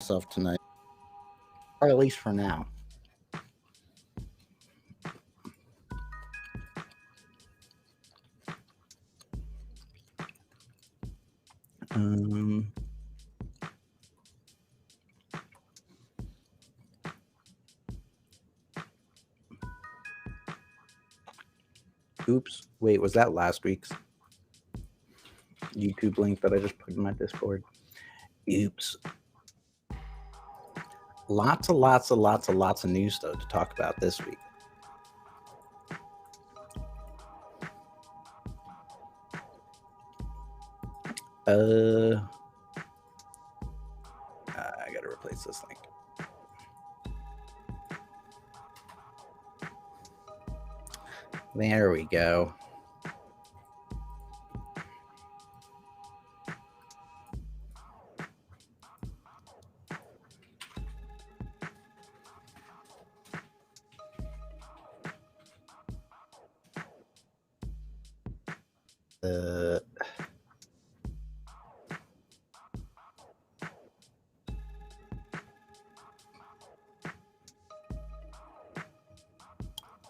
myself tonight, or at least for now. Um, oops. Wait, was that last week's YouTube link that I just put in my Discord? Oops. Lots of news though to talk about this week. I gotta replace this link. There we go.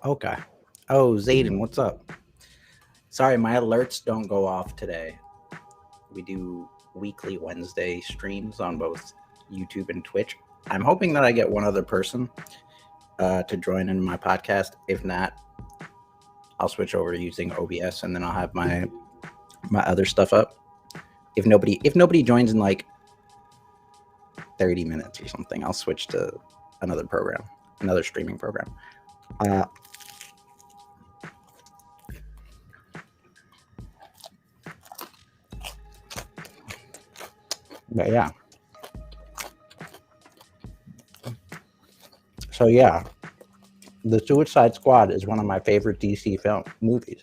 Okay. Oh, Zayden, what's up? Sorry, my alerts don't go off today. We do weekly Wednesday streams on both YouTube and Twitch. I'm hoping that I get one other person to join in my podcast. If not, I'll switch over to using OBS and then I'll have my other stuff up. If nobody joins in like 30 minutes or something, I'll switch to another program, another streaming program. But yeah. So yeah, The Suicide Squad is one of my favorite DC movies.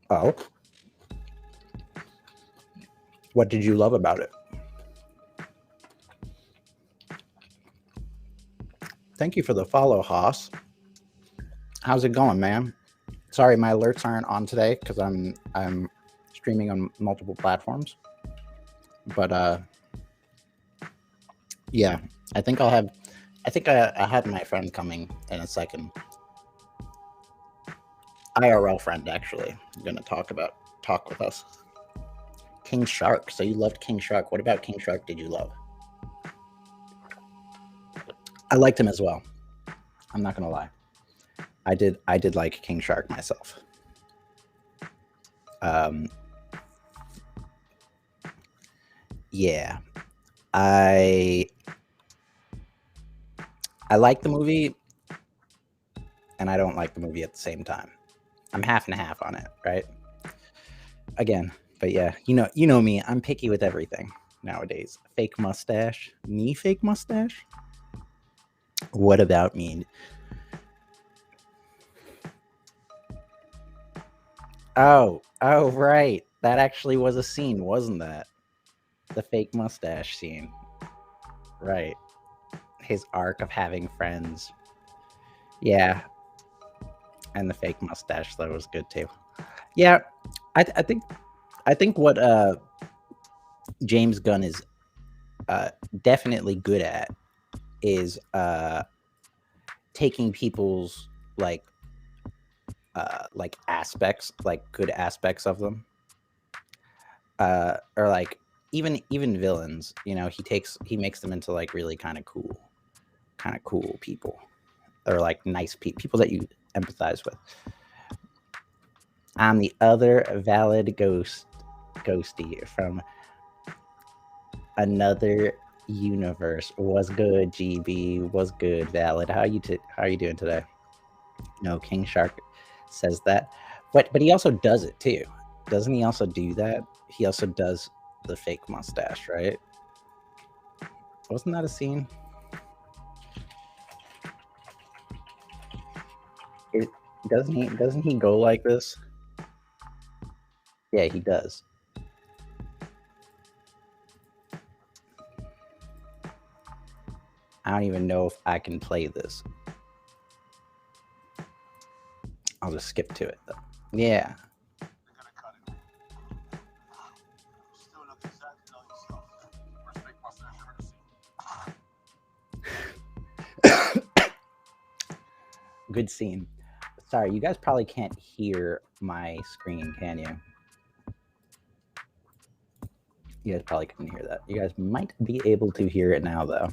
Oh. What did you love about it? Thank you for the follow, Haas. How's it going, man? Sorry, my alerts aren't on today because I'm streaming on multiple platforms. But yeah, I think I had my friend coming in a second. IRL friend, actually, going to talk with us. King Shark. So you loved King Shark. What about King Shark did you love? I liked him as well. I'm not gonna lie. I did like King Shark myself. Yeah. I like the movie and I don't like the movie at the same time. I'm half and half on it, right? Again, but yeah, you know me, I'm picky with everything nowadays. Fake mustache? Me fake mustache? What about me? Oh, right. That actually was a scene, wasn't that? The fake mustache scene. Right. His arc of having friends. Yeah. And the fake mustache, that was good too. Yeah, I think what James Gunn is definitely good at is taking people's like aspects, like good aspects of them, or like even villains. You know, he makes them into like really kind of cool people, or like nice people that you empathize with. I'm the other valid ghosty from another universe. Was good, GB? Was good, valid? How you doing today? No, King Shark says that, but he also does it too, doesn't he? Also do that. He also does the fake mustache, right? Wasn't that a scene? Doesn't he go like this? Yeah, he does. I don't even know if I can play this. I'll just skip to it though. Yeah. Good scene. Sorry, you guys probably can't hear my screen, can you? You guys probably couldn't hear that. You guys might be able to hear it now, though.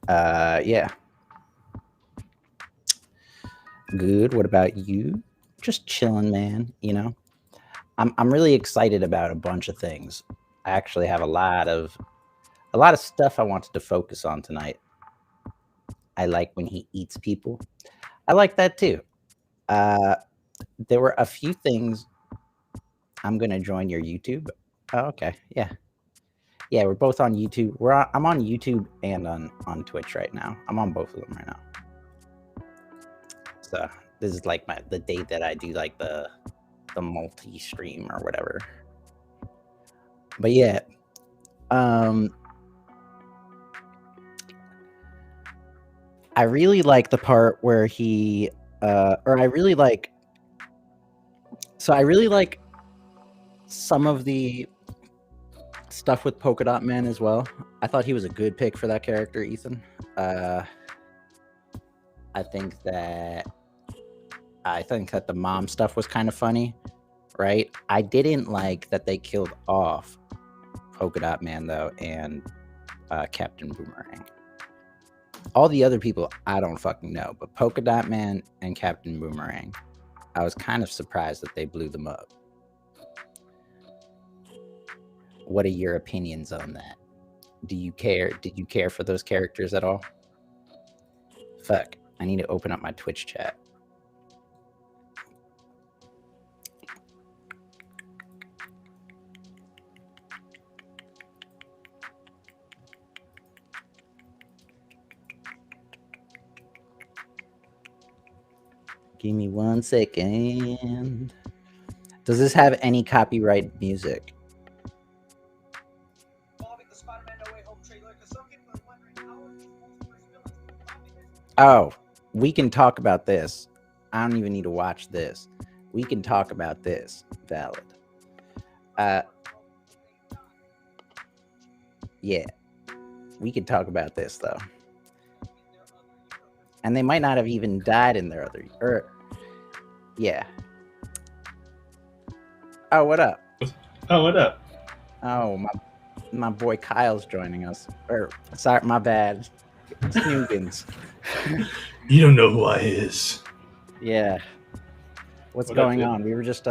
Yeah. Good. What about you? Just chilling, man. You know, I'm really excited about a bunch of things. I actually have a lot of stuff I wanted to focus on tonight. I like when he eats people. I like that too. There were a few things. I'm gonna join your YouTube. Oh, okay. Yeah. Yeah, we're both on YouTube. I'm on YouTube and on Twitch right now. I'm on both of them right now. So this is like the day that I do like the multi-stream or whatever. But yeah, I really like the part where he or I really like some of the stuff with Polka Dot Man as well. I thought he was a good pick for that character, Ethan. I think that the mom stuff was kind of funny, right? I didn't like that they killed off Polka Dot Man though and Captain Boomerang. All the other people I don't fucking know, but Polka Dot Man and Captain Boomerang, I was kind of surprised that they blew them up. What are your opinions on that? Do you care? Did you care for those characters at all? Fuck, I need to open up my Twitch chat. Give me 1 second. Does this have any copyright music? Oh, we can talk about this. I don't even need to watch this. We can talk about this. Valid. Yeah. We can talk about this though. And they might not have even died in their other yeah. Oh, what up? Oh, what up? Oh, my boy Kyle's joining us. Sorry, my bad. Snoogans. You don't know who I is. Yeah. What's going on? We were just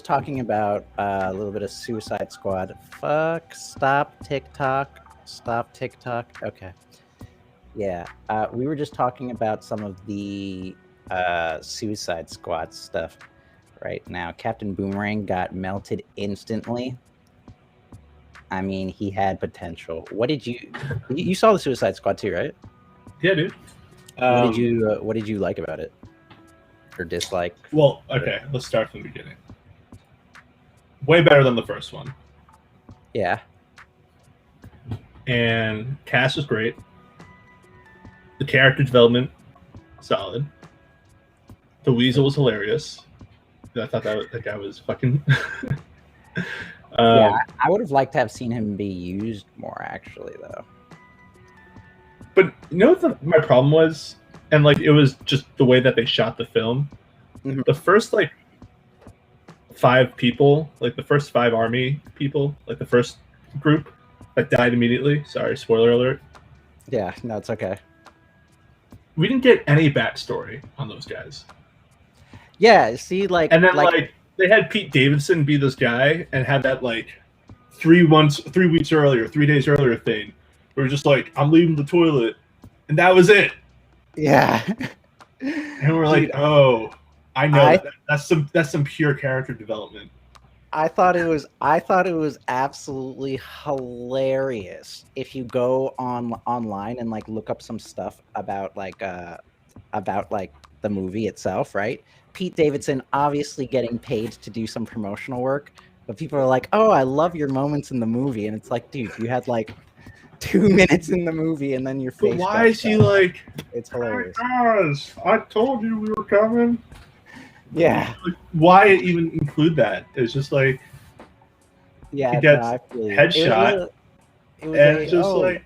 talking about a little bit of Suicide Squad. Fuck. Stop TikTok. Stop TikTok. Okay. Yeah. We were just talking about some of the Suicide Squad stuff right now. Captain Boomerang got melted instantly. I mean, he had potential. What did you saw the Suicide Squad too, right? Yeah, dude. What did you like about it? Or dislike? Well, okay, let's start from the beginning. Way better than the first one. Yeah. And cast was great. The character development, solid. The Weasel was hilarious. I thought that guy was fucking... Yeah, I would have liked to have seen him be used more, actually, though. But you know what my problem was? And like, it was just the way that they shot the film. Mm-hmm. The first like 5 people, like the first 5 army people, like the first group that died immediately. Sorry, spoiler alert. Yeah, no, it's okay. We didn't get any backstory on those guys. Yeah, see, like, and then like they had Pete Davidson be this guy and had that like 3 weeks earlier, 3 days earlier thing. We were just like, I'm leaving the toilet, and that was it. Yeah. And we're like, oh, I know that's some pure character development. I thought it was absolutely hilarious. If you go online and like look up some stuff about the movie itself, right? Pete Davidson obviously getting paid to do some promotional work, but people are like, "Oh, I love your moments in the movie," and it's like, dude, you had like 2 minutes in the movie, and then your face. But why is he like? It's hilarious. Guys, I told you we were coming. Yeah. Like, why even include that? It's just like, yeah, he gets headshot, and it's just like,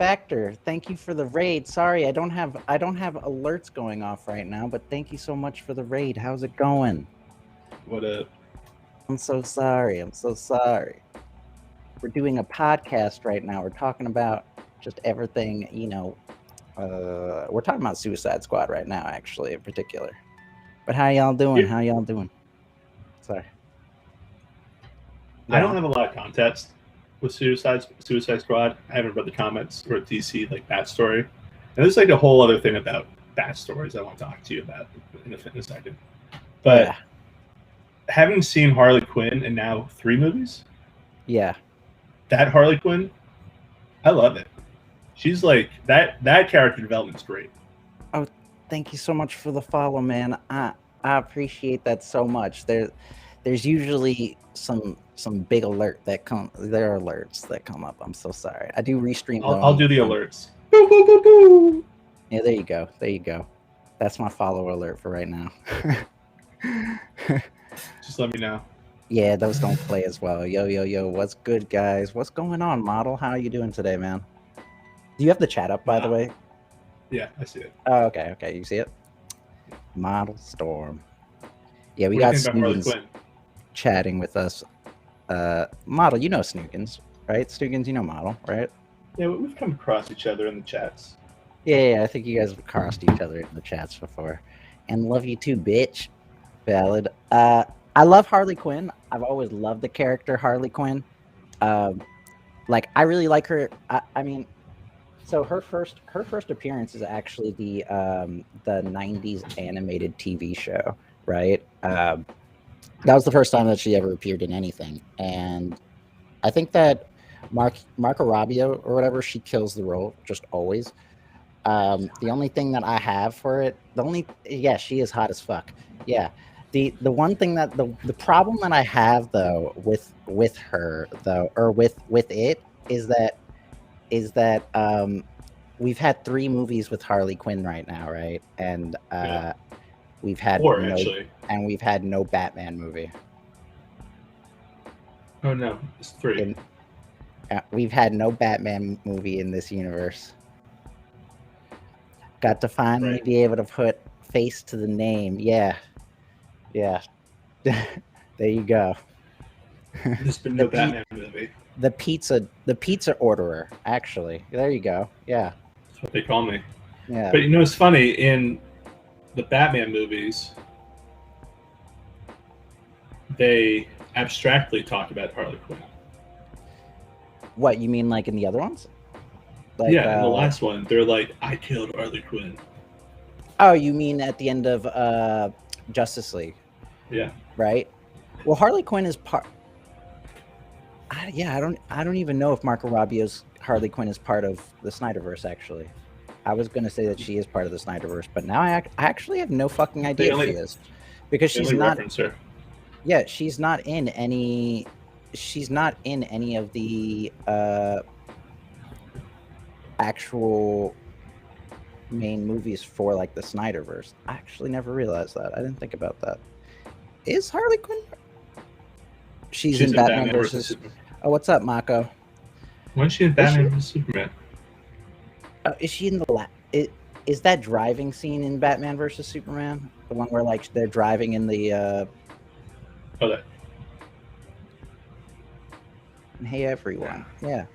Factor, thank you for the raid. Sorry, I don't have alerts going off right now, but thank you so much for the raid. How's it going? What up? I'm so sorry. I'm so sorry. We're doing a podcast right now. We're talking about just everything, we're talking about Suicide Squad right now, actually, in particular. But how y'all doing? How y'all doing? Sorry. I don't have a lot of context with Suicide Squad. I haven't read the comments or DC like backstory, and there's like a whole other thing about backstories I want to talk to you about in a second. But having seen Harley Quinn in now 3 movies, that Harley Quinn, I love it. She's like that character development's great. Oh, thank you so much for the follow, man. I appreciate that so much. There's usually some big alert that there are alerts that come up. I'm so sorry. I do restream. I'll do the alerts. Boo, boo, boo, boo. Yeah, there you go. There you go. That's my follow alert for right now. Just let me know. Yeah, those don't play as well. Yo, what's good, guys? What's going on, Model? How are you doing today, man? Do you have the chat up, by the way? Yeah, I see it. Oh, okay. You see it? Model Storm. Yeah, we got Snookins chatting with us. Model, you know Snookins, right? Snookins, you know Model, right? Yeah, we've come across each other in the chats. Yeah, I think you guys have crossed each other in the chats before. And love you too, bitch. Valid. I love Harley Quinn. I've always loved the character Harley Quinn. Like, I really like her. I mean, so her first appearance is actually the 90s animated TV show, right? That was the first time that she ever appeared in anything, and I think that Marco Robbio or whatever, she kills the role just always. The only thing that I have for it, she is hot as fuck. Yeah. The one thing that the problem that I have though with her though, or with it is that we've had 3 movies with Harley Quinn right now, right? And we've had 4 actually, and we've had no Batman movie. Oh no, it's 3. We've had no Batman movie in this universe. Got to finally be able to put face to the name. Yeah. There you go. There's been no Batman movie. The pizza orderer, actually. There you go. Yeah. That's what they call me. Yeah. But it's funny, in the Batman movies, they abstractly talk about Harley Quinn. What, you mean like in the other ones? Like, yeah, in the last one, they're like, I killed Harley Quinn. Oh, you mean at the end of Justice League? Yeah. Right? Well, Harley Quinn is part... I don't even know if Marco Robbio's Harley Quinn is part of the Snyderverse, actually. I was going to say that she is part of the Snyderverse, but now I actually have no fucking idea if she is. Because she's not... Yeah, she's not in any of the actual main movies for like the Snyderverse. I actually never realized that. I didn't think about that. Is Harley Quinn? She's in Batman versus Superman. Oh, what's up, Mako? When's she in Batman versus Superman? Is she in the is that driving scene in Batman versus Superman? The one where like they're driving in the Hey everyone. Yeah.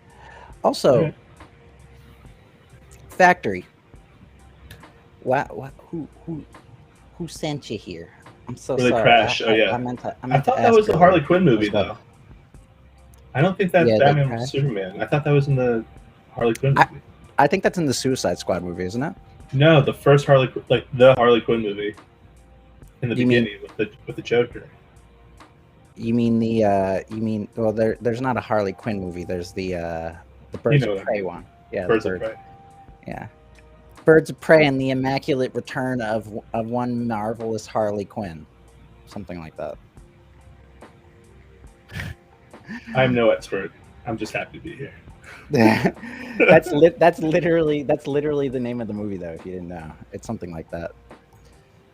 Also, Factory. What? Who sent you here? I'm so sorry. Crash. I thought that was the Harley Quinn movie, though. I don't think that's Batman vs Superman. I thought that was in the Harley Quinn movie. I think that's in the Suicide Squad movie, isn't it? No, the first Harley Quinn movie in the beginning with the Joker. You mean well, there's not a Harley Quinn movie. There's the Birds of Prey one. Yeah, Birds of Prey. Yeah. Birds of Prey and the Immaculate Return of one marvelous Harley Quinn, something like that. I'm no expert. I'm just happy to be here. That's literally the name of the movie, though. If you didn't know, it's something like that.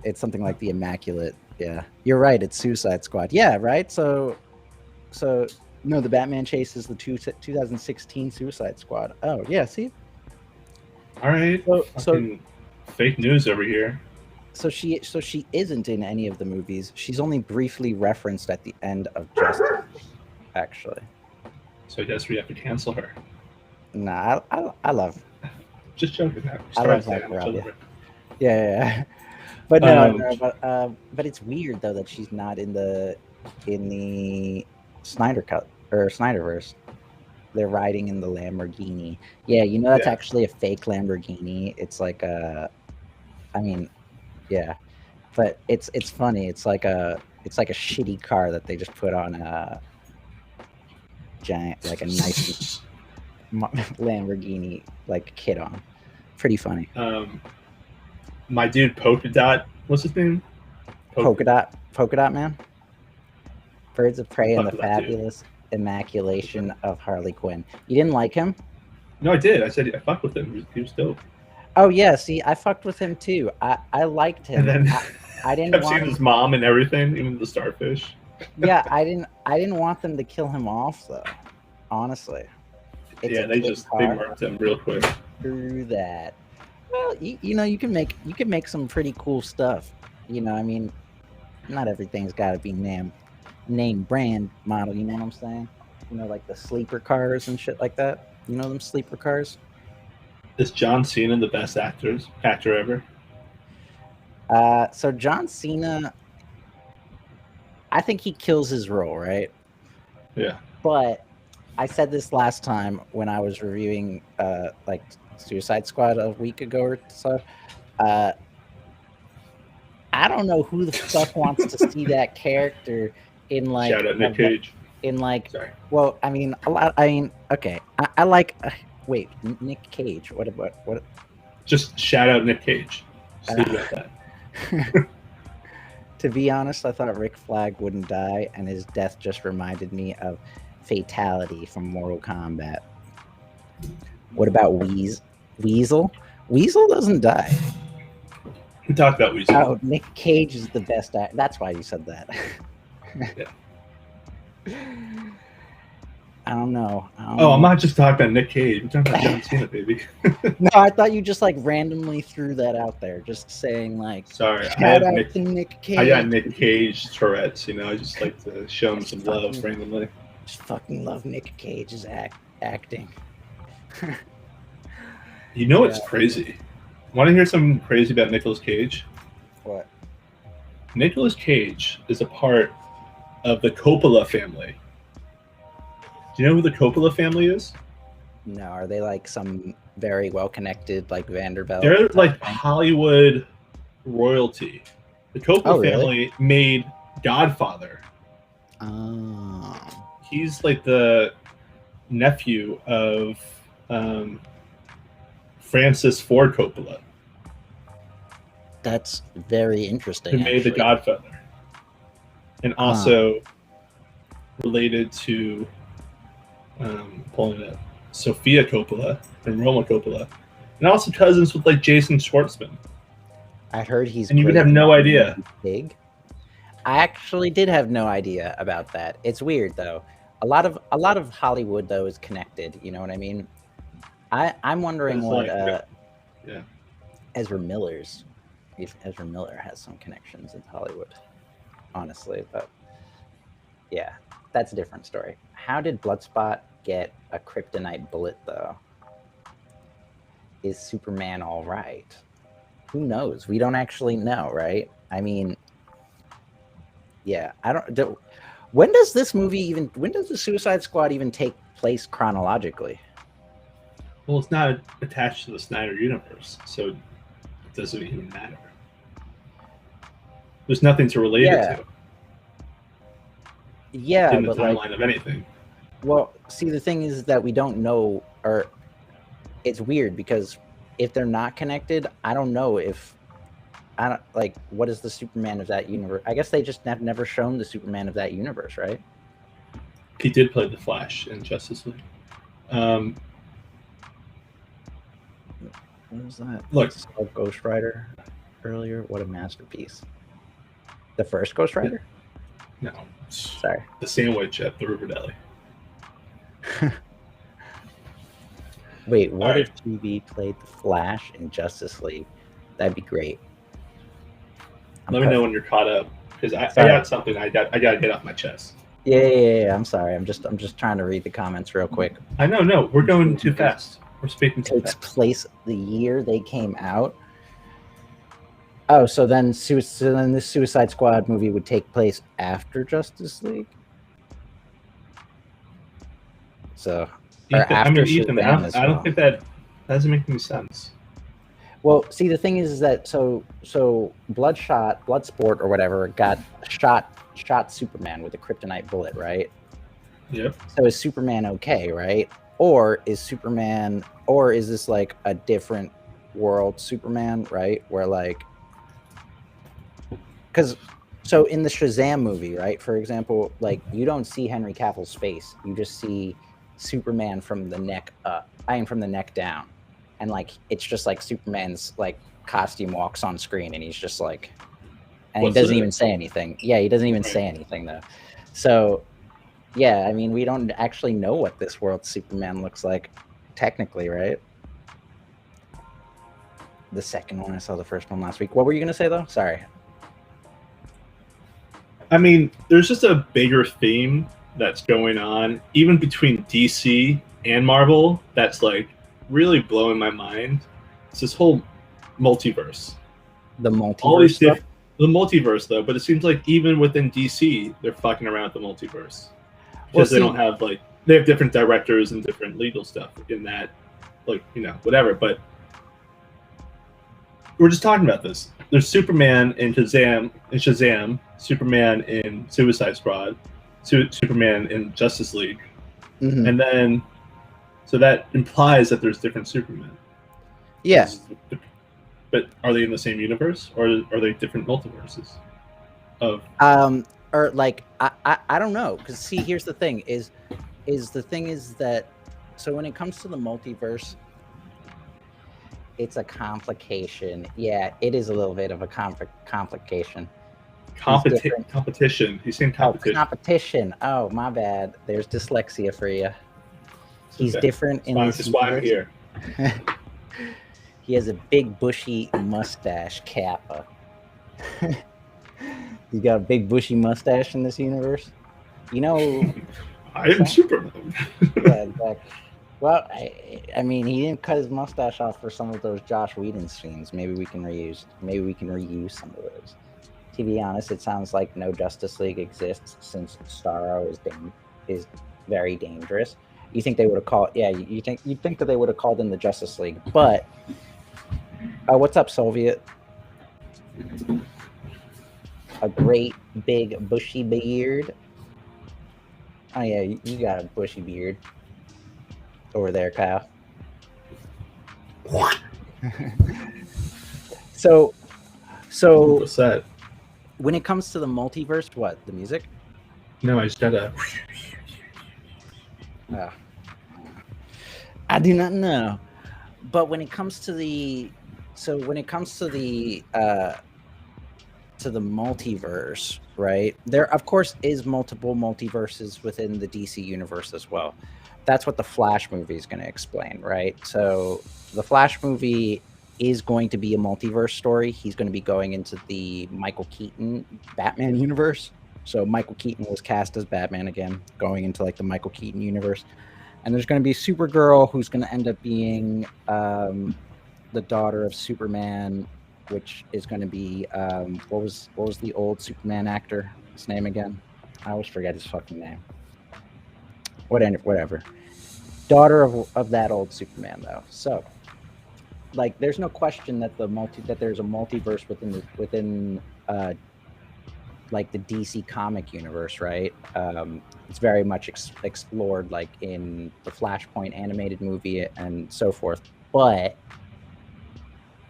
It's something like the Immaculate. Yeah, you're right. It's Suicide Squad. Yeah, right. So no, the Batman chase is the 2016 Suicide Squad. Oh yeah, see. All right, So fucking fake news over here. so she isn't in any of the movies. She's only briefly referenced at the end of Justice, actually. So I guess we have to cancel her. Nah, I love Just joking. I love Saying Zach how much I love Rabia. her. Yeah. But Um, but it's weird though that she's not in the Snyder cut or Snyderverse. They're riding in the Lamborghini. Yeah, that's Yeah. actually a fake Lamborghini. It's like I mean, yeah, but it's funny. It's like a shitty car that they just put on a giant, like a nice Lamborghini like kit on. Pretty funny. My dude Polka Dot, what's his name? Polka dot man. Birds of Prey and Fuck the with that dude. Fabulous Immaculation of Harley Quinn. You didn't like him? No, I did. I said I fucked with him. He was dope. Oh yeah, see, I fucked with him too. I liked him. And then I didn't kept want seeing him. his mom and everything, even the starfish. Yeah, I didn't want them to kill him off though. Honestly, it's Yeah, a they kid car. marked him real quick. Through that. Well, you can make some pretty cool stuff. I mean, not everything's got to be name brand model. You know what I'm saying? Like the sleeper cars and shit like that. You know them sleeper cars. Is John Cena the best actor ever? So John Cena, I think he kills his role, right? Yeah. But I said this last time when I was reviewing like Suicide Squad a week ago or so. I don't know who the fuck wants to see that character in like Shout out Nick Cage. in like. Sorry. Well, I mean a lot. I mean, okay, I like. Wait, Nick Cage. What? Just shout out Nick Cage. Just leave it at that. To be honest, I thought Rick Flag wouldn't die, and his death just reminded me of Fatality from Mortal Kombat. What about Weasel? Weasel doesn't die. We talked about Weasel. Oh, Nick Cage is the best actor. That's why you said that. Yeah. I don't know. I'm not just talking about Nick Cage. I'm talking about John Cena, baby. No, I thought you just like randomly threw that out there, just saying like. Sorry, Shout out to Nick Cage. I got Nick Cage Tourette's. I just like to show him some love randomly. Just fucking love Nick Cage's acting. You know what's crazy? Want to hear something crazy about Nicolas Cage? What? Nicolas Cage is a part of the Coppola family. Do you know who the Coppola family is? No, are they like some very well-connected, like Vanderbilt? They're like Hollywood royalty. The Coppola family made Godfather. Oh. He's like the nephew of Francis Ford Coppola. That's very interesting. Who made The Godfather. And also related to pulling it up, Sofia Coppola and Roma Coppola. And also cousins with like Jason Schwartzman. I heard he's and you would have no idea. Big. I actually did have no idea about that. It's weird though. A lot of Hollywood though is connected. You know what I mean? I'm wondering what Ezra Miller's. If Ezra Miller has some connections in Hollywood, honestly, but yeah, that's a different story. How did Bloodspot get a kryptonite bullet though? Is Superman all right? Who knows? We don't actually know, right? I mean, yeah, I don't. When does this movie even? When does the Suicide Squad even take place chronologically? Well, it's not attached to the Snyder universe, so it doesn't even matter. There's nothing to relate it to. Yeah, in the timeline of anything. Well, see, the thing is that we don't know, or it's weird because if they're not connected, I don't know if what is the Superman of that universe? I guess they just have never shown the Superman of that universe, right? He did play the Flash in Justice League. What was that? Look, Ghost Rider earlier. What a masterpiece! The first Ghost Rider? No, sorry. The sandwich at the River Deli. Wait, what All right. if GB played the Flash in Justice League? That'd be great. I'm Let me know perfect. when you're caught up, because I Sorry. got something I got to get off my chest. Yeah. I'm sorry. I'm just trying to read the comments real quick. I know, no, we're going too fast. We're speaking too Takes fast. place the year they came out. Oh, so then this Suicide Squad movie would take place after Justice League. So, or Ethan, I after mean, Ethan, Shazam as I don't well. think that doesn't make any sense. Well, see, the thing is that Bloodsport or whatever got shot Superman with a kryptonite bullet, right? Yep. So is Superman okay, right? Or is this like a different world Superman, right? Where like, because so in the Shazam movie, right? For example, like you don't see Henry Cavill's face, you just see Superman from the neck up, I mean from the neck down, and like it's just like Superman's like costume walks on screen, and he's just like, and he What's doesn't it? even say anything. Yeah, he doesn't even Right. say anything though. So yeah, I mean, we don't actually know what this world Superman looks like, technically, right? The second one, I saw the first one last week. What were you gonna say though? Sorry. I mean, there's just a bigger theme that's going on, even between DC and Marvel, that's like really blowing my mind. It's this whole multiverse. The All multiverse these stuff. the multiverse though, but it seems like even within DC, they're fucking around with the multiverse Well, because they don't see, have like they have different directors and different legal stuff in that, like whatever. But we're just talking about this. There's Superman in Shazam, Superman in Suicide Squad, Superman in Justice League, mhm. and then so that implies that there's different Supermen. Yeah. But are they in the same universe, or are they different multiverses? Of Or like I don't know, because see, here's the thing is that so when it comes to the multiverse, it's a complication. Yeah, it is a little bit of a complication. He's different. competition. He's saying Oh, competition. competition. Oh, my bad. There's dyslexia for you. He's Okay. different in That's this just why I'm universe. here. He has a big bushy mustache, Kappa. He's got a big bushy mustache in this universe. You know, I am Superman. yeah, exactly. Well, I mean, he didn't cut his mustache off for some of those Josh Whedon scenes. Maybe we can reuse some of those. To be honest, it sounds like no Justice League exists since Starro is very dangerous. You think they would have called? Yeah, you think that they would have called in the Justice League? But what's up, Soviet? A great big bushy beard. Oh yeah, you got a bushy beard over there, Kyle. so What's that? when it comes to the multiverse, what, the music? No, I just gotta. I do not know. But when it comes to the multiverse, right? There of course is multiple multiverses within the DC universe as well. That's what the Flash movie is going to explain, right? So the Flash movie is going to be a multiverse story. He's going to be going into the Michael Keaton Batman universe. So Michael Keaton was cast as Batman again, going into like the Michael Keaton universe. And there's going to be Supergirl, who's going to end up being the daughter of Superman, which is going to be what was the old Superman actor? His name again? I always forget his fucking name. Whatever. Daughter of that old Superman, though. So, like, there's no question that there's a multiverse within like the DC comic universe, right? It's very much explored, like in the Flashpoint animated movie and so forth. But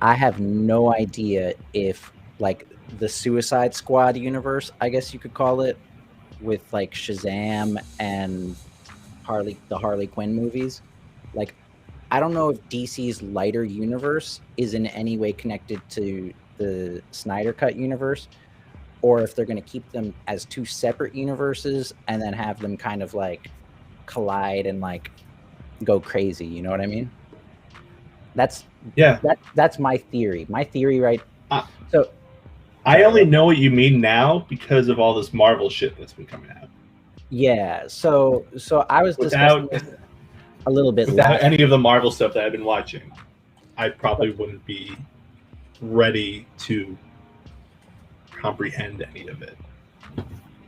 I have no idea if like the Suicide Squad universe, I guess you could call it, with like Shazam and the Harley Quinn movies, like I don't know if DC's lighter universe is in any way connected to the Snyder Cut universe, or if they're going to keep them as two separate universes and then have them kind of like collide and like go crazy. You know what I mean? That's Yeah. that's my theory. My theory, right? So I only know what you mean now because of all this Marvel shit that's been coming out. yeah. So I was discussing this a little bit without last. any of the Marvel stuff that I've been watching. I probably wouldn't be ready to comprehend any of it.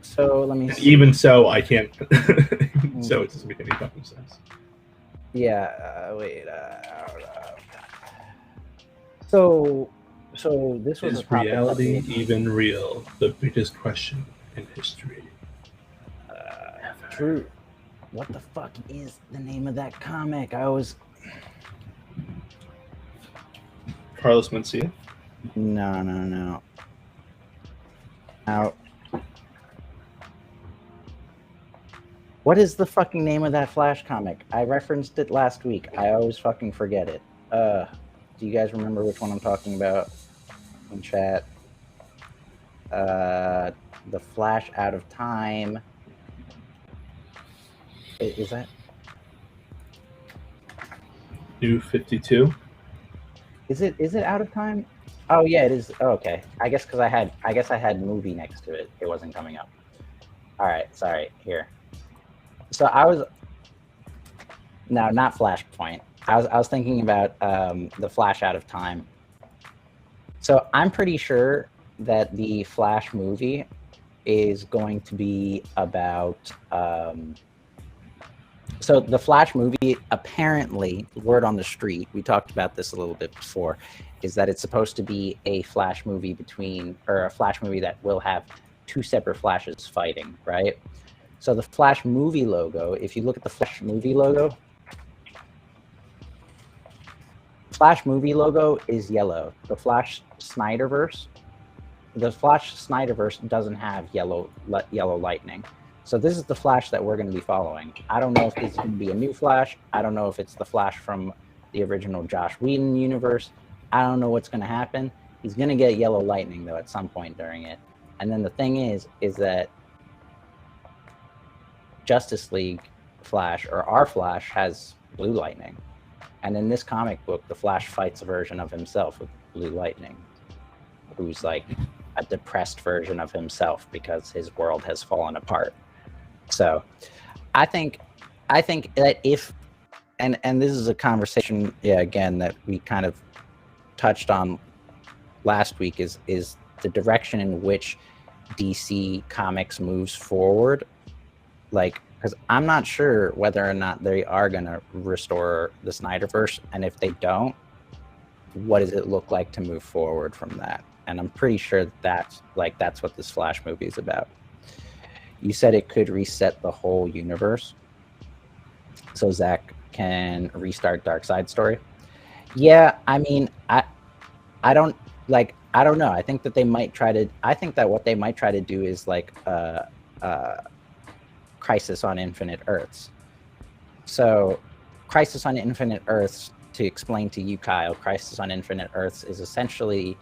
So let me see. Even so, I can't. So it doesn't make any fucking sense. Yeah. Wait. So this was Is reality even real? The biggest question in history. True. What the fuck is the name of that comic? I was. Carlos Mencia? No. Now, what is the fucking name of that Flash comic? I referenced it last week. I always fucking forget it. Do you guys remember which one I'm talking about in chat? The Flash Out of Time. Is that New 52? Is it Out of Time? Oh yeah, it is. Oh, okay. I guess because I had movie next to it. It wasn't coming up. All right, sorry. Here. So I was not Flashpoint. I was thinking about the Flash Out of Time. So I'm pretty sure that the Flash movie is going to be about. So the Flash movie, apparently, word on the street, we talked about this a little bit before, is that it's supposed to be a Flash movie that will have two separate Flashes fighting, right? So the Flash movie logo, if you look at the Flash movie logo is yellow. The Flash Snyderverse doesn't have yellow lightning. So this is the Flash that we're going to be following. I don't know if this is going to be a new Flash. I don't know if it's the Flash from the original Joss Whedon universe. I don't know what's going to happen. He's going to get yellow lightning, though, at some point during it. And then the thing is that Justice League Flash, or our Flash, has blue lightning. And in this comic book, the Flash fights a version of himself with blue lightning, who's like a depressed version of himself because his world has fallen apart. So I think that if, and this is a conversation, again, that we kind of touched on last week, is the direction in which DC Comics moves forward. Like, because I'm not sure whether or not they are going to restore the Snyderverse, and if they don't, what does it look like to move forward from that? And I'm pretty sure that's what this Flash movie is about. You said it could reset the whole universe, so Zach can restart Darkseid story. Yeah, I mean, I don't know. I think that they might try to. I think that what they might try to do is like Crisis on Infinite Earths. So, Crisis on Infinite Earths, to explain to you, Kyle, Crisis on Infinite Earths is essentially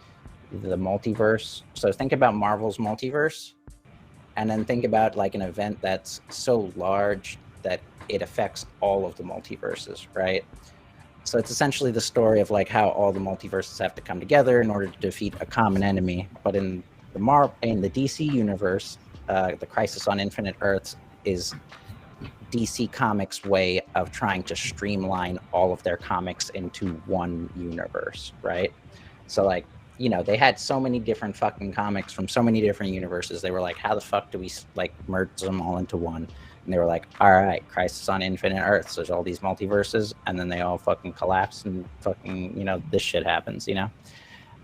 the multiverse. So think about Marvel's multiverse, and then think about like an event that's so large that it affects all of the multiverses, right? So it's essentially the story of like how all the multiverses have to come together in order to defeat a common enemy. But in the DC universe, the Crisis on Infinite Earths is DC Comics' way of trying to streamline all of their comics into one universe, right? So like, you know, they had so many different fucking comics from so many different universes. They were like, how the fuck do we like merge them all into one? And they were like, all right, Crisis on Infinite Earths. There's all these multiverses, and then they all fucking collapse, and fucking, you know, this shit happens, you know?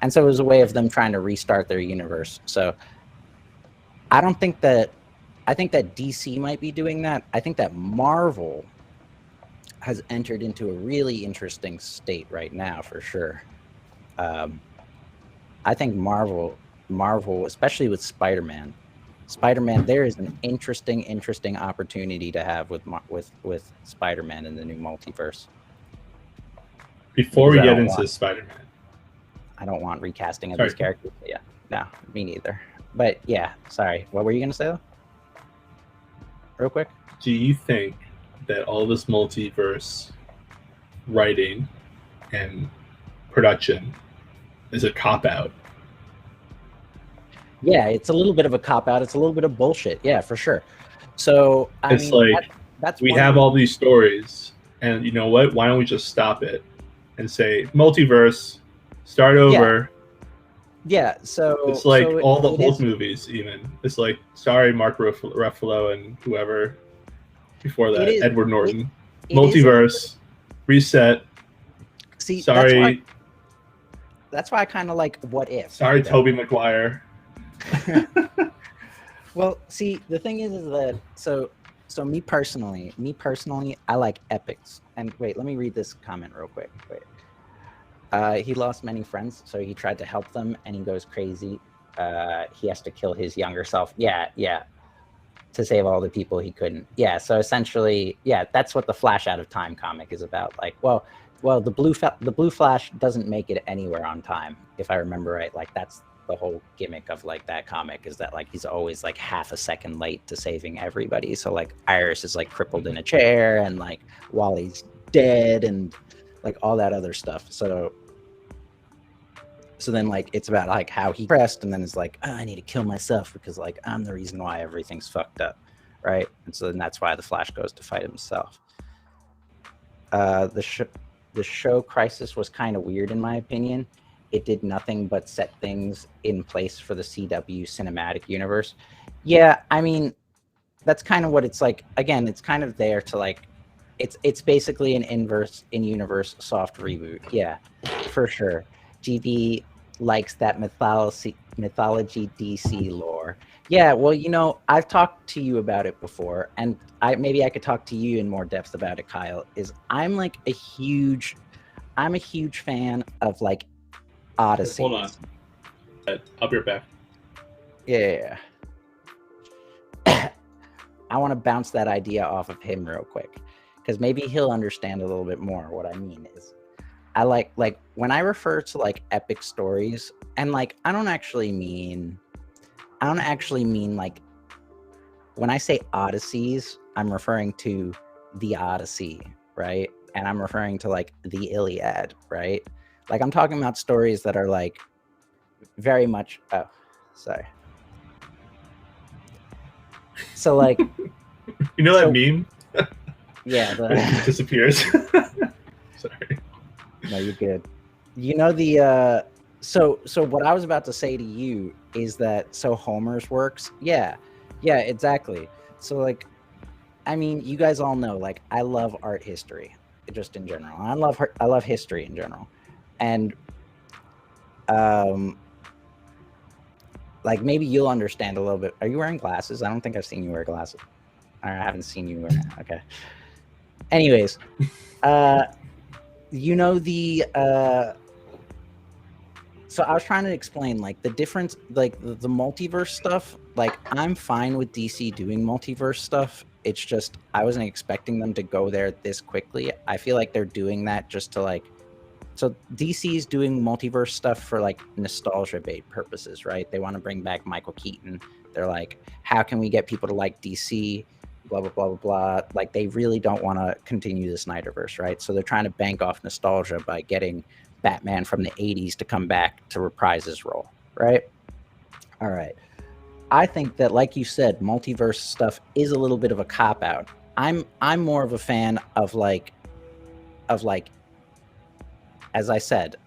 And so it was a way of them trying to restart their universe. So I think that DC might be doing that. I think that Marvel has entered into a really interesting state right now, for sure. I think Marvel, especially with Spider-Man, there is an interesting opportunity to have with Spider-Man in the new multiverse. Before we get into Spider-Man, I don't want recasting of these characters. Yeah, no, me neither. But yeah, sorry. What were you gonna say though? Real quick. Do you think that all this multiverse writing and production is a cop out. Yeah, it's a little bit of a cop out. It's a little bit of bullshit. Yeah, for sure. So I It's mean, like that's we one have reason. all these stories, and you know what? Why don't we just stop it and say multiverse, start Yeah, over? yeah. It's So like all the it Hulk is. movies, even. It's like, sorry, Mark Ruffalo and whoever before It that, is. Edward It Norton. it is a little bit. Multiverse, reset. See, Sorry, that's why I kind of like What If. sorry, Right? Tobey Maguire. Well, see, the thing is that so me personally, I like epics. And wait, let me read this comment real quick. Wait. He lost many friends, so he tried to help them, and he goes crazy. He has to kill his younger self. Yeah, yeah, to save all the people he couldn't. Yeah, so essentially, yeah, that's what the Flash Out of Time comic is about. Like, well, the Blue Flash doesn't make it anywhere on time, if I remember right. Like, that's the whole gimmick of like that comic, is that like he's always like half a second late to saving everybody. So like Iris is like crippled in a chair, and like Wally's dead, and like all that other stuff. So then like it's about like how he pressed, and then it's like, oh, I need to kill myself because like I'm the reason why everything's fucked up, right? And so then that's why the Flash goes to fight himself. The show Crisis was kind of weird in my opinion. It did nothing but set things in place for the CW cinematic universe. Yeah, I mean, that's kind of what it's like. Again, it's kind of there to like, it's basically an in-universe soft reboot. Yeah, for sure. GB likes that mythology DC lore. Yeah, well, you know, I've talked to you about it before, and maybe I could talk to you in more depth about it, Kyle. I'm a huge fan of like Odysseys. Hold on. I'll be right back. Yeah. I want to bounce that idea off of him real quick, because maybe he'll understand a little bit more. What I mean is, I like when I refer to like epic stories, and like I don't actually mean like when I say Odysseys, I'm referring to the Odyssey, right? And I'm referring to like the Iliad, right? Like I'm talking about stories that are like very much. Oh, sorry. So like, You know that meme? Yeah, it disappears. Sorry. No, you're good. You know the so what I was about to say to you is that so Homer's works. Yeah, exactly. So like, I mean, you guys all know like I love art history just in general. I love history in general, and like maybe you'll understand a little bit. Are you wearing glasses? I don't think I've seen you wear glasses. I haven't seen you wear. Okay. Anyways, you know the so I was trying to explain like the difference, like the multiverse stuff. Like I'm fine with DC doing multiverse stuff. It's just I wasn't expecting them to go there this quickly. I feel like they're doing that just to like, so DC's doing multiverse stuff for like nostalgia bait purposes, right? They want to bring back Michael Keaton. They're like, how can we get people to like DC? Blah, blah, blah, blah, blah. Like they really don't want to continue the Snyderverse, right? So they're trying to bank off nostalgia by getting Batman from the 80s to come back to reprise his role, right? All right. I think that, like you said, multiverse stuff is a little bit of a cop out. I'm more of a fan of like, as I said,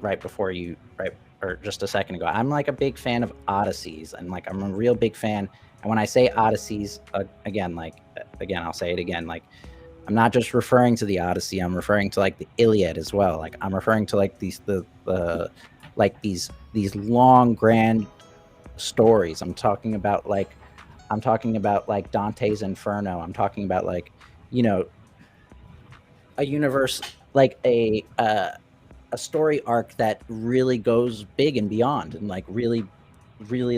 right before you, right, or just a second ago, I'm like a big fan of Odysseys, and like I'm a real big fan. And when I say Odysseys, again, I'll say it again, like I'm not just referring to the Odyssey. I'm referring to like the Iliad as well. Like I'm referring to like these long grand stories. I'm talking about like Dante's Inferno. I'm talking about like, you know, a universe like a story arc that really goes big and beyond, and like really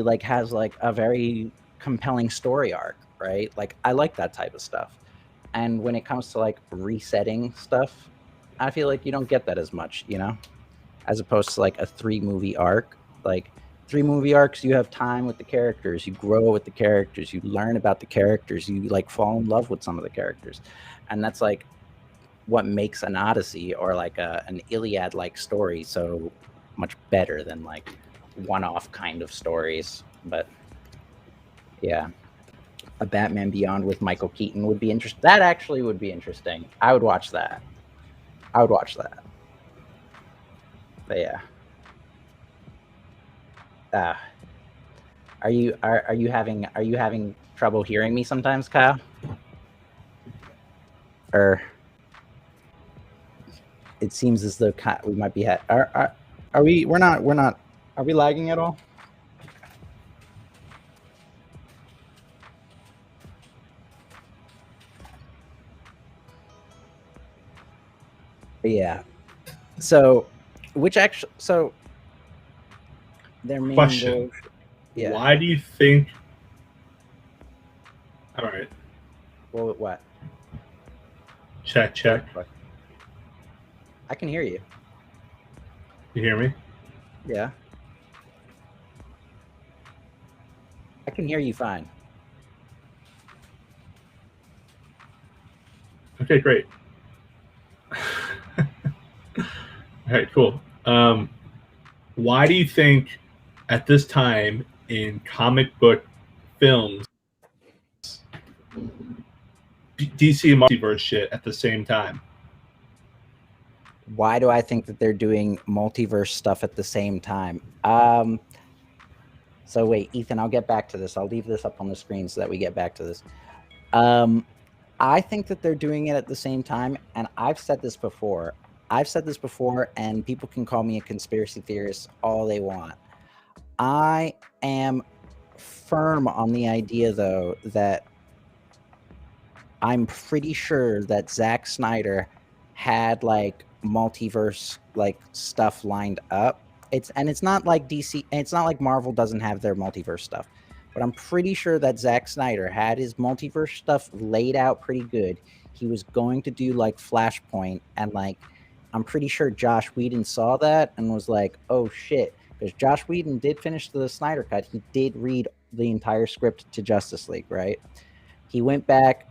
like has like a very compelling story arc, right? Like I like that type of stuff. And when it comes to like resetting stuff, I feel like you don't get that as much, you know, as opposed to like a 3-movie arc. Like 3-movie arcs, you have time with the characters, you grow with the characters, you learn about the characters, you like fall in love with some of the characters. And that's like what makes an Odyssey or like an Iliad like story so much better than like one-off kind of stories. But yeah, a Batman Beyond with Michael Keaton would be interesting. That actually would be interesting. I would watch that. I would watch that. But yeah. Are you having trouble hearing me sometimes, Kyle? Or it seems as though we might be are we we're not are we lagging at all? But yeah. So their main Question. goal, yeah. Why do you think? All right. Well, what? Check. I can hear you. You hear me? Yeah. I can hear you fine. Okay, great. All right, cool. Why do you think at this time in comic book films, DC and multiverse shit at the same time? Why do I think that they're doing multiverse stuff at the same time? So wait, Ethan, I'll get back to this. I'll leave this up on the screen so that we get back to this. I think that they're doing it at the same time, and I've said this before, and people can call me a conspiracy theorist all they want. I am firm on the idea, though, that I'm pretty sure that Zack Snyder had like multiverse like stuff lined up. It's not like DC, and it's not like Marvel doesn't have their multiverse stuff. But I'm pretty sure that Zack Snyder had his multiverse stuff laid out pretty good. He was going to do like Flashpoint, and like I'm pretty sure Josh Whedon saw that and was like, "Oh shit!" Because Josh Whedon did finish the Snyder Cut. He did read the entire script to Justice League, right? He went back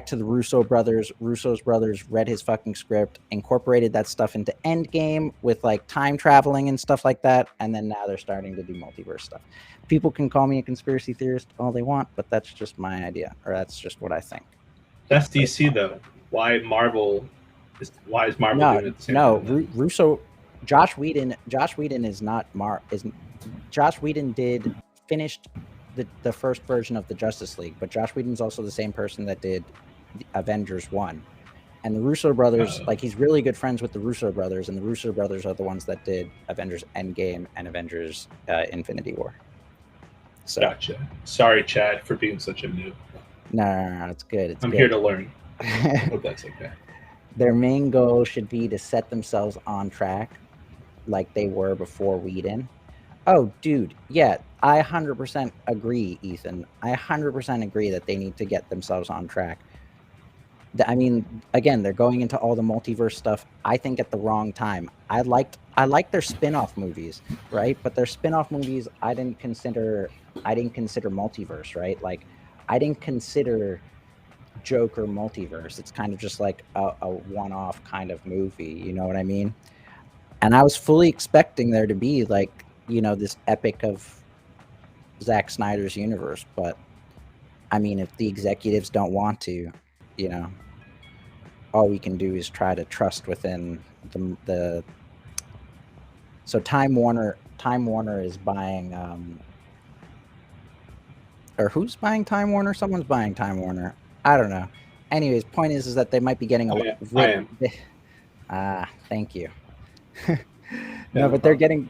to the Russo brothers. Russo's brothers read his fucking script, incorporated that stuff into Endgame with like time traveling and stuff like that, and then now they're starting to do multiverse stuff. People can call me a conspiracy theorist all they want, but that's just my idea, or that's just what I think. That's DC though. Why is Marvel doing it the same time? Russo, Josh Whedon is not Josh Whedon did finished the first version of the Justice League, but Josh Whedon's also the same person that did Avengers 1. And the Russo brothers, like he's really good friends with the Russo brothers, and the Russo brothers are the ones that did Avengers Endgame and Avengers Infinity War. So, gotcha. Sorry, Chad, for being such a noob. No, it's good. I'm here to learn. I hope that's okay. Their main goal should be to set themselves on track like they were before Whedon. Oh, dude, yeah, I 100% agree, Ethan. I 100% agree that they need to get themselves on track. I mean, again, they're going into all the multiverse stuff, I think, at the wrong time. I liked their spin-off movies, right? But their spin-off movies, I didn't consider multiverse, right? Like, I didn't consider Joker multiverse. It's kind of just like a one-off kind of movie, you know what I mean? And I was fully expecting there to be like, you know, this epic of Zack Snyder's universe, but I mean, if the executives don't want to, you know, all we can do is try to trust within the so Time Warner is buying or who's buying Time Warner? Someone's buying Time Warner. I don't know. Anyways, point is that they might be getting I am. Thank you. No, but they're getting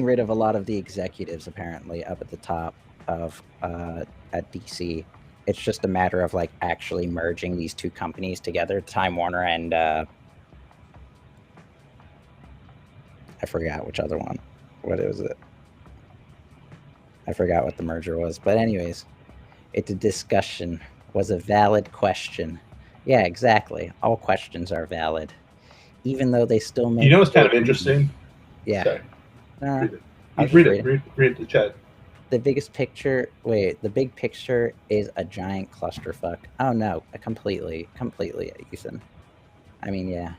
rid of a lot of the executives apparently up at the top of at DC. It's just a matter of like actually merging these two companies together, Time Warner and I forgot which other one. What is it? I forgot what the merger was. But anyways, it's a discussion. Was a valid question. Yeah, exactly. All questions are valid. Even though they still make... You know what's kind of interesting? Yeah. Read the chat. The biggest picture... Wait, the big picture is a giant clusterfuck. Oh, no. Completely, Ethan. I mean, yeah.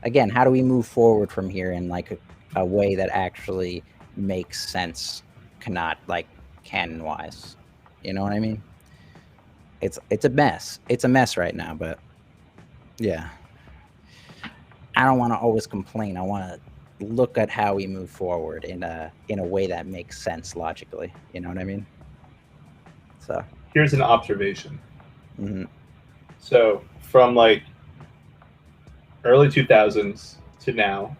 Again, how do we move forward from here in like a way that actually makes sense, cannot like canon wise? You know what I mean? It's a mess. It's a mess right now, but yeah. I don't want to always complain. I want to look at how we move forward in a way that makes sense logically. You know what I mean? So, Here's an observation. mhm. So from like early 2000s to now,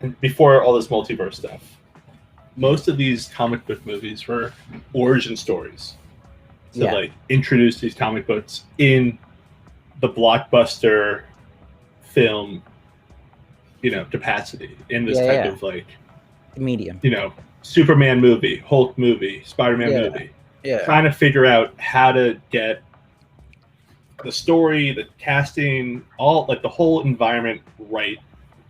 and before all this multiverse stuff, most of these comic book movies were origin stories to Yeah. like introduce these comic books in the blockbuster film, capacity, in this Yeah, type yeah. of like, Medium. Superman movie, Hulk movie, Spider-Man Yeah. movie, Yeah. trying to figure out how to get the story, the casting, all like the whole environment right,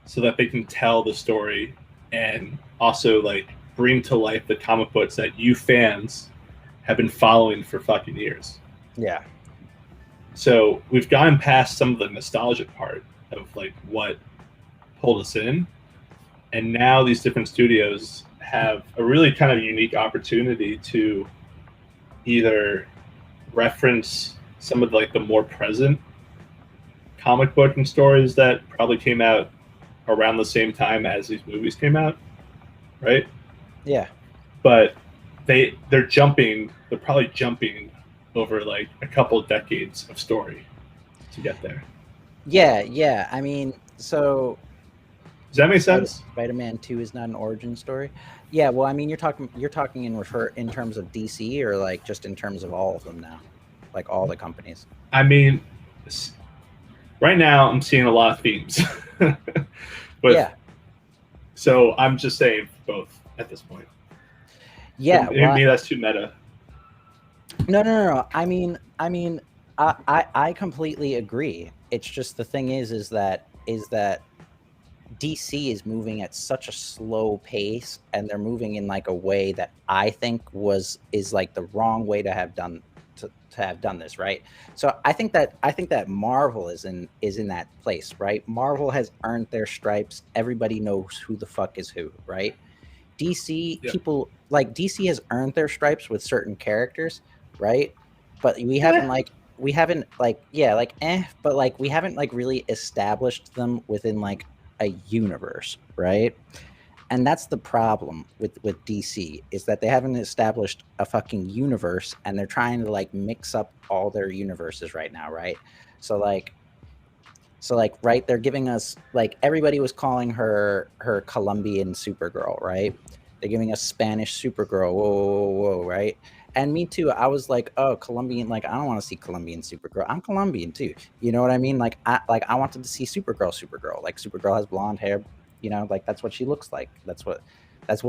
so that they can tell the story and also like bring to life the comic books that you fans have been following for fucking years. Yeah. So we've gotten past some of the nostalgic part of like what pulled us in, and now these different studios have a really kind of unique opportunity to either reference some of like the more present comic book and stories that probably came out around the same time as these movies came out, right? Yeah. But they're probably jumping over like a couple of decades of story to get there. Yeah, yeah. I mean, so Does that make sense? Spider-Man 2 is not an origin story. Yeah, well, I mean, you're talking in terms of DC or like just in terms of all of them now, like all the companies. I mean, right now I'm seeing a lot of themes. But Yeah, so I'm just saying both at this point. yeah. Well, Maybe that's too meta. no. I completely agree. It's just the thing is that DC is moving at such a slow pace, and they're moving in like a way that I think is like the wrong way to have done this, right? So I think that Marvel is in that place, right? Marvel has earned their stripes. Everybody knows who the fuck is who, right? DC Yeah. people like DC has earned their stripes with certain characters, right? But we haven't like yeah, like but like we haven't like really established them within like a universe, right? And that's the problem with DC is that they haven't established a fucking universe, and they're trying to like mix up all their universes right now, right? So like right, they're giving us like everybody was calling her Colombian Supergirl, right? They're giving us Spanish Supergirl, whoa, right? And me too. I was like, oh, Colombian, like I don't want to see Colombian Supergirl. I'm Colombian too. You know what I mean? Like I wanted to see Supergirl. Like Supergirl has blonde hair, like that's what she looks like. That's what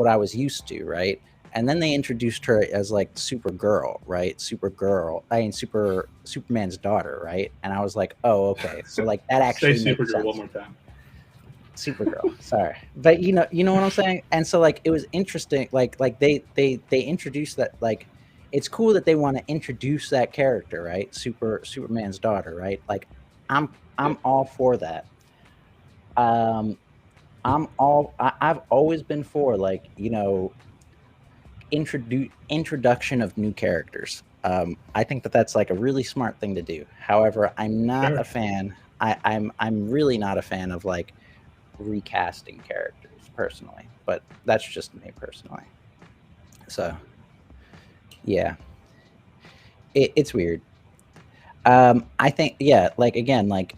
I was used to, right? And then they introduced her as like Supergirl, right? Superman's daughter, right? And I was like, oh, okay. So like that Say actually makes Supergirl sense. one more time. Supergirl, sorry, but you know what I'm saying. And so like it was interesting. Like they introduced that. Like it's cool that they want to introduce that character, right? Superman's daughter, right? Like I'm all for that. Um, I've always been for like introduction of new characters. I think that that's like a really smart thing to do. However, I'm not Sure. a fan. I'm really not a fan of like recasting characters personally, but that's just me personally. So yeah, it's weird. I think yeah, like again, like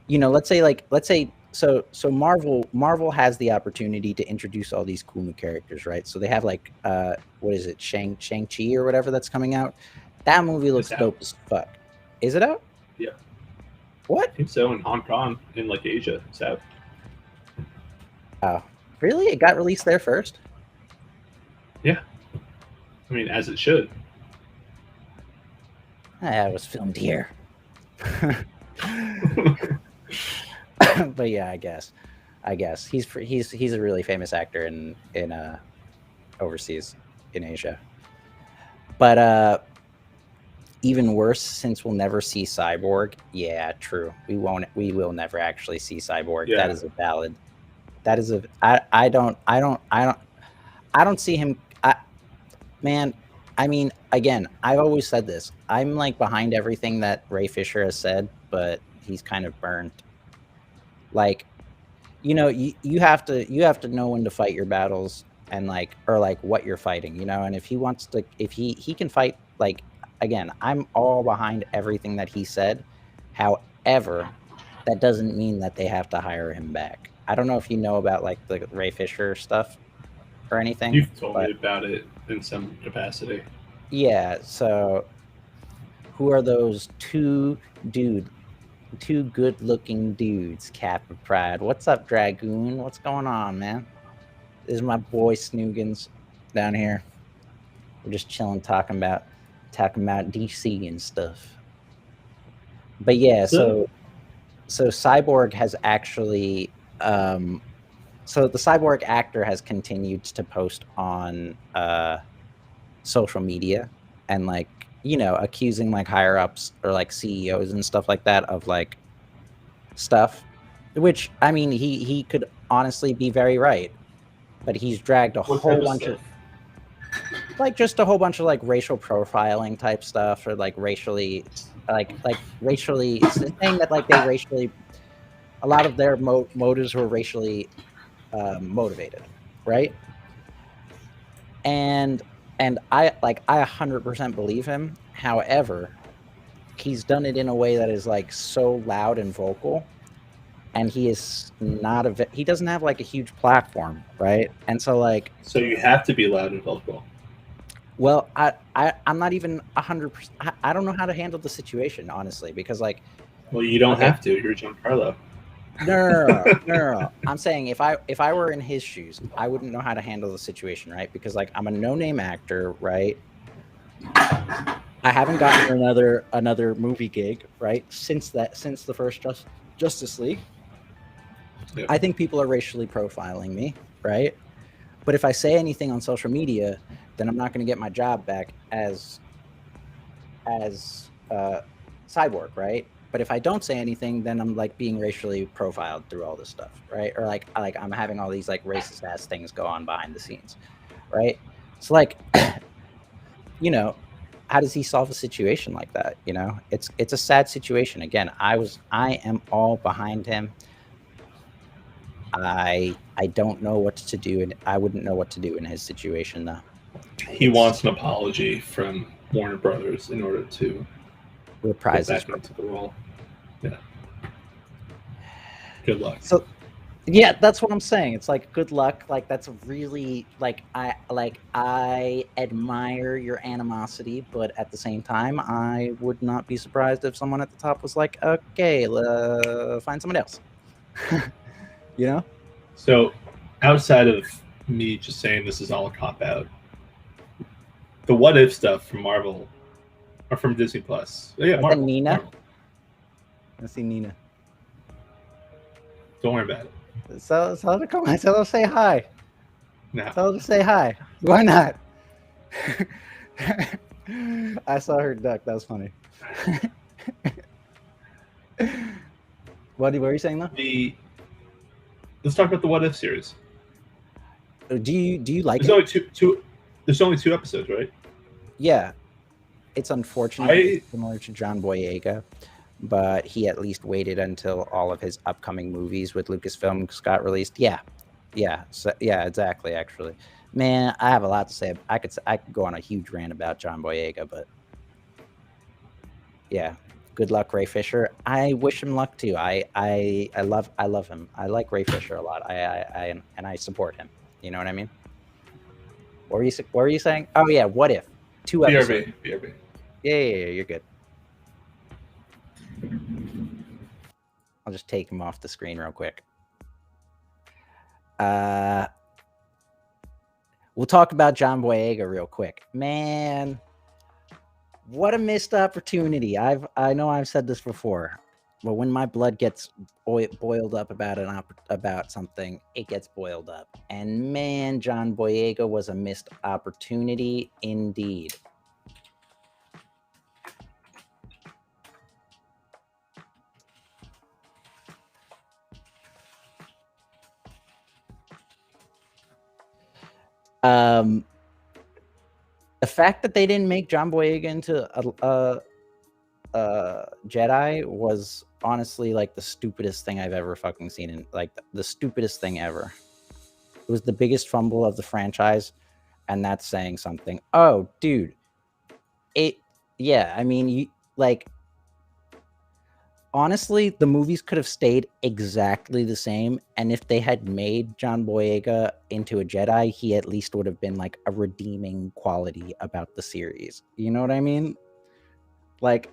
let's say so Marvel has the opportunity to introduce all these cool new characters, right? So they have like what is it, Shang-Chi or whatever that's coming out. That movie It's looks out. dope as fuck. Is it out? Yeah. I What? think so, in Hong Kong, in like Asia. It's out. Oh, really? It got released there first? Yeah. I mean, as it should. Ah, it was filmed here. But yeah, I guess he's a really famous actor in overseas in Asia. But even worse, since we'll never see Cyborg. Yeah, true. We won't. We will never actually see Cyborg. Yeah. That is a valid. That is a. I don't see him. Man, I mean, again, I've always said this. I'm like behind everything that Ray Fisher has said, but he's kind of burned. Like, you have to know when to fight your battles, and like, or like what you're fighting, and if he wants to, if he can fight, like, again, I'm all behind everything that he said. However, that doesn't mean that they have to hire him back. I don't know if you know about like the Ray Fisher stuff or anything. You've told but me about it in some capacity. yeah, so who are those two good-looking dudes? Cap of Pride. What's up, Dragoon? What's going on, man? This is my boy Snoogans down here. We're just chilling, talking about DC and stuff. But yeah, so Cyborg has actually, so the Cyborg actor has continued to post on social media and like, accusing like higher ups or like CEOs and stuff like that of like stuff, which, I mean, he could honestly be very right, but he's dragged a whole bunch of like, just a whole bunch of like racial profiling type stuff, or like racially saying that like they racially, a lot of their motives were racially motivated, right? And I 100% believe him. However, he's done it in a way that is like so loud and vocal, and he is not he doesn't have like a huge platform, right? And so like, so you have to be loud and vocal. Well, I'm not even 100%. I don't know how to handle the situation, honestly, because like, well, you don't have to. You're Giancarlo. No. I'm saying if I were in his shoes, I wouldn't know how to handle the situation, right? Because like, I'm a no-name actor, right? I haven't gotten another movie gig, right? Since the first Justice League. Yep. I think people are racially profiling me, right? But if I say anything on social media, then I'm not going to get my job back as Cyborg, right? But if I don't say anything, then I'm like being racially profiled through all this stuff, right? Or like I'm having all these like racist ass things go on behind the scenes, right? So like, how does he solve a situation like that? It's a sad situation. Again, I am all behind him. I don't know what to do, and I wouldn't know what to do in his situation though. He wants an apology from Warner Brothers in order to reprise back into the role. Yeah. Good luck. So, yeah, that's what I'm saying. It's like, good luck. Like, that's really like, I admire your animosity, but at the same time, I would not be surprised if someone at the top was like, okay, find someone else. So, outside of me just saying this is all a cop-out, the What If stuff from Marvel, or from Disney Plus. Yeah, Marvel. Nina? Marvel. Let's see Nina. Don't worry about it. So to come on, so say hi. No. So to say hi. Why not? I saw her duck. That was funny. What were you saying though? Let's talk about the What If series. Do you like There's it? There's only two episodes, right? Yeah. It's unfortunate, similar to John Boyega, but he at least waited until all of his upcoming movies with Lucasfilm got released. Yeah. So, yeah, exactly. Actually, man, I have a lot to say. I could go on a huge rant about John Boyega, but yeah, good luck, Ray Fisher. I wish him luck too. I love him. I like Ray Fisher a lot. I support him. You know what I mean? What were you saying? Oh yeah, What If? 2 episodes. BRB. Yeah, you're good. I'll just take him off the screen real quick. We'll talk about John Boyega real quick. Man, what a missed opportunity. I know I've said this before, but when my blood gets boiled up about something, it gets boiled up. And man, John Boyega was a missed opportunity indeed. The fact that they didn't make John Boyega into a Jedi was honestly like the stupidest thing I've ever fucking seen, in like the stupidest thing ever. It was the biggest fumble of the franchise, and that's saying something. Oh, dude, yeah. I mean, you like. Honestly, the movies could have stayed exactly the same, and if they had made John Boyega into a Jedi, he at least would have been like a redeeming quality about the series. You know what I mean? Like,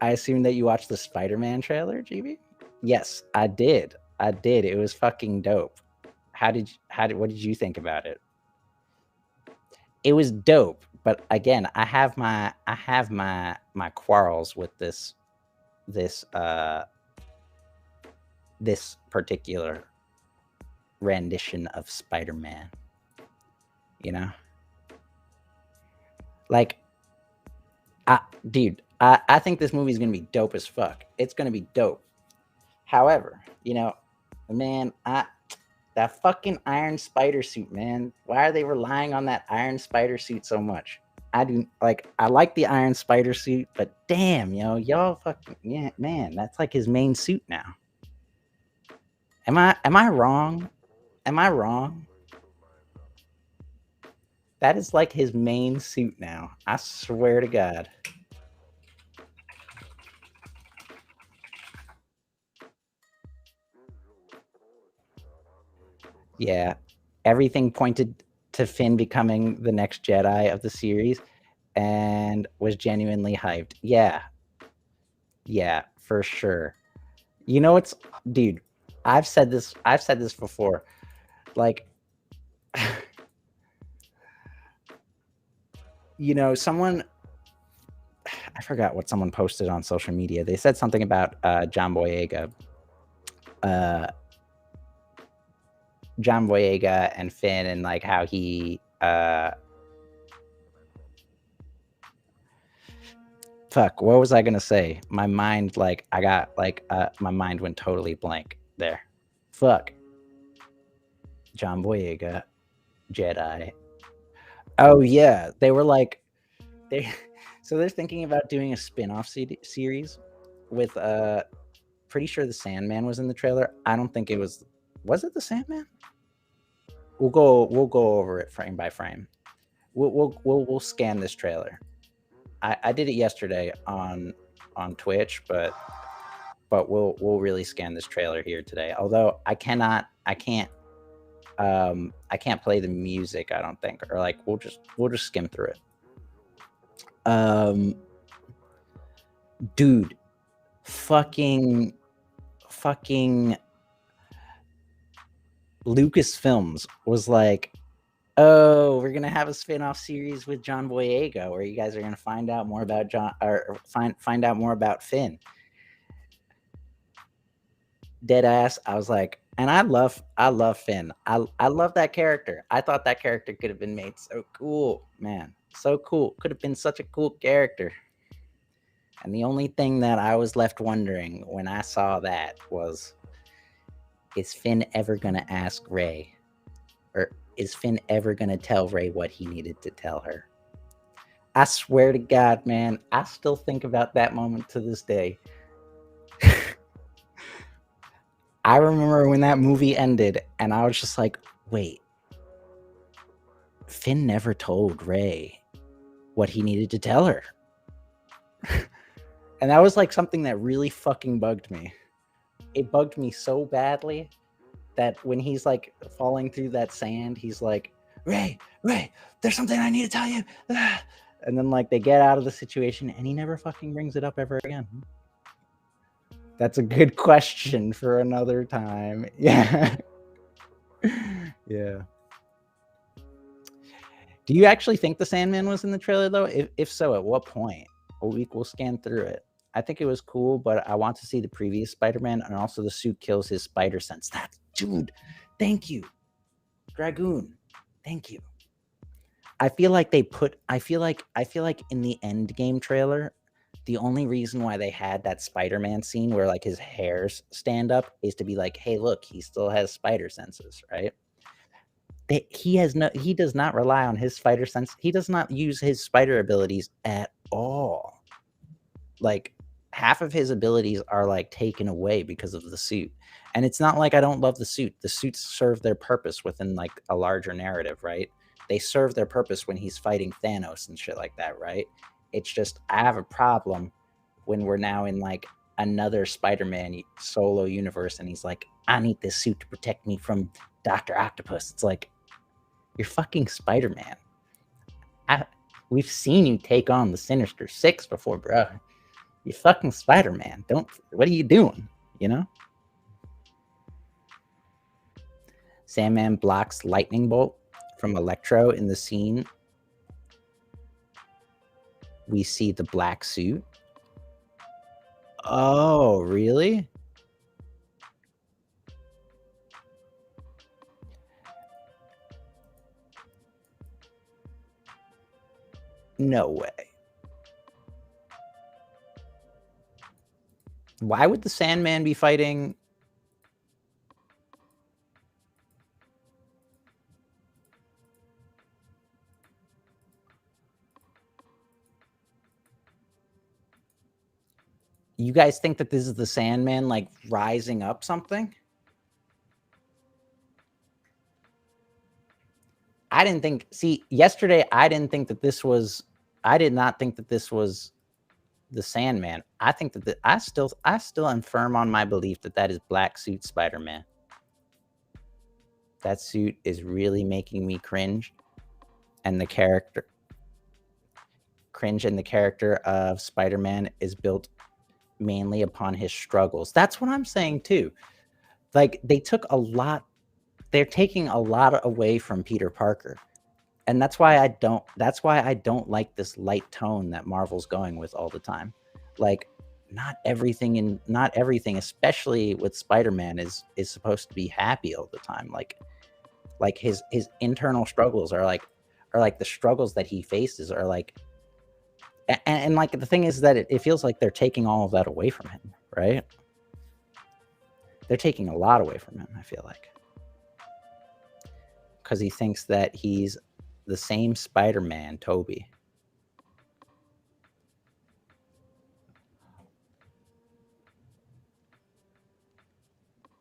I assume that you watched the Spider-Man trailer, GB? Yes, I did. I did. It was fucking dope. What did you think about it? It was dope, but again, I have my quarrels with this particular rendition of Spider-Man. You know? Like, dude, I think this movie is gonna be dope as fuck. It's gonna be dope. However, you know, man, that fucking iron spider suit, man. Why are they relying on that iron spider suit so much? I like the iron spider suit, but damn, y'all fucking, yeah, man, that's like his main suit now. Am I wrong? Am I wrong? That is like his main suit now. I swear to God. Yeah. Everything pointed to Finn becoming the next Jedi of the series and was genuinely hyped. Yeah. Yeah, for sure. You know what's, dude, I've said this before. Like, someone, I forgot what someone posted on social media. They said something about John Boyega. John Boyega and Finn, and like how he fuck, what was I gonna say? My mind, like, I got like my mind went totally blank there. Fuck. John Boyega, Jedi. Oh yeah, they were like, so they're thinking about doing a spin-off series with pretty sure the Sandman was in the trailer. I don't think it was it the Sandman? We'll go over it frame by frame. We'll scan this trailer. I did it yesterday on Twitch, but we'll really scan this trailer here today. Although I can't play the music, I don't think, or like we'll just skim through it. Dude, fucking Lucasfilms was like, oh, we're gonna have a spin-off series with John Boyega where you guys are gonna find out more about find out more about Finn. Dead ass. I was like, and I love Finn. I love that character. I thought that character could have been made so cool, man. So cool. Could have been such a cool character. And the only thing that I was left wondering when I saw that was, is Finn ever gonna ask Rey? Or is Finn ever gonna tell Rey what he needed to tell her? I swear to God, man, I still think about that moment to this day. I remember when that movie ended, and I was just like, wait, Finn never told Rey what he needed to tell her. And that was like something that really fucking bugged me. It bugged me so badly that when he's like falling through that sand, he's like, Rey, there's something I need to tell you. And then like they get out of the situation and he never fucking brings it up ever again. That's a good question for another time. Yeah. Yeah. Do you actually think the Sandman was in the trailer though? If so, at what point? We'll scan through it. I think it was cool, but I want to see the previous Spider-Man, and also the suit kills his spider sense. That dude, thank you, Dragoon, thank you. I feel like in the end game trailer, the only reason why they had that Spider-Man scene where like his hairs stand up is to be like, hey, look, he still has spider senses, right? he does not rely on his spider sense. He does not use his spider abilities at all. Like half of his abilities are like taken away because of the suit. And it's not like I don't love the suit. The suits serve their purpose within like a larger narrative, right? They serve their purpose when he's fighting Thanos and shit like that, right? It's just I have a problem when we're now in like another Spider-Man solo universe and he's like, I need this suit to protect me from Dr. Octopus. It's like, you're fucking Spider-Man. We've seen you take on the Sinister Six before, bro. You're fucking Spider-Man. What are you doing? You know? Sandman blocks lightning bolt from Electro in the scene. We see the black suit. Oh, really? No way. Why would the Sandman be fighting? You guys think that this is the Sandman like rising up something? I didn't think. See, yesterday I didn't think that this was. I did not think that this was the Sandman. I think that I still am firm on my belief that that is Black Suit Spider-Man. That suit is really making me cringe, and the character of Spider-Man is built mainly upon his struggles. That's what I'm saying too. Like they took a lot. They're taking a lot away from Peter Parker. And that's why I don't like this light tone that Marvel's going with all the time. Like not everything, especially with Spider-Man, is supposed to be happy all the time. Like his internal struggles are like the struggles that he faces are like, and like the thing is that it feels like they're taking all of that away from him, right? They're taking a lot away from him, I feel like. Because he thinks that he's the same Spider-Man, Toby.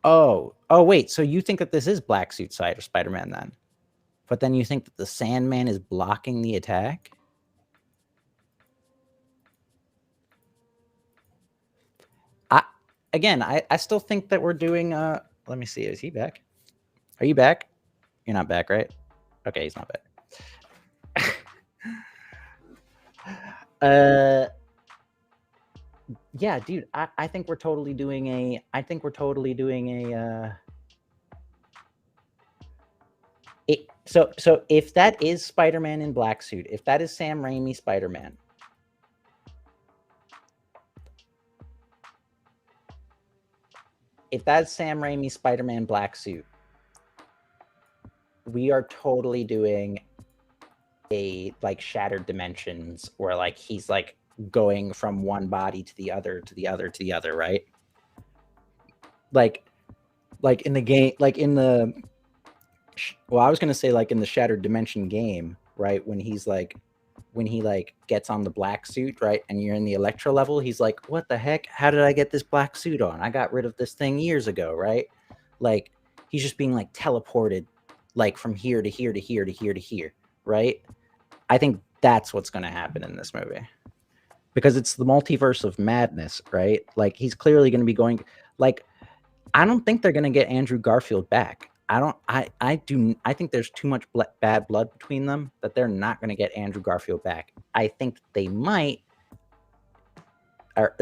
Oh, wait. So you think that this is Black Suit Spider-Man then? But then you think that the Sandman is blocking the attack? I still think that we're doing. Let me see. Is he back? Are you back? You're not back, right? Okay, he's not back. Yeah, dude, I think we're totally doing a. So if that is Spider-Man in black suit, if that is Sam Raimi Spider-Man, black suit, we are totally doing a like Shattered Dimensions where like he's like going from one body to the other to the other to the other, right? Like in the game, like in the I was gonna say like in the Shattered Dimension game, right? When he like gets on the black suit, right? And you're in the Electro level, he's like, what the heck? How did I get this black suit on? I got rid of this thing years ago, right? Like he's just being like teleported like from here to here to here to here to here, right? I think that's what's going to happen in this movie. Because it's the multiverse of madness, right? Like he's clearly going to be going like I don't think they're going to get Andrew Garfield back. I think there's too much bad blood between them that they're not going to get Andrew Garfield back. I think they might, or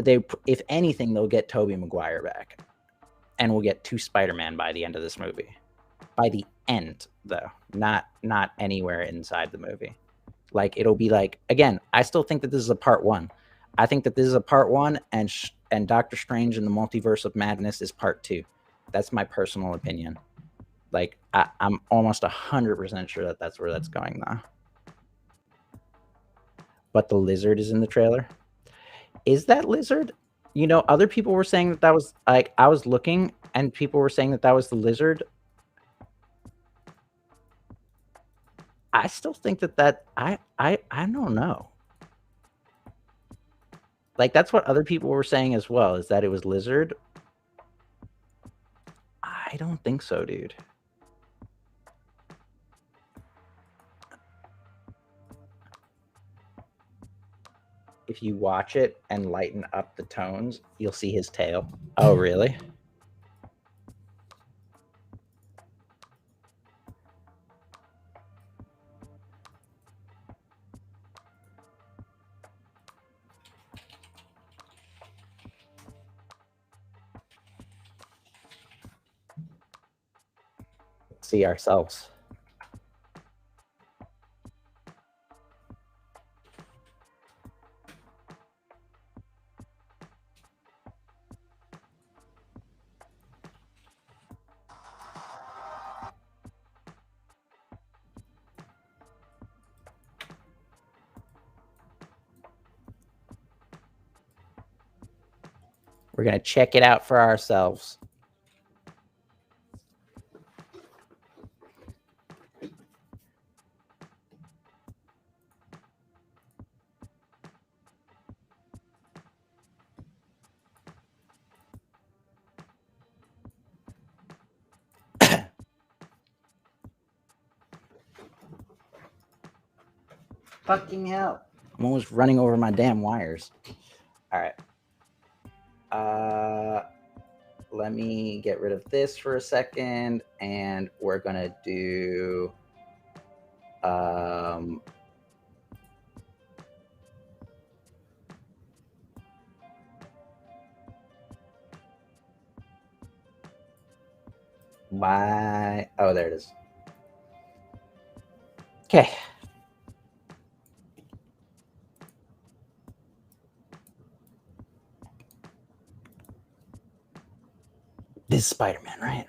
if anything, they'll get Tobey Maguire back, and we'll get 2 Spider-Man by the end of this movie. By the end, though, not anywhere inside the movie. Like it'll be like, again, I still think that this is a part 1. I think that this is a part 1, and Doctor Strange in the Multiverse of Madness is part 2. That's my personal opinion. Like I'm almost 100% sure that that's where that's going now. But the lizard is in the trailer. Is that lizard? You know, other people were saying that was like I was looking, and people were saying that was the lizard. I still think that I don't know. Like, that's what other people were saying as well, is that it was lizard. I don't think so, dude. If you watch it and lighten up the tones, you'll see his tail. Oh, really? Let's see ourselves. We're going to check it out for ourselves. Fucking hell. I'm almost running over my damn wires. All right. Let me get rid of this for a second, and we're gonna do oh, there it is. Okay. This is Spider-Man, right?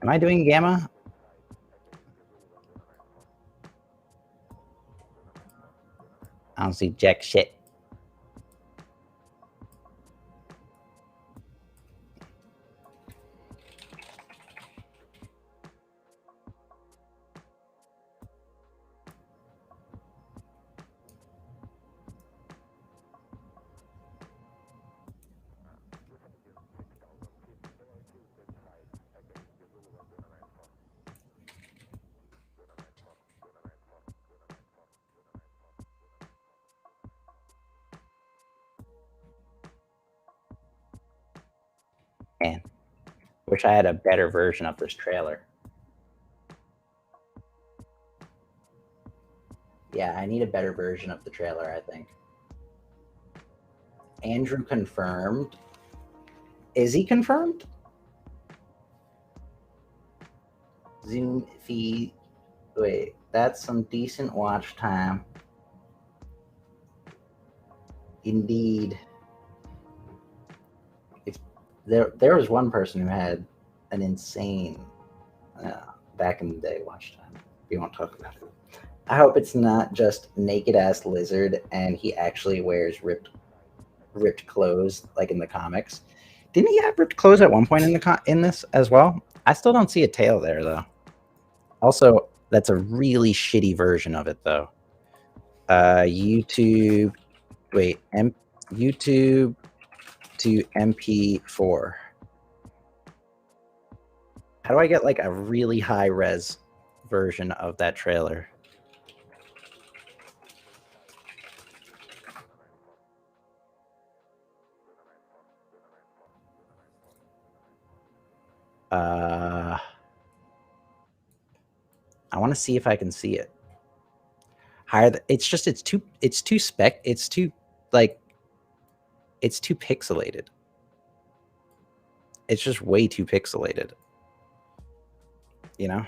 Am I doing gamma? I don't see jack shit. Man, wish I had a better version of this trailer. Yeah, I need a better version of the trailer, I think. Andrew confirmed. Is he confirmed? Zoom feed. Wait, that's some decent watch time. Indeed. There was one person who had an insane back in the day watch time. We won't talk about it. I hope it's not just naked ass lizard and he actually wears ripped clothes like in the comics. Didn't he have ripped clothes at one point in this as well? I still don't see a tail there though. Also, that's a really shitty version of it though. YouTube to MP4. How do I get like a really high res version of that trailer? I want to see if I can see it. It's too pixelated. It's just way too pixelated. You know?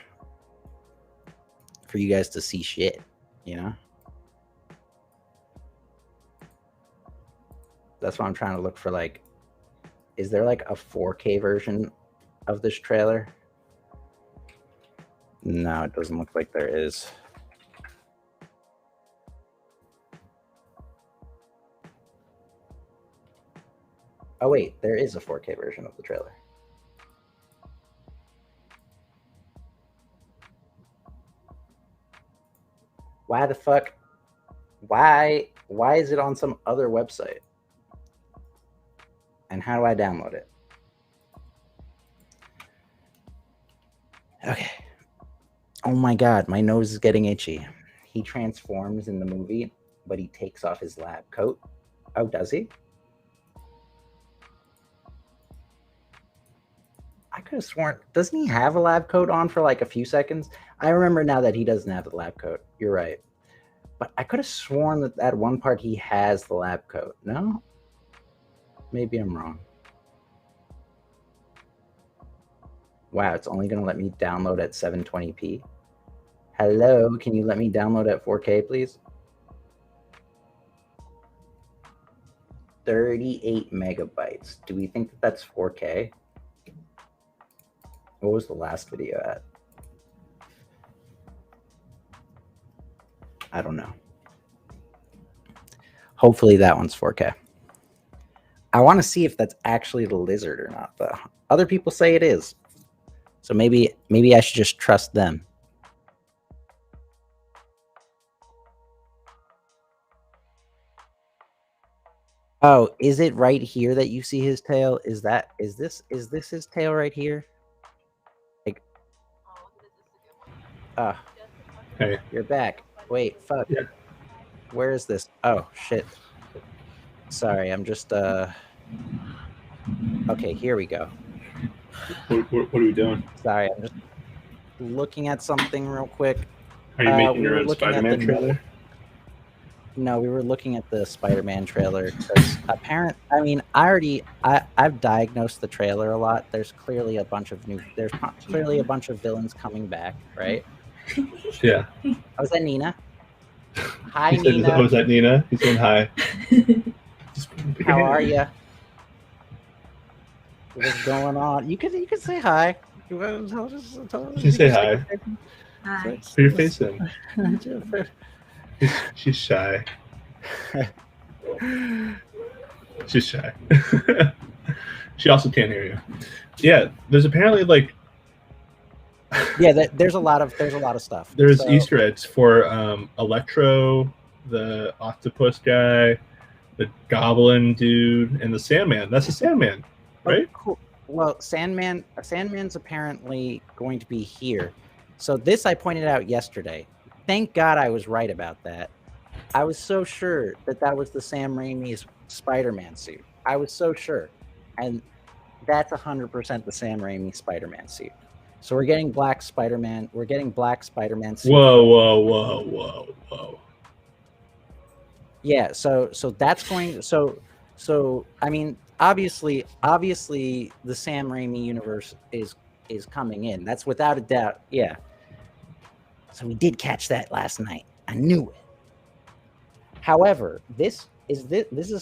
For you guys to see shit, you know? That's why I'm trying to look for, like, is there like a 4K version of this trailer? No, it doesn't look like there is. Oh wait, there is a 4K version of the trailer. Why the fuck? Why is it on some other website? And how do I download it? Okay. Oh my god, my nose is getting itchy. He transforms in the movie, but he takes off his lab coat. Oh, does he? I could have sworn, doesn't he have a lab coat on for like a few seconds? I remember now that he doesn't have the lab coat. You're right. But I could have sworn that at one part he has the lab coat. No? Maybe I'm wrong. Wow, it's only going to let me download at 720p. Hello, can you let me download at 4K, please? 38 megabytes. Do we think that that's 4K? What was the last video at? I don't know. Hopefully that one's 4K. I want to see if that's actually the lizard or not, though. Other people say it is. So maybe I should just trust them. Oh, is it right here that you see his tail? Is this his tail right here? Like, Hey, you're back. Wait, fuck. Yeah. Where is this? Oh, shit. Sorry, I'm just, okay, here we go. What are we doing? Sorry, I'm just looking at something real quick. Are you making your own Spider-Man trailer? No, we were looking at the Spider-Man trailer because I've diagnosed the trailer a lot. There's clearly a bunch of villains coming back, right? Yeah. Oh, is that Nina? Hi, Nina. Oh, is that Nina? He's saying hi. How are you? What's going on? You could say hi. You say hi. Hi. Put your face in. She's shy. She's shy. She also can't hear you. Yeah, there's apparently like. Yeah, there's a lot of stuff. There's Easter eggs for Electro, the octopus guy, the goblin dude, and the Sandman. That's the Sandman, right? Oh, cool. Well, Sandman's apparently going to be here. So this I pointed out yesterday. Thank God I was right about that. I was so sure that was the Sam Raimi's Spider-Man suit. I was so sure. And that's 100% the Sam Raimi Spider-Man suit. So we're getting black Spider-Man. We're getting black Spider-Man suit. Whoa. Yeah, so that's going so I mean, obviously the Sam Raimi universe is coming in. That's without a doubt. Yeah. So we did catch that last night. I knew it. However, this is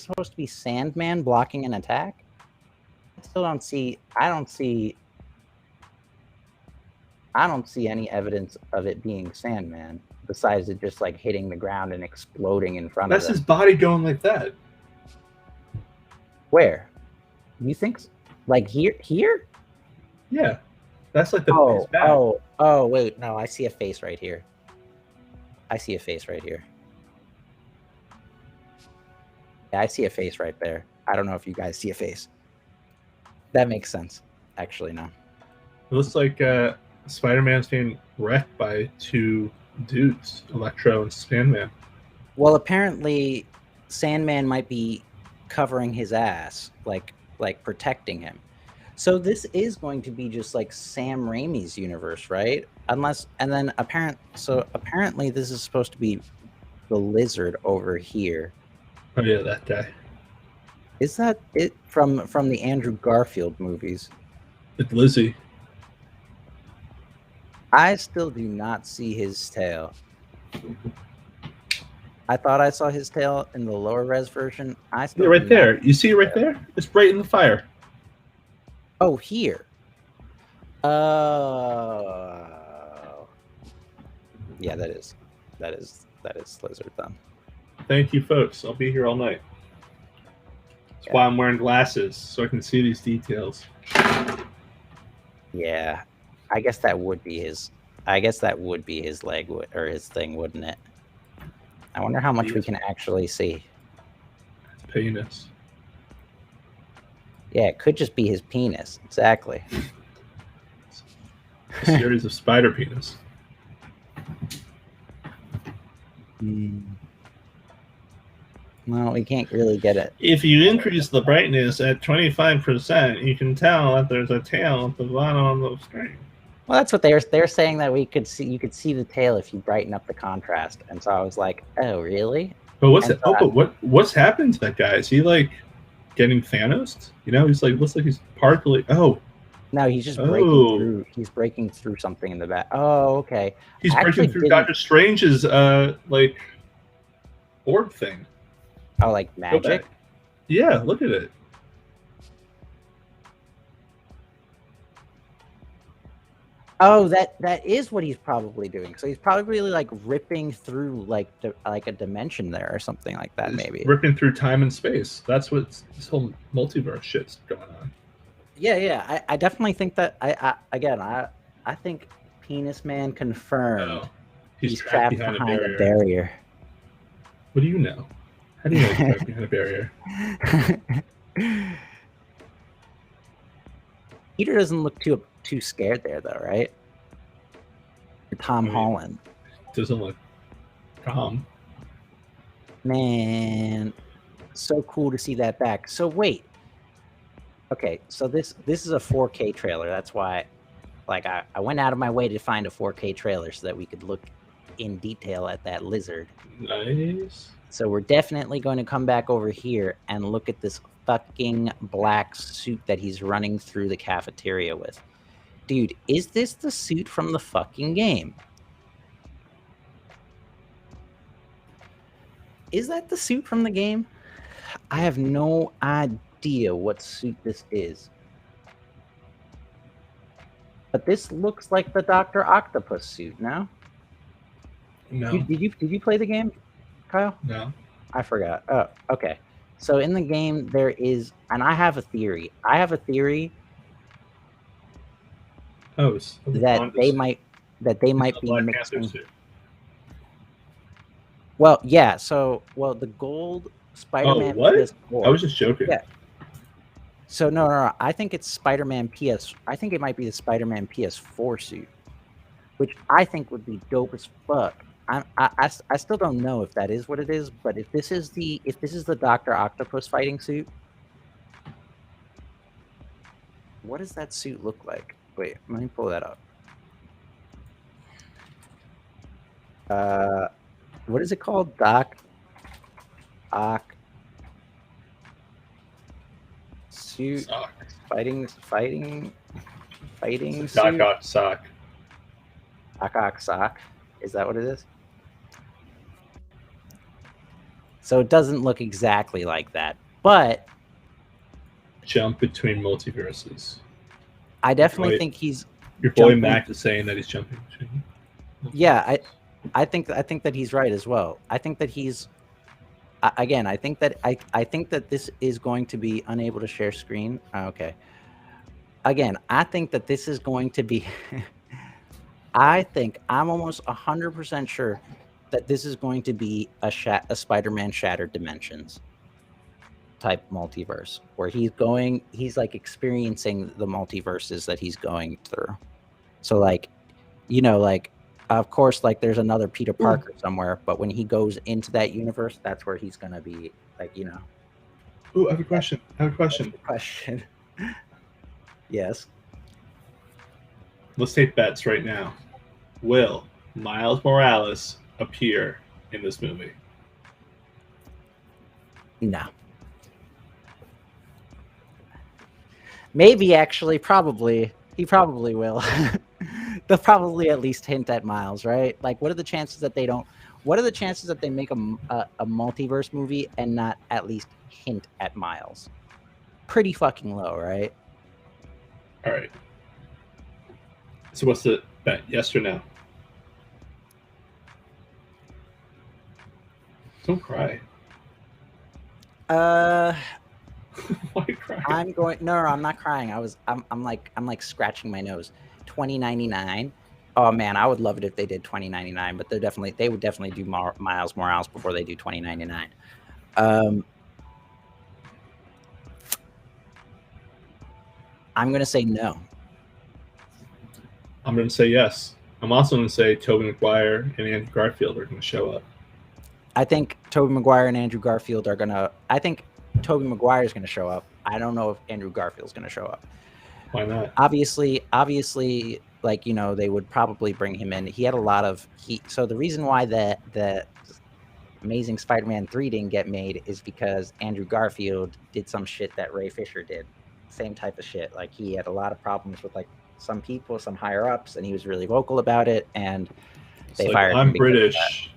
supposed to be Sandman blocking an attack. I don't see any evidence of it being Sandman besides it just like hitting the ground and exploding in front of them. That's his body going like that. Where? You think like here? Yeah. That's like the back. Oh, wait, no, I see a face right here. Yeah, I see a face right there. I don't know if you guys see a face. That makes sense. Actually, no. It looks like Spider-Man's being wrecked by two dudes, Electro and Sandman. Well, apparently Sandman might be covering his ass, like protecting him. So this is going to be just like Sam Raimi's universe, right? Apparently this is supposed to be the lizard over here. Oh yeah, that guy. Is that it from the Andrew Garfield movies? It's Lizzie. I still do not see his tail. I thought I saw his tail in the lower res version. I still Yeah, right do there. not You see it right there? It's right in the fire. Oh, here. Oh. Yeah, that is Lizard then. Thank you, folks. I'll be here all night. That's why I'm wearing glasses, so I can see these details. Yeah. I guess that would be his leg or his thing, wouldn't it? I wonder how much we can actually see. It's penis. Yeah, it could just be his penis. Exactly. A series of spider penis. Well, we can't really get it. If you increase the brightness at 25%, you can tell that there's a tail at the bottom of the screen. Well, that's what they're saying, that you could see the tail if you brighten up the contrast. And so I was like, oh, really? But what's happening to that guy? Is he like getting Thanos? You know, he's like looks like he's partly. Oh, no, he's just breaking through. He's breaking through something in the back. Oh, okay. He's breaking through Doctor Strange's like orb thing. Oh, like magic? Yeah, look at it. Oh, that is what he's probably doing. So he's probably like ripping through like a dimension there or something like that. Maybe ripping through time and space. That's what this whole multiverse shit's going on. Yeah. I definitely think that. I think Penis Man confirmed. Oh, he's trapped behind a barrier. What do you know? How do you know he's trapped behind a barrier? Peter doesn't look too scared there, though, right? Or Tom Holland doesn't look calm. Man, so cool to see that back. So wait, okay, so this is a 4K trailer. That's why, like, I went out of my way to find a 4K trailer so that we could look in detail at that lizard. Nice. So we're definitely going to come back over here and look at this fucking black suit that he's running through the cafeteria with. Dude, is this the suit from the fucking game? Is that the suit from the game? I have no idea what suit this is. But this looks like the Dr. Octopus suit, no? No. Did you play the game, Kyle? No. I forgot. Oh, okay. So in the game there is, and I have a theory. That they might be mixing. Well, yeah. So, the gold Spider-Man. Oh, what? PS4, I was just joking. Yeah. So no. I think it's Spider-Man PS. I think it might be the Spider-Man PS4 suit, which I think would be dope as fuck. I still don't know if that is what it is, but if this is the Dr. Octopus fighting suit, what does that suit look like? Wait, let me pull that up. What is it called? Doc Ock suit. Sock. Fighting suit. Doc Ock sock. Doc Ock sock. Is that what it is? So it doesn't look exactly like that, but jump between multiverses. I definitely think he's. Your boy Mac is saying that he's jumping between. Yeah, I think that he's right as well. I think that he's. Again, I think that this is going to be unable to share screen. Okay. Again, I think that this is going to be. I'm almost 100% sure that this is going to be a Spider-Man Shattered Dimensions type multiverse, where he's like experiencing the multiverses that he's going through. So like, of course, like there's another Peter Parker somewhere, but when he goes into that universe, that's where he's gonna be, like, Ooh, I have a question. Yes. Let's take bets right now. Will Miles Morales appear in this movie? No. Maybe actually, probably. He probably will. They'll probably at least hint at Miles, right? Like, what are the chances that they don't? What are the chances that they make a multiverse movie and not at least hint at Miles? Pretty fucking low, right? All right. So what's the bet? Yes or no? Don't cry. Uh, Why cry? I'm going. No, I'm not crying. I'm like scratching my nose. 2099. Oh man, I would love it if they did 2099, but they would definitely do Miles Morales before they do 2099. I'm gonna say no. I'm going to say yes. I'm also going to say Tobey Maguire and Andrew Garfield are going to show up. I think Tobey Maguire and Andrew Garfield are gonna. I think Tobey Maguire is gonna show up. I don't know if Andrew Garfield's gonna show up. Why not? Obviously, like they would probably bring him in. He had a lot of So the reason why the Amazing Spider-Man 3 didn't get made is because Andrew Garfield did some shit that Ray Fisher did. Same type of shit. Like he had a lot of problems with like some people, some higher ups, and he was really vocal about it. And they fired him. I'm British.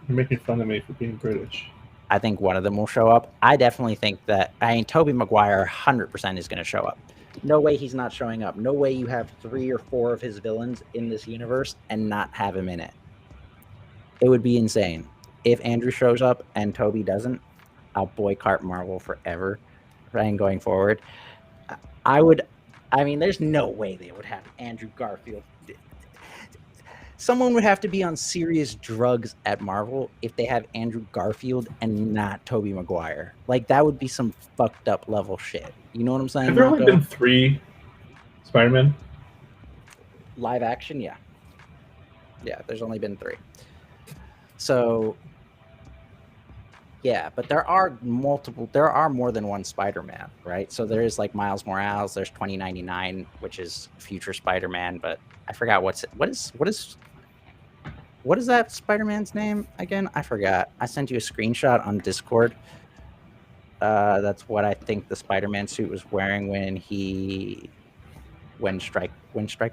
You're making fun of me for being British. I think one of them will show up. I definitely think that. Tobey Maguire 100% is going to show up. No way he's not showing up. No way you have 3 or 4 of his villains in this universe and not have him in it. It would be insane. If Andrew shows up and Tobey doesn't, I'll boycott Marvel forever. And going forward, there's no way they would have Andrew Garfield. Someone would have to be on serious drugs at Marvel if they have Andrew Garfield and not Tobey Maguire. Like, that would be some fucked up level shit. You know what I'm saying? Have there only been 3 Spider-Man? Live action, yeah. Yeah, there's only been 3. So, yeah, but there are more than one Spider-Man, right? So there is like Miles Morales, there's 2099, which is future Spider-Man, but I forgot what is that Spider-Man's name again? I forgot. I sent you a screenshot on Discord. That's what I think the Spider-Man suit was wearing when struck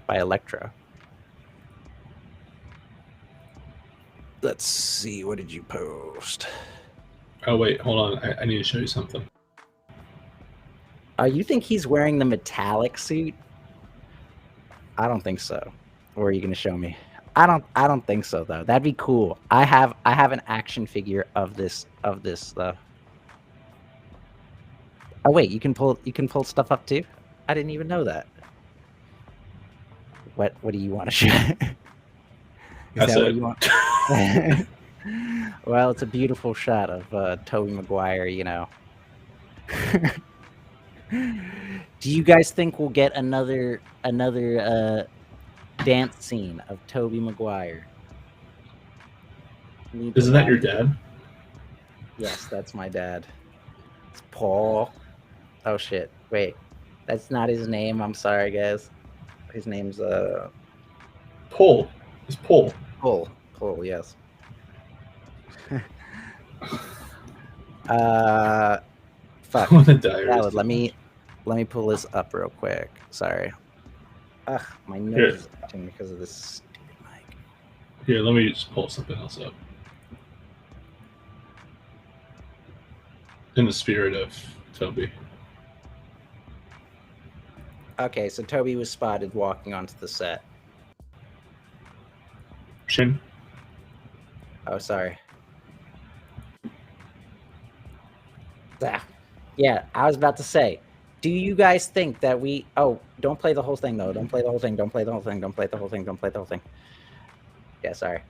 by Electro. Let's see. What did you post? Oh wait, hold on. I need to show you something. You think he's wearing the metallic suit? I don't think so. Or are you going to show me? I don't think so though. That'd be cool. I have an action figure of this though. Oh wait, you can pull stuff up too? I didn't even know that. What do you want to show? That's that it. What you want? Well, it's a beautiful shot of Tobey Maguire, Do you guys think we'll get another dance scene of Tobey Maguire? Isn't that your dad? Yes, that's my dad. It's Paul. Oh shit. Wait. That's not his name. I'm sorry, guys. His name's Paul. It's Paul. Paul, yes. Fuck. Valid. Let me pull this up real quick. Sorry. Ugh, my nose is itching because of this stupid mic. Here, let me just pull something else up. In the spirit of Tobey. Okay, so Tobey was spotted walking onto the set. Shin? Oh, sorry. Yeah, I was about to say, do you guys think that we... Oh, don't play the whole thing, though. Don't play the whole thing. Don't play the whole thing. Don't play the whole thing. Don't play the whole thing. Yeah, sorry.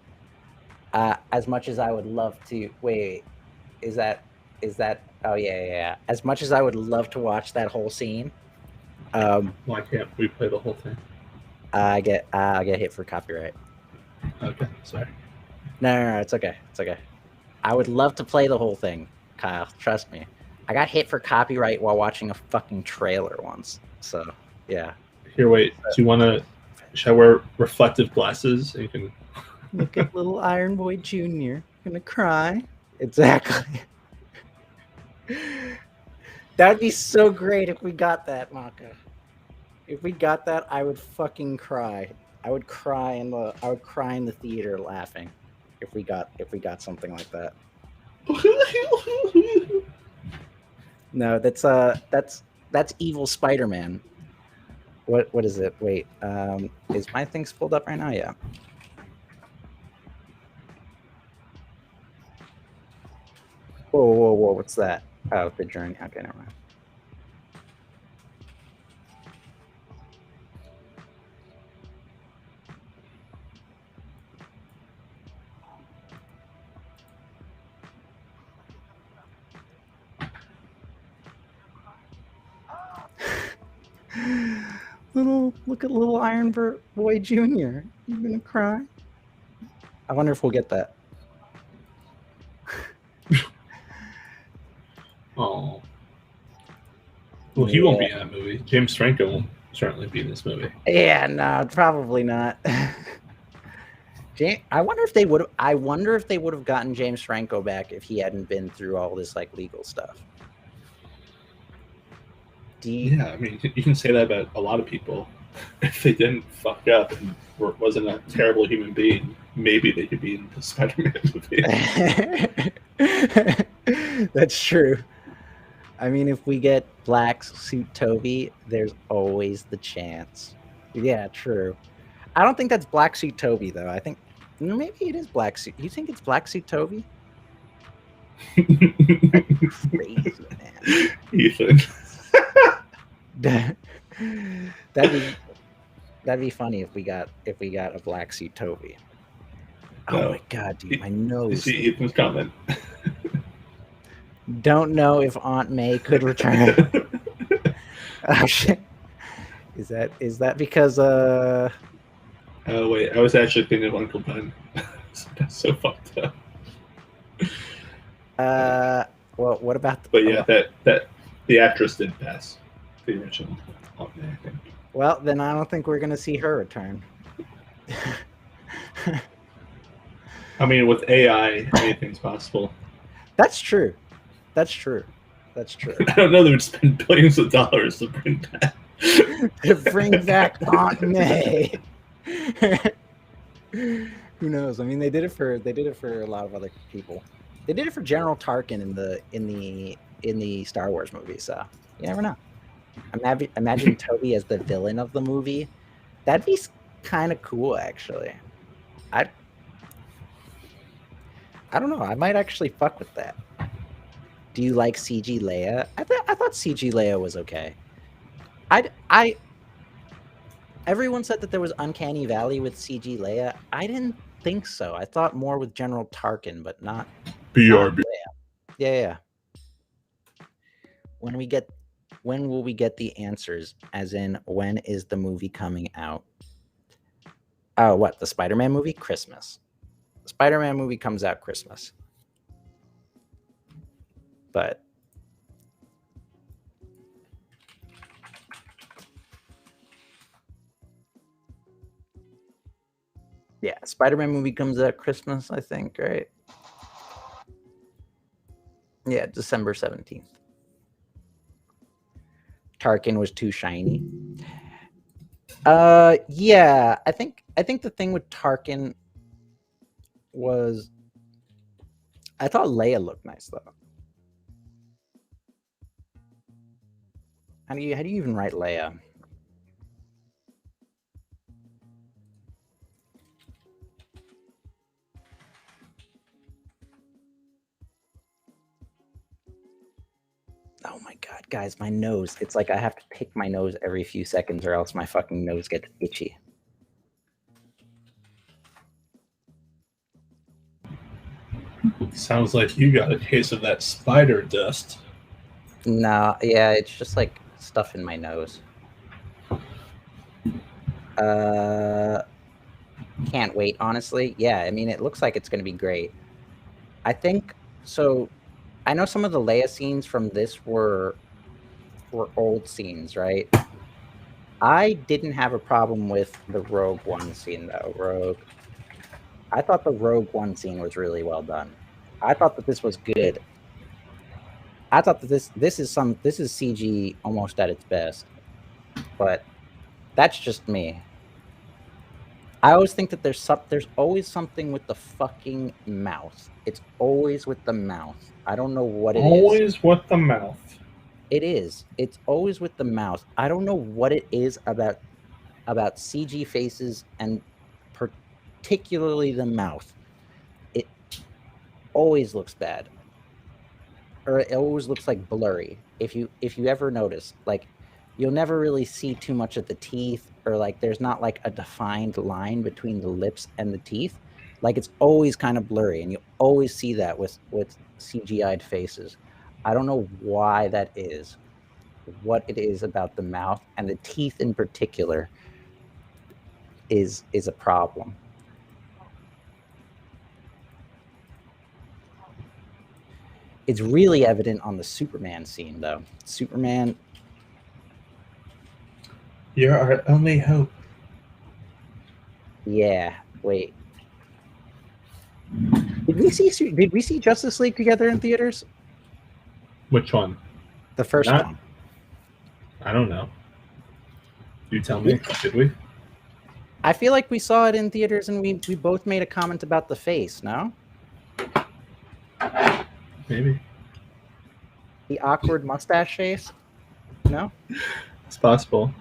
As much as I would love to... Wait. Is that... Oh, yeah. As much as I would love to watch that whole scene... Why can't we play the whole thing? I'll get hit for copyright. Okay, sorry. No, it's okay. It's okay. I would love to play the whole thing, Kyle. Trust me. I got hit for copyright while watching a fucking trailer once. So, yeah. Here, wait. Do you want to... Should I wear reflective glasses? And you can... Look at little Iron Boy Jr. Gonna cry. Exactly. That'd be so great if we got that, Maka. If we got that, I would fucking cry. I would cry in the theater laughing if we got something like that. No, that's evil Spider-Man. What is it? Wait, is my thing pulled up right now? Yeah. Whoa! What's that? Oh, the journey. Okay, never mind. Look at little Iron Boy Jr. You gonna cry? I wonder if we'll get that. Oh. Well, he won't be in that movie. James Franco won't certainly be in this movie. Yeah, no, probably not. I wonder if they would have gotten James Franco back if he hadn't been through all this like legal stuff. Yeah, I mean, you can say that about a lot of people. If they didn't fuck up and wasn't a terrible human being, maybe they could be in the Spider-Man movie. That's true. I mean, if we get Black Suit Toby, there's always the chance. Yeah, true. I don't think that's Black Suit Toby, though. I think maybe it is Black Suit. You think it's Black Suit Toby? Crazy, man. Ethan. That'd be funny if we got a Black Suit Toby. Oh my god, dude, my nose. You see Ethan's comment. Don't know if Aunt May could return. Oh shit. Is that because Oh wait, I was actually thinking of Uncle Ben. That's so fucked up. Well, what about But yeah, that the actress did pass the original Aunt May, I think. Well, then I don't think we're gonna see her return. I mean, with AI, anything's possible. That's true. That's true. That's true. I don't know they would spend billions of dollars to bring back Aunt May. Who knows? I mean, they did it for a lot of other people. They did it for General Tarkin in the Star Wars movie. So you never know. Imagine Toby as the villain of the movie. That'd be kind of cool, actually. I don't know. I might actually fuck with that. Do you like CG Leia? I thought CG Leia was okay. Everyone said that there was Uncanny Valley with CG Leia. I didn't think so. I thought more with General Tarkin, but not BRB. Yeah. When will we get the answers? As in, when is the movie coming out? Oh, what? The Spider-Man movie? Christmas. The Spider-Man movie comes out Christmas. But yeah, Spider-Man movie comes out Christmas, I think, right? Yeah, December 17th. Tarkin was too shiny. Yeah, I think the thing with Tarkin was I thought Leia looked nice though. How do you even write Leia? Oh my god, guys, my nose. It's like I have to pick my nose every few seconds or else my fucking nose gets itchy. Sounds like you got a case of that spider dust. No, yeah, it's just like stuff in my nose. Can't wait, honestly. Yeah, I mean, it looks like it's going to be great. I think so. I know some of the Leia scenes from this were old scenes, right? I didn't have a problem with the Rogue One scene though. I thought the Rogue One scene was really well done. I thought that this was good. I thought that this is CG almost at its best, but That's just me. I always think that there's always something with the fucking mouth. It's always with the mouth. I don't know what it is. Always with the mouth. It is. It's always with the mouth. I don't know what it is about CG faces and particularly the mouth. It always looks bad. Or it always looks like blurry. If you ever notice, like you'll never really see too much of the teeth, or like there's not like a defined line between the lips and the teeth. Like it's always kind of blurry, and you always see that with CGI'd faces. I don't know why that is. What it is about the mouth and the teeth in particular is a problem. It's really evident on the Superman scene, though. Superman. You're our only hope. Yeah. Wait. Did we see Justice League together in theaters? Which one? The first one. I don't know. You tell me. Did we? I feel like we saw it in theaters, and we both made a comment about the face. No. Maybe. The awkward mustache face? No? It's possible.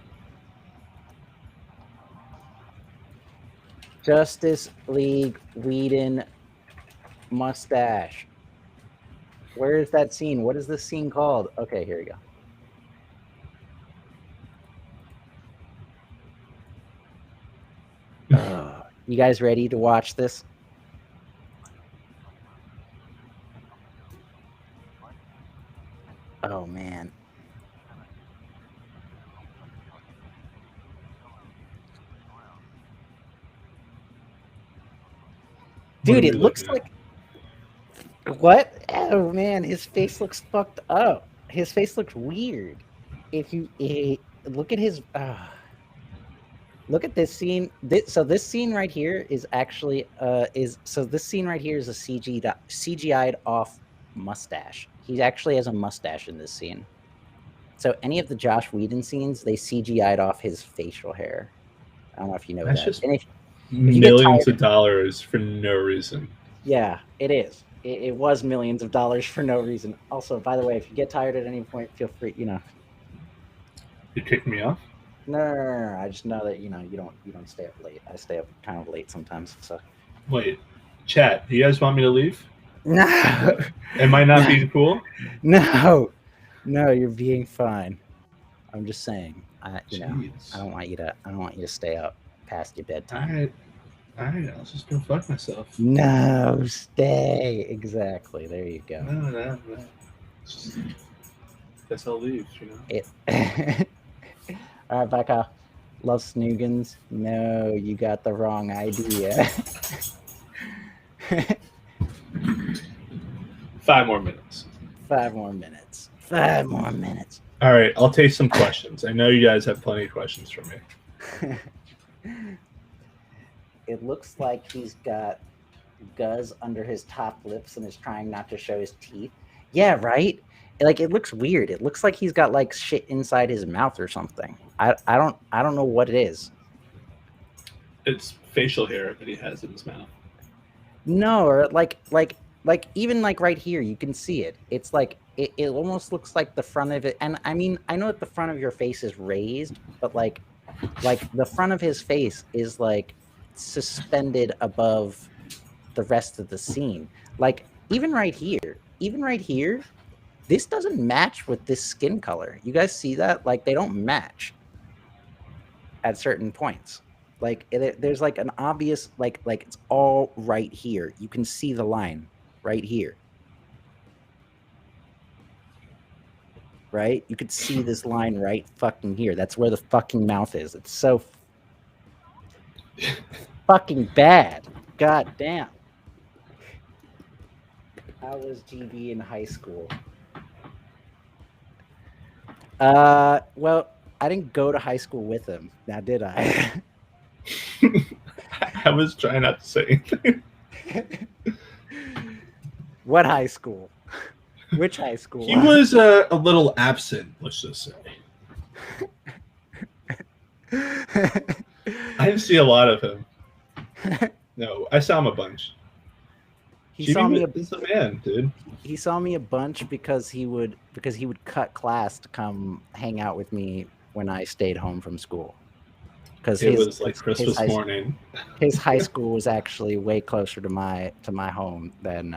Justice League Whedon mustache. Where is that scene? What is this scene called? Okay, here we go. You guys ready to watch this? Oh, man. Dude, it looks like... What? Oh, man, his face looks fucked up. His face looks weird. If you... look at his... look at this scene. So this scene right here is actually... this scene right here is a CGI'd off mustache. He actually has a mustache in this scene. So any of the Josh Whedon scenes, they CGI'd off his facial hair. I don't know if you know That's that. just and if millions of dollars for no reason. Yeah, it is. It was millions of dollars for no reason. Also, by the way, if you get tired at any point, feel free. You kicked me off? No. I just know that you don't stay up late. I stay up kind of late sometimes. So. Wait, chat. Do you guys want me to leave? No. Am I not being cool? No, you're being fine. I'm just saying. I don't want you to stay up past your bedtime. All right. I'll just go fuck myself. No, stay. Exactly. There you go. No. Guess I'll leave. All right, Becca. Love Snoogans. No, you got the wrong idea. 5 more minutes. 5 more minutes. 5 more minutes. All right, I'll take some questions. I know you guys have plenty of questions for me. It looks like he's got guzz under his top lips and is trying not to show his teeth. Yeah, right? Like, it looks weird. It looks like he's got like shit inside his mouth or something. I don't know what it is. It's facial hair that he has in his mouth. No, or like even like right here, you can see it. It's like it almost looks like the front of it. And I mean, I know that the front of your face is raised, but like the front of his face is like suspended above the rest of the scene. Like even right here, this doesn't match with this skin color. You guys see that? Like they don't match at certain points. Like there's like an obvious like it's all right here. You can see the line right here. Right? You could see this line right fucking here. That's where the fucking mouth is. It's so fucking bad. God damn. How was GB in high school? Well, I didn't go to high school with him. Now, did I? I was trying not to say anything. What high school? Which high school? He was a little absent, let's just say. I didn't see a lot of him. No, I saw him a bunch. He saw me. GB is the man, dude. He saw me a bunch because he would cut class to come hang out with me when I stayed home from school. Because It was like Christmas morning. His high school was actually way closer to my home than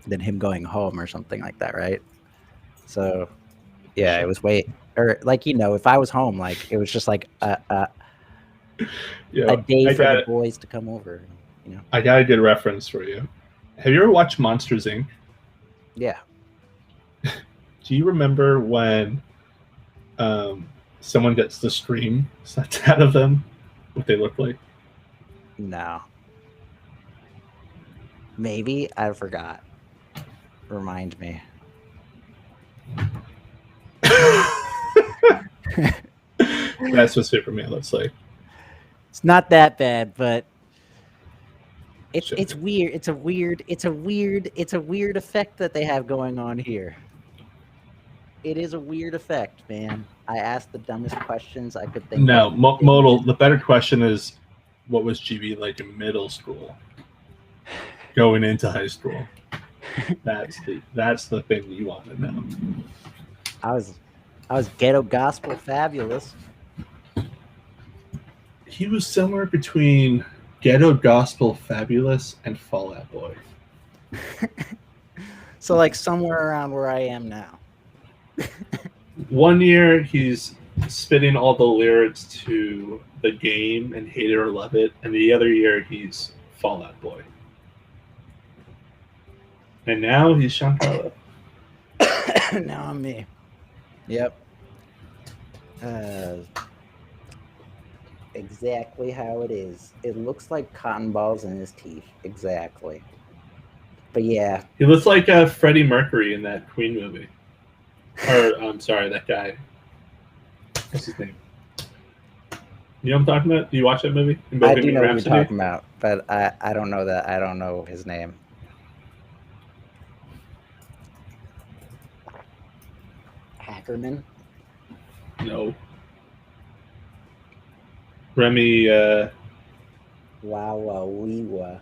him going home or something like that, right? So yeah, it was way, or like, if I was home, like it was just like a day for the boys to come over. I got a good reference for you. Have you ever watched Monsters Inc? Yeah. Do you remember when someone gets the scream sucked out of them? What they look like? No. Maybe I forgot. Remind me. That's what Superman looks like. It's not that bad, but it's weird. It's a weird effect that they have going on here. It is a weird effect, man. I asked the dumbest questions I could think of. No, Modal, the better question is, what was GB like in middle school? Going into high school. That's the thing you want to know. I was ghetto gospel fabulous. He was somewhere between ghetto gospel fabulous and Fall Out Boy. So like somewhere around where I am now. One year he's spitting all the lyrics to The Game and Hate It or Love It, and the other year he's Fall Out Boy. And now he's Sean Carlo. Now I'm me. Yep. Exactly how it is. It looks like cotton balls in his teeth. Exactly. But yeah. He looks like Freddie Mercury in that Queen movie. Or, I'm sorry, that guy. What's his name? You know what I'm talking about? Do you watch that movie? I do know what you're talking about, but I don't know that. I don't know his name. Hackerman? No. Remy. Wow.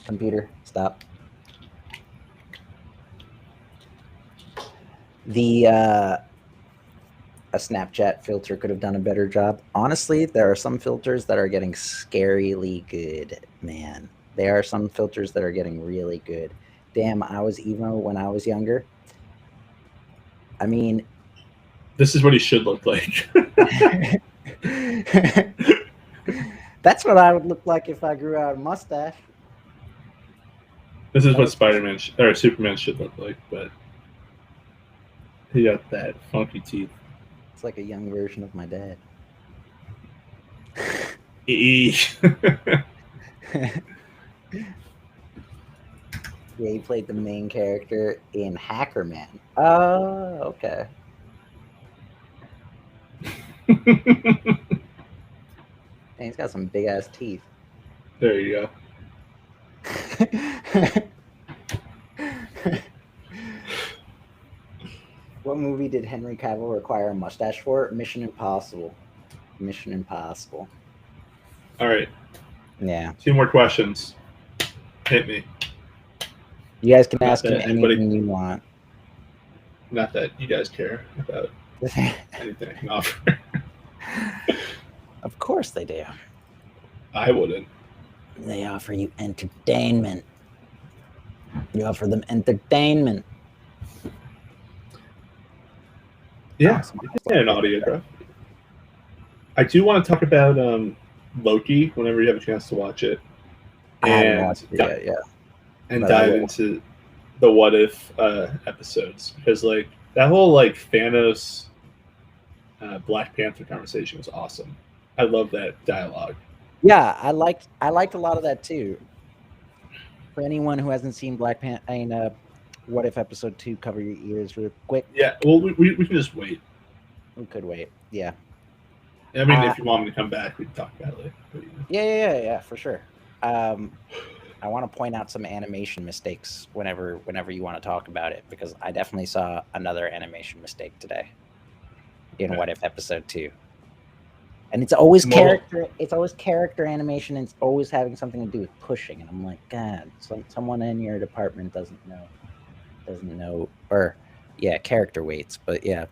Computer, stop. A Snapchat filter could have done a better job. Honestly, there are some filters that are getting scarily good, man. There are some filters that are getting really good. Damn, I was emo when I was younger. I mean, this is what he should look like. That's what I would look like if I grew out a mustache. This is what Spider-Man or Superman should look like, but he got that funky teeth. It's like a young version of my dad. Yeah, he played the main character in Hackerman. Oh, okay. And he's got some big ass teeth. There you go. What movie did Henry Cavill require a mustache for? Mission Impossible. All right. Yeah. 2 more questions. Hit me. You guys can ask me anything you want. Not that you guys care about anything I can offer. Of course they do. I wouldn't. They offer you entertainment. You offer them entertainment. Yeah, an audiograph. I do want to talk about Loki whenever you have a chance to watch it. I haven't watched it yet, yeah. And dive into the what if episodes, because like that whole like Thanos Black Panther conversation was awesome. I love that dialogue. Yeah, I liked a lot of that too. For anyone who hasn't seen Black Panther, what if episode 2, cover your ears real quick. Yeah, well, we can just wait. We could wait. Yeah. I mean, if you want me to come back, we can talk about it later. Yeah, for sure. I want to point out some animation mistakes whenever you want to talk about it, because I definitely saw another animation mistake today. in Okay. What If Episode 2. And it's always Well- character animation, and it's always having something to do with pushing. And I'm like, God, someone in your department doesn't know, or yeah, character weights. But yeah,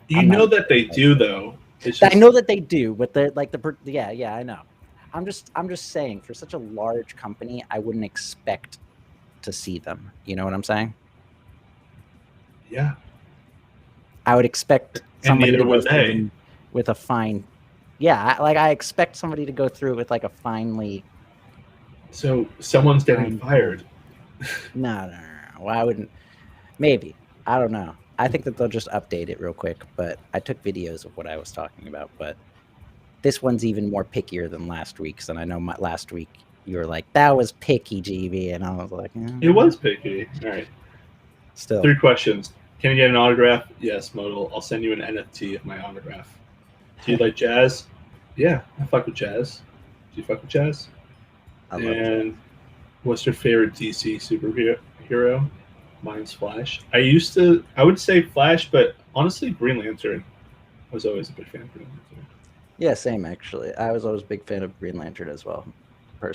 You I'm not know that they do though. It's I just, know that they do, but yeah, I know. I'm just saying, for such a large company, I wouldn't expect to see them. You know what I'm saying? yeah. I would expect And somebody neither to go would through they. them with a fine. Yeah, I expect somebody to go through it with like a finely. So someone's getting Fine. fired. No. Why wouldn't? Maybe. I don't know. I think that they'll just update it real quick. But I took videos of what I was talking about. But this one's even more pickier than last week's, and I know last week you were like, "That was picky, GB," and I was like, It was picky. All right. Still, 3 questions. Can you get an autograph? Yes, Modal. I'll send you an NFT of my autograph. Do you like jazz? Yeah, I fuck with jazz. Do you fuck with jazz? I love And jazz. what's your favorite DC superhero? Mine's Flash. I would say Flash, but honestly, Green Lantern. I was always a big fan of Green Lantern. Yeah, same actually. I was always a big fan of Green Lantern as well. I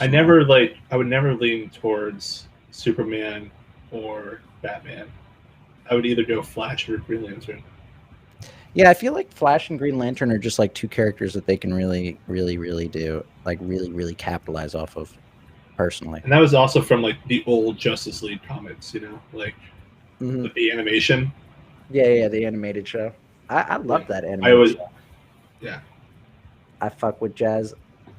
would never lean towards Superman or Batman. I would either go Flash or Green Lantern. Yeah, I feel like Flash and Green Lantern are just like two characters that they can really do, like really capitalize off of, personally. And that was also from like the old Justice League comics, like the animation. Yeah, the animated show. I love that animated I always, show. yeah. I fuck with jazz.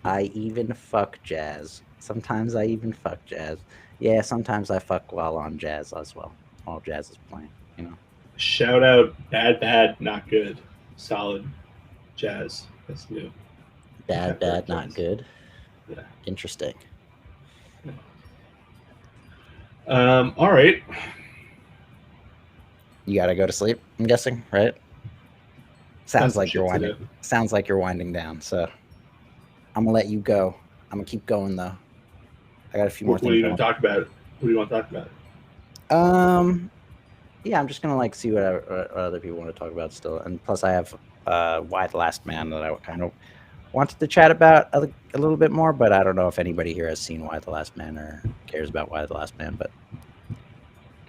I even fuck jazz. Sometimes I even fuck jazz. Yeah, sometimes I fuck while on jazz as well. While jazz is playing, Shout out bad, not good. Solid jazz. That's new. Bad, not jazz. good. Yeah. Interesting. All right. You gotta go to sleep, I'm guessing, right? Sounds like you're winding. Do. Sounds like you're winding down. So I'm gonna let you go. I'm gonna keep going though. I got a few more things. What are you gonna talk about? What do you want to talk about? Yeah, I'm just gonna see what other people want to talk about still, and plus I have Why the Last Man that I kind of wanted to chat about a little bit more, but I don't know if anybody here has seen Why the Last Man or cares about Why the Last Man, but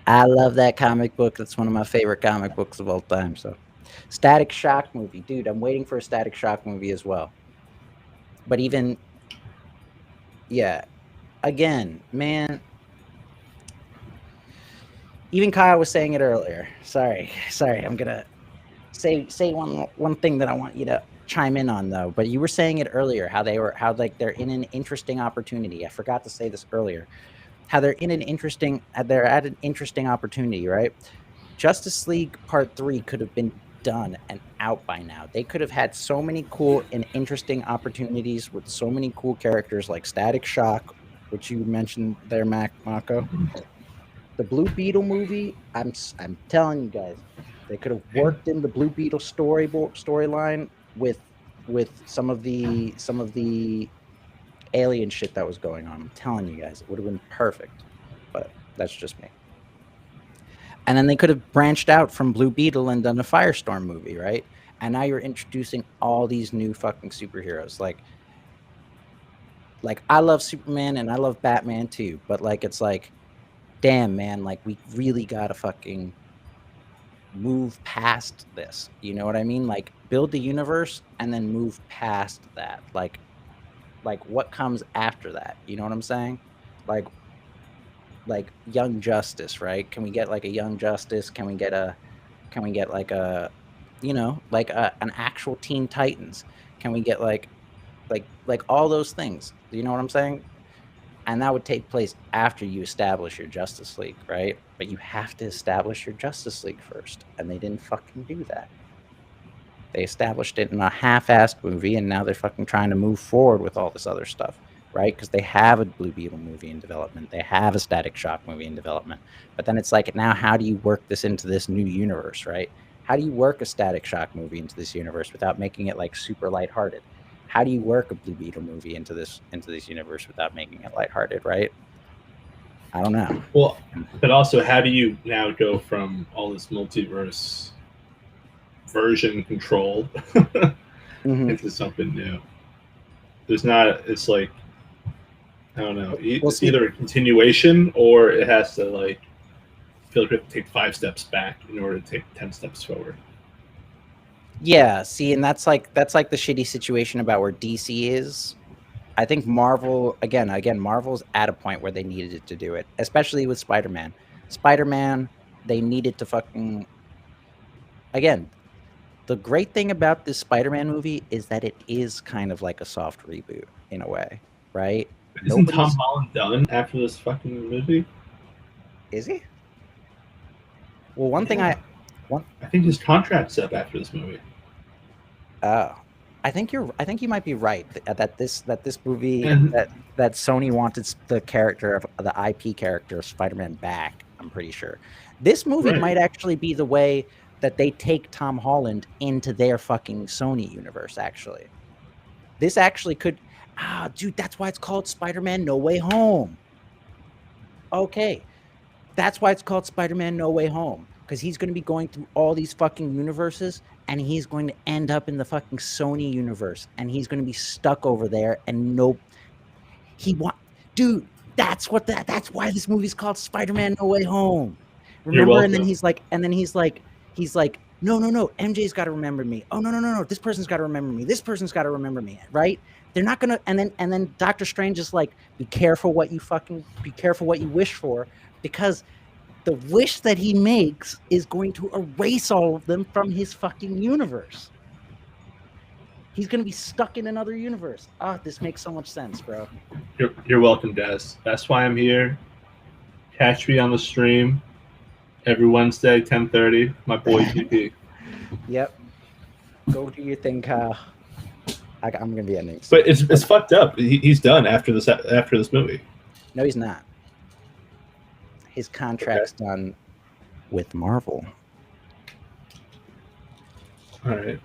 I love that comic book. That's one of my favorite comic books of all time. So, Static Shock movie, dude. I'm waiting for a Static Shock movie as well. But even, yeah, again, man. Even Kyle was saying it earlier. Sorry. I'm gonna say one thing that I want you to chime in on though. But you were saying it earlier, how they're in an interesting opportunity. I forgot to say this earlier. How they're at an interesting opportunity, right? Justice League Part 3 could have been done and out by now. They could have had so many cool and interesting opportunities with so many cool characters like Static Shock, which you mentioned there, Mako. The Blue Beetle movie, I'm telling you guys, they could have worked in the Blue Beetle storyline with some of the alien shit that was going on. I'm telling you guys, it would have been perfect. But that's just me. And then they could have branched out from Blue Beetle and done a Firestorm movie, right? And now you're introducing all these new fucking superheroes. Like I love Superman and I love Batman too, but like it's like, damn, man, like we really gotta fucking move past this. You know what I mean? Like build the universe and then move past that. Like what comes after that? You know what I'm saying? Like Young Justice, right? Can we get like a Young Justice? Can we get like a, an actual Teen Titans? Can we get like all those things? You know what I'm saying? And that would take place after you establish your Justice League, right? But you have to establish your Justice League first. And they didn't fucking do that. They established it in a half-assed movie, and now they're fucking trying to move forward with all this other stuff, right? Because they have a Blue Beetle movie in development. They have a Static Shock movie in development. But then it's like, now how do you work this into this new universe, right? How do you work a Static Shock movie into this universe without making it like super lighthearted? How do you work a Blue Beetle movie into this universe without making it lighthearted, right? I don't know. Well, but also, how do you now go from all this multiverse version control Mhm. into something new. There's not. It's like I don't know. Well, It's see, either a continuation or it has to like feel like we have to take 5 steps back in order to take 10 steps forward. yeah, see, and that's like the shitty situation about where DC is. I think Marvel again, Marvel's at a point where they needed to do it, especially with Spider-Man. Spider-Man, they needed to fucking again. The great thing about this Spider-Man movie is that it is kind of like a soft reboot in a way, right? Isn't Tom Nobody's Holland done after this fucking movie? is he? Well, one thing Yeah. one I think his contract's up after this movie. oh, I think you might be right that this movie And that Sony wanted the character of the IP character of Spider-Man back. I'm pretty sure this movie right. might actually be the way that they take Tom Holland into their fucking Sony universe. Actually, this actually could. Ah, dude, that's why it's called Spider-Man No Way Home. Okay, that's why it's called Spider-Man No Way Home, because he's going to be going through all these fucking universes, and he's going to end up in the fucking Sony universe, and he's going to be stuck over there, and he want, dude, that's why this movie's called Spider-Man No Way Home. You're Remember? welcome. He's like, no, MJ's got to remember me. Oh no, this person's got to remember me. This person's got to remember me, right? They're not gonna, and then Doctor Strange is like, be careful what you wish for, because the wish that he makes is going to erase all of them from his fucking universe. He's going to be stuck in another universe. Ah, this makes so much sense, bro. You're welcome, Des. That's why I'm here. Catch me on the stream every Wednesday, 10:30. My boy GP. Yep. Go do your thing, Kyle. I'm going to be ending. But it's fucked up. He's done after this movie. No, he's not. His contract's done with Marvel. All right.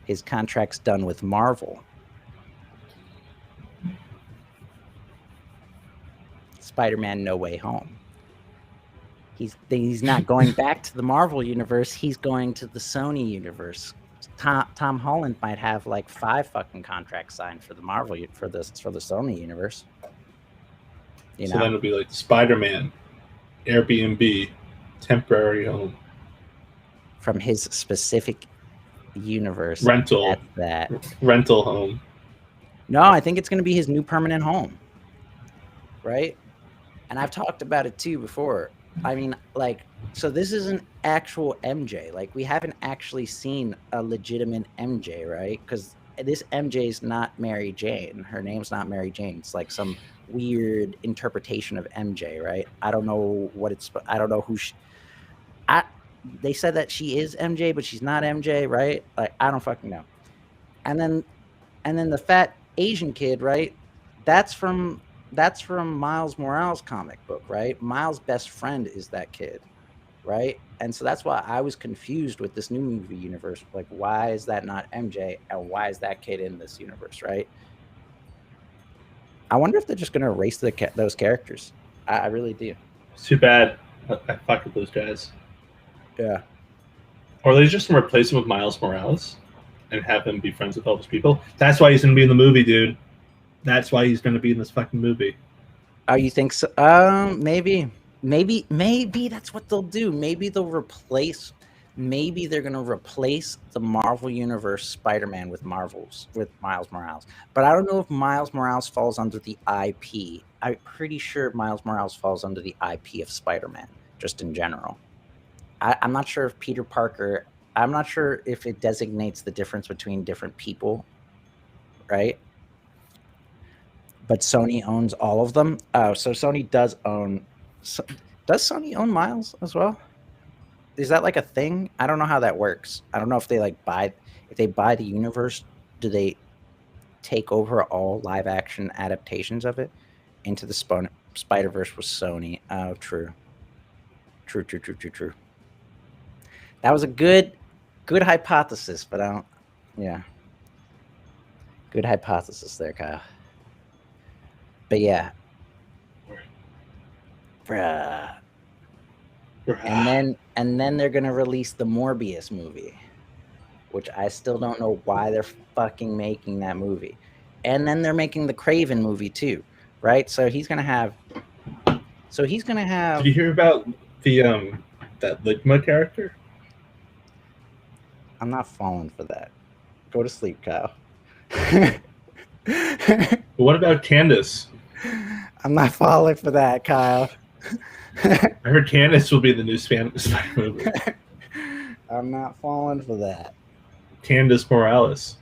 His contract's done with Marvel. Spider-Man No Way Home. He's not going back to the Marvel universe. He's going to the Sony universe. Tom Holland might have like 5 fucking contracts signed for the Marvel for the Sony universe. So then it'll be like Spider-Man, Airbnb, temporary home from his specific universe. Rental home. No, I think it's going to be his new permanent home. Right? And I've talked about it too before. I mean, like, so this is an actual MJ. Like, we haven't actually seen a legitimate MJ, right? Because this MJ is not Mary Jane. Her name's not Mary Jane. It's like some weird interpretation of MJ, right? I don't know who they said that she is MJ, but she's not MJ, right? Like, I don't fucking know. And then the fat Asian kid, right? That's from Miles Morales' comic book, right? Miles' best friend is that kid, right? And so that's why I was confused with this new movie universe. Like, why is that not MJ, and why is that kid in this universe, right? I wonder if they're just going to erase those characters. I really do. It's too bad. I fuck with those guys. Yeah. Or they just replace him with Miles Morales and have him be friends with all those people. That's why he's going to be in the movie, dude. That's why he's going to be in this fucking movie. Oh, you think so? Maybe that's what they'll do. Maybe they're going to replace the Marvel Universe Spider-Man with Miles Morales. But I don't know if Miles Morales falls under the IP. I'm pretty sure Miles Morales falls under the IP of Spider-Man, just in general. I'm not sure if Peter Parker. I'm not sure if it designates the difference between different people, right? But Sony owns all of them. Oh, so Sony does own. Does Sony own Miles as well? Is that like a thing? I don't know how that works. I don't know if they buy the universe. Do they take over all live action adaptations of it into the Spider-Verse with Sony? Oh, true. That was a good hypothesis, but I don't. Yeah, good hypothesis there, Kyle. But yeah, bruh. And then they're gonna release the Morbius movie. which I still don't know why they're fucking making that movie. And then they're making the Craven movie too, right? So he's gonna have. Did you hear about the that Ligma character? I'm not falling for that. Go to sleep, Kyle. But what about Candace? I'm not falling for that, Kyle. I heard Candace will be the new Spider movie. I'm not falling for that. Candace Morales.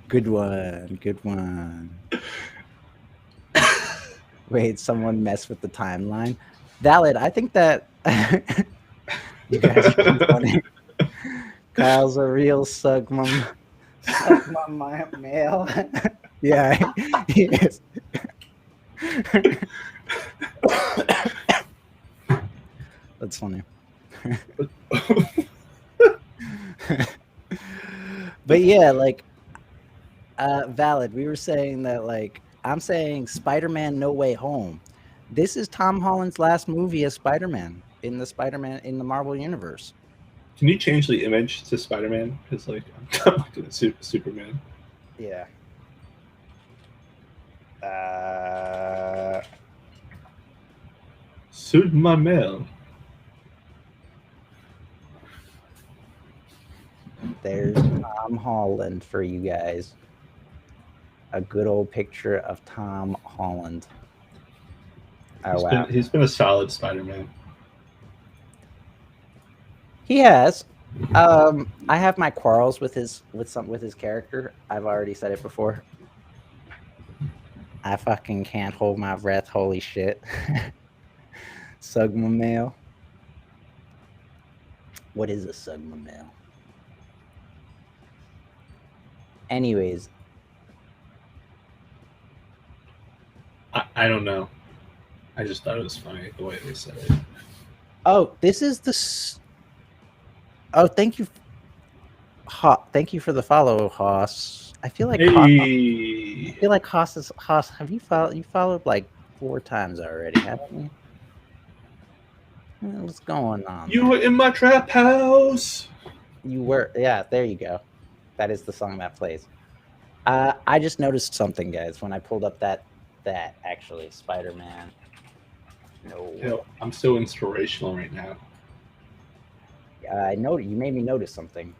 Good one. Good one. Wait, someone messed with the timeline. Valid. I think that you guys are too funny. Kyle's a real Sugmum male. Yeah, he is. That's funny. But yeah, like Valid, we were saying that, like, I'm saying Spider-Man No Way Home. This is Tom Holland's last movie as Spider-Man in the Marvel universe. Can you change the image to Spider-Man? Because like I'm looking at Superman. Yeah. Suit my mail. There's Tom Holland for you guys. A good old picture of Tom Holland. Oh, wow. He's been a solid Spider-Man. He has. I have my quarrels with his character. I've already said it before. I fucking can't hold my breath. Holy shit. Sugma male. What is a Sugma male? Anyways. I don't know. I just thought it was funny the way they said it. Oh, this is the... Oh, thank you. Thank you for the follow, Haas. I feel like Haas is Haas. Have you followed? You followed like 4 times already, haven't you? What's going on? You were in my trap house. You were, yeah. There you go. That is the song that plays. I just noticed something, guys, when I pulled up that actually Spider-Man. No. You know, I'm so inspirational right now. I know you made me notice something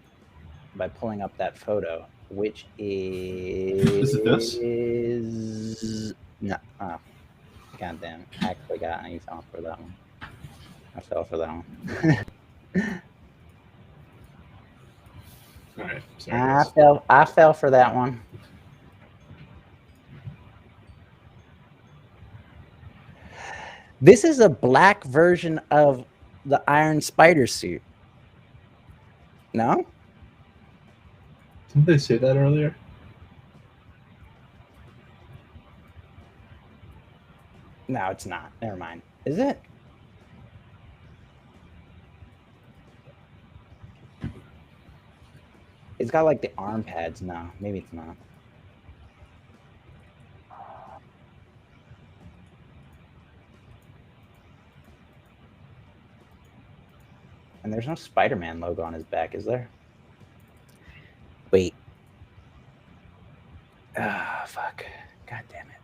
by pulling up that photo, which is it this? No. Oh, goddamn! I actually got. You fell for that one. I fell for that one. All right. Sorry, I fell for that one. This is a black version of the Iron Spider suit. No? Didn't they say that earlier? No, it's not. Never mind. Is it? It's got like the arm pads now. Maybe it's not. And there's no Spider-Man logo on his back, is there? Wait. Ah, fuck. God damn it.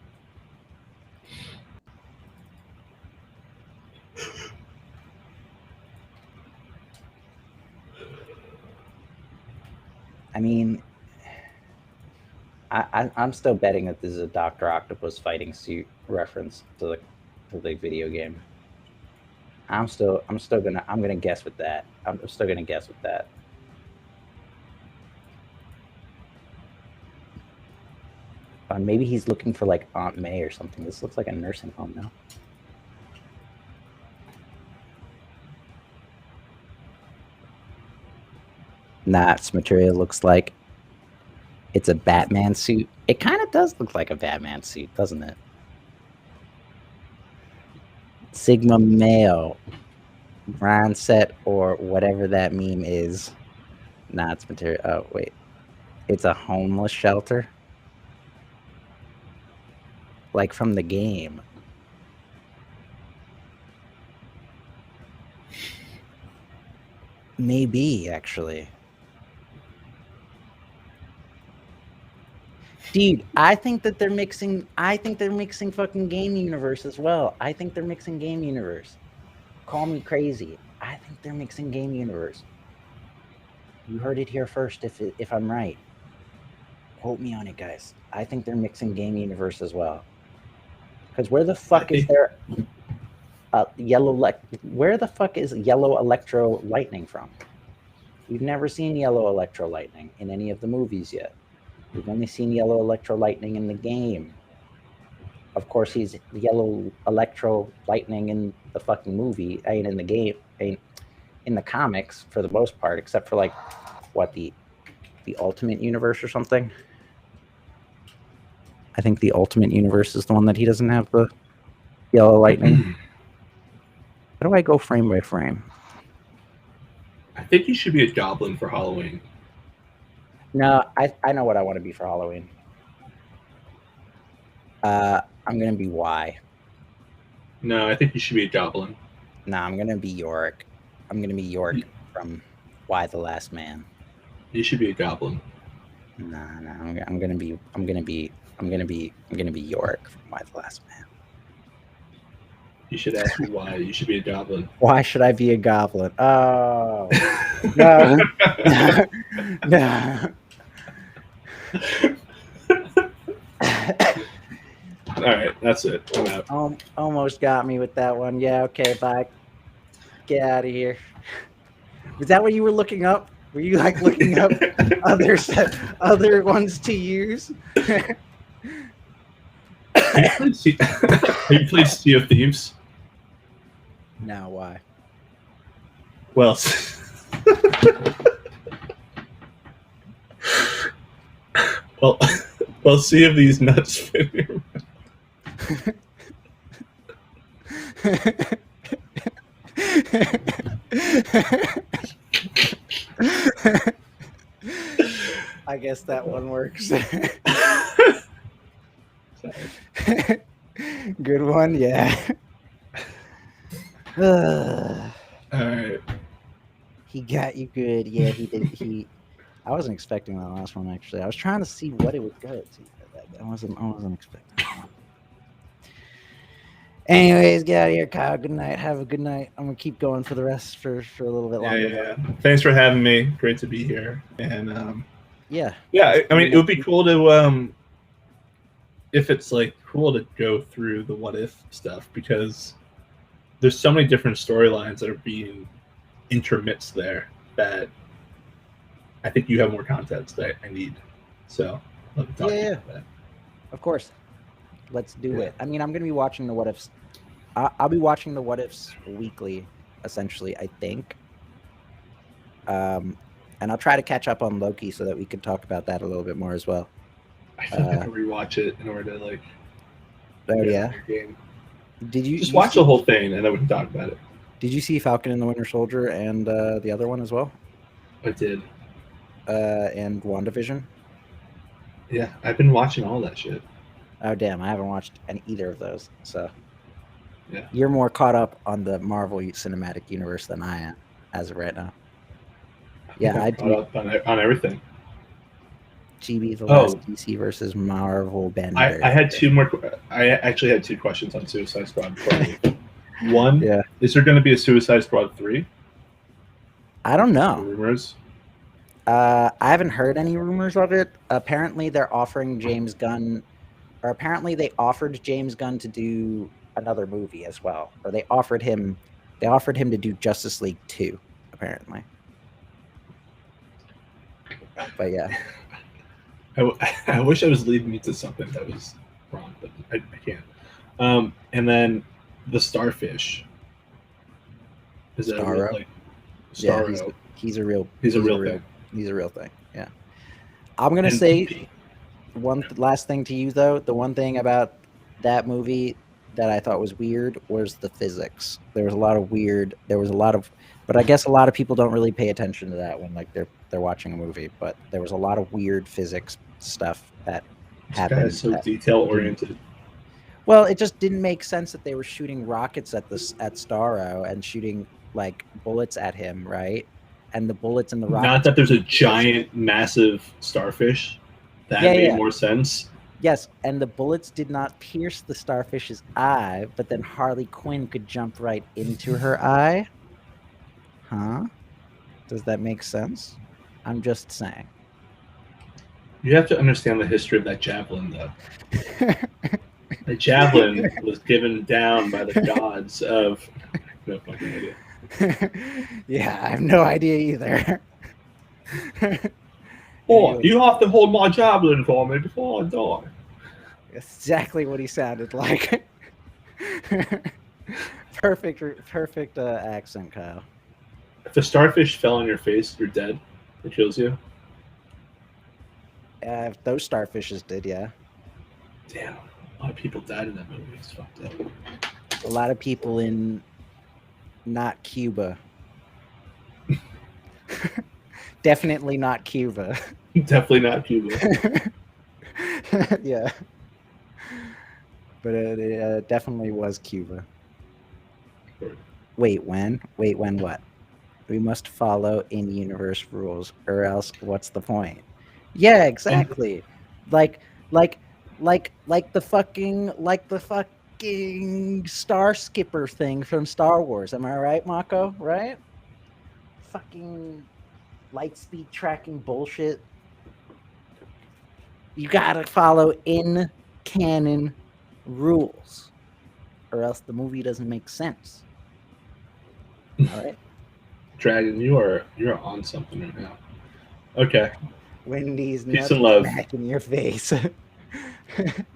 I mean, I'm still betting that this is a Dr. Octopus fighting suit reference to the video game. I'm gonna guess with that. I'm still gonna guess with that. Maybe he's looking for like Aunt May or something. This looks like a nursing home now. Nah, its material looks like it's a Batman suit. It kind of does look like a Batman suit, doesn't it? Sigma male, brand set, or whatever that meme is. Nah, it's material. Oh, wait. It's a homeless shelter. Like from the game. Maybe actually. Dude, I think they're mixing fucking game universe as well. I think they're mixing game universe. Call me crazy. I think they're mixing game universe. You heard it here first if I'm right. Quote me on it, guys. I think they're mixing game universe as well. Because where the fuck is there where the fuck is yellow electro lightning from? We've never seen yellow electro lightning in any of the movies yet. We've only seen yellow electro lightning in the game. Of course, he's yellow electro lightning in the fucking movie. I mean, in the game, in the comics for the most part, except for like what the Ultimate Universe or something. I think the Ultimate Universe is the one that he doesn't have the yellow lightning. How do I go frame by frame? I think you should be a goblin for Halloween. No, I know what I want to be for Halloween. I'm gonna be Y. No, I think you should be a goblin. No, I'm gonna be Yorick. I'm gonna be York from Y the Last Man. You should be a goblin. No, I'm gonna be Yorick from Y the Last Man. You should ask me why. You should be a goblin. Why should I be a goblin? Oh no, no. All right, that's it. I'm out. Almost got me with that one. Yeah, okay, bye. Get out of here. Was that what you were looking up? Were you like looking up other ones to use? Have you played Sea of Thieves? No, why? Well, Sea of these nuts fit in your I guess that one works. Good one, yeah. All right. He got you good. Yeah, he did. I wasn't expecting that last one actually. I was trying to see what it would go to. I wasn't expecting that. Anyways, get out of here, Kyle. Good night. Have a good night. I'm gonna keep going for the rest for a little bit longer. Yeah. Thanks for having me. Great to be here. And yeah. I mean, it would be cool to if it's like cool to go through the what if stuff, because there's so many different storylines that are being intermixed there that I think you have more context that I need. So let me talk to you about that. Of course. Let's do it. I mean, I'm going to be watching the what ifs. I'll be watching the what ifs weekly, essentially, I think. And I'll try to catch up on Loki so that we can talk about that a little bit more as well. I think I can rewatch it in order to like. Oh yeah. Game. Did you just watch the whole thing and then we can talk about it? Did you see Falcon and the Winter Soldier and the other one as well? I did. And WandaVision. Yeah, I've been watching all that shit. Oh damn, I haven't watched either of those. So yeah, you're more caught up on the Marvel Cinematic Universe than I am as of right now. Yeah, I caught up on everything. GB, the last DC versus Marvel banner. I had two more. I actually had two questions on Suicide Squad. One, is there going to be a Suicide Squad 3? I don't know. Rumors. I haven't heard any rumors of it. Apparently, they're offering James Gunn, or apparently they offered James Gunn to do another movie as well, or they offered him to do Justice League 2, apparently. But yeah. I wish I was leading me to something that was wrong, but I can't. And then the Starfish. Is that Starro? like Starro? Yeah, he's a real thing. He's a real thing. Yeah. I'm gonna say one last thing to you though. The one thing about that movie that I thought was weird was the physics. There was a lot of, but I guess a lot of people don't really pay attention to that when like they're watching a movie. But there was a lot of weird physics stuff that happened. This guy is so detail oriented. Well, it just didn't make sense that they were shooting rockets at Starro and shooting like bullets at him, right? and the bullets and the rockets. Not that there's a giant, massive starfish. That made more sense. Yes, and the bullets did not pierce the starfish's eye, but then Harley Quinn could jump right into her eye. Huh? Does that make sense? I'm just saying. You have to understand the history of that javelin, though. The javelin was given down by the gods of... No fucking idea. Yeah, I have no idea either. Oh, you have to hold my javelin for me before I die. Exactly what he sounded like. Perfect accent, Kyle. If the starfish fell on your face, you're dead. It kills you. If those starfishes did, yeah. Damn, a lot of people died in that movie. It's fucked up. A lot of people in not Cuba. Definitely not Cuba. Definitely not Cuba. Yeah. But it definitely was Cuba. Wait, when? Wait, when what? We must follow in-universe rules, or else what's the point? Yeah, exactly. Like the fucking star skipper thing from Star Wars. Am I right, Mako? Right? Fucking light speed tracking bullshit. You gotta follow in canon rules, or else the movie doesn't make sense. All right. Dragon, you're on something right now. Okay. Wendy's peace and love back in your face.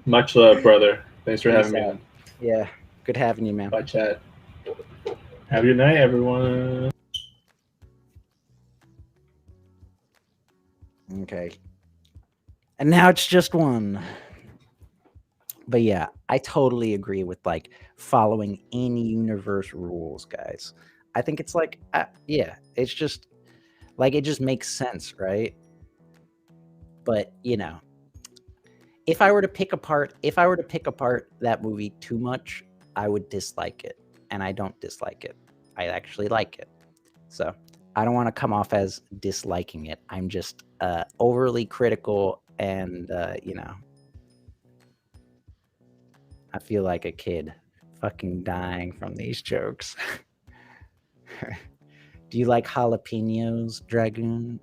Much love, brother. Thanks for having me on. Yeah, good having you, man. Bye, chat. Have a good night, everyone. Okay. And now it's just one. But yeah, I totally agree with like following in-universe rules, guys. I think it's like, yeah, it's just like, it just makes sense, right? But you know, if I were to pick apart that movie too much, I would dislike it, and I don't dislike it. I actually like it. So I don't want to come off as disliking it. I'm just overly critical, and you know, I feel like a kid fucking dying from these jokes. Do you like jalapenos, Dragoon?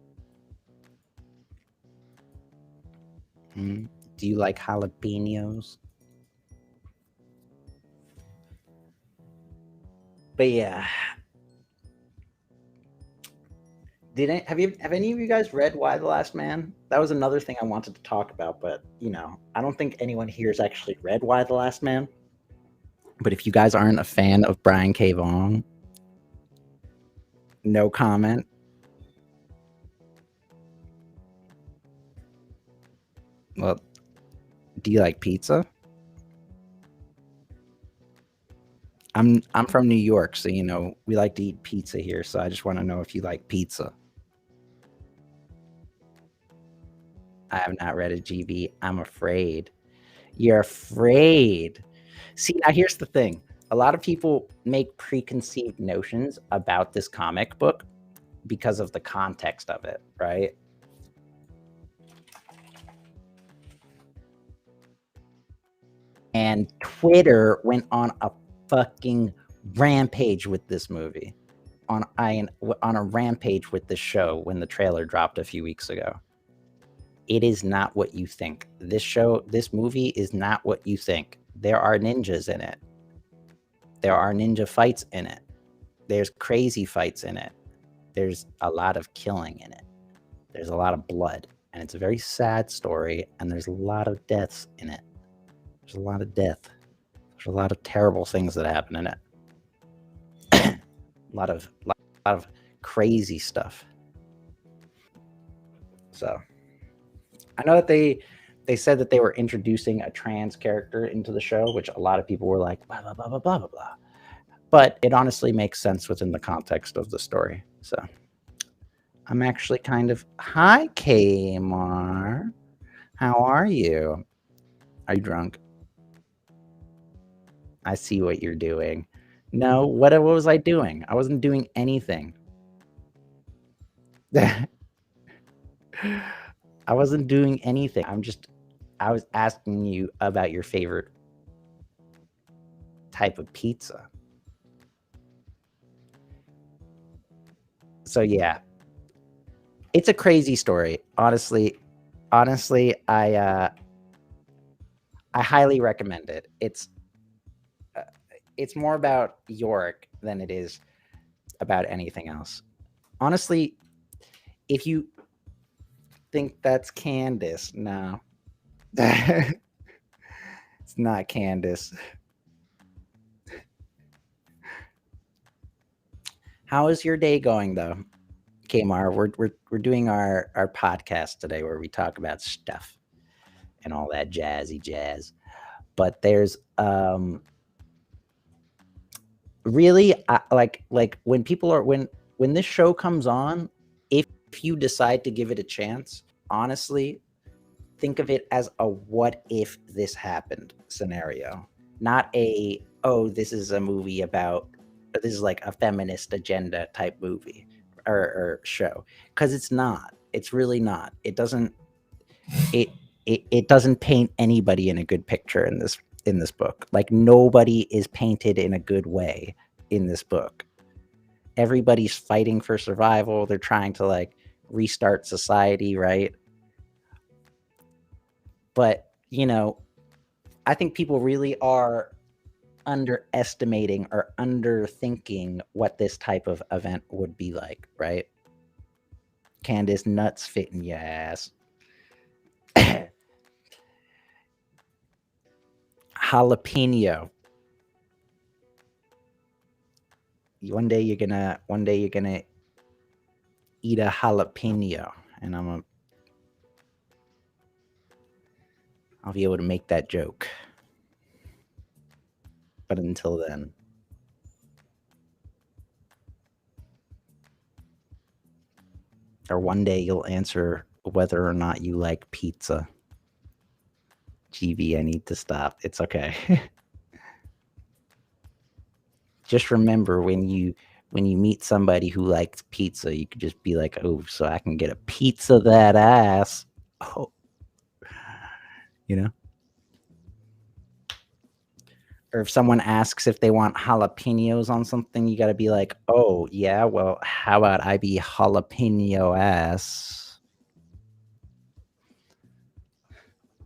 Do you like jalapenos? But yeah, have any of you guys read Y the Last Man? That was another thing I wanted to talk about, but you know, I don't think anyone here has actually read Y the Last Man. But if you guys aren't a fan of Brian K. Vaughan, no comment. Well, do you like pizza? I'm from New York, so you know, we like to eat pizza here, so I just want to know if you like pizza. I have not read a GB. I'm afraid. You're afraid. See, now here's the thing. A lot of people make preconceived notions about this comic book because of the context of it, right? And Twitter went on a fucking rampage with this movie, on a rampage with this show when the trailer dropped a few weeks ago. It is not what you think. This movie is not what you think. There are ninjas in it. There are ninja fights in it. There's crazy fights in it. There's a lot of killing in it. There's a lot of blood, and it's a very sad story, and there's a lot of deaths in it. There's a lot of death. There's a lot of terrible things that happen in it. a lot of crazy stuff. So I know that they said that they were introducing a trans character into the show, which a lot of people were like, blah, blah, blah, blah, blah, blah, blah. But it honestly makes sense within the context of the story. So I'm actually kind of... Hi, Kmar. How are you? Are you drunk? I see what you're doing. No, what was I doing? I wasn't doing anything. I wasn't doing anything. I was asking you about your favorite type of pizza. So yeah, it's a crazy story. Honestly, I highly recommend it. It's more about Yorick than it is about anything else. Honestly, if you think that's Candace, no. It's not Candace. How is your day going though? Kmar, we're doing our podcast today where we talk about stuff and all that jazzy jazz. But there's really like when people are when this show comes on, if you decide to give it a chance, honestly, think of it as a what if this happened scenario, not a oh this is a movie about this is like a feminist agenda type movie or show, because it's not. It's really not. It it doesn't paint anybody in a good picture in this book. Like nobody is painted in a good way in this book. Everybody's fighting for survival. They're trying to like restart society, right? But, you know, I think people really are underestimating or underthinking what this type of event would be like, right? Candace, nuts fit in your ass. Jalapeno. One day you're gonna eat a jalapeno, and I'll be able to make that joke. But until then, or one day you'll answer whether or not you like pizza. GB, I need to stop. It's okay. Just remember when you meet somebody who likes pizza, you could just be like, "Oh, so I can get a pizza that ass." Oh, you know? Or if someone asks if they want jalapenos on something, you got to be like, "Oh, yeah, well, how about I be jalapeno ass?"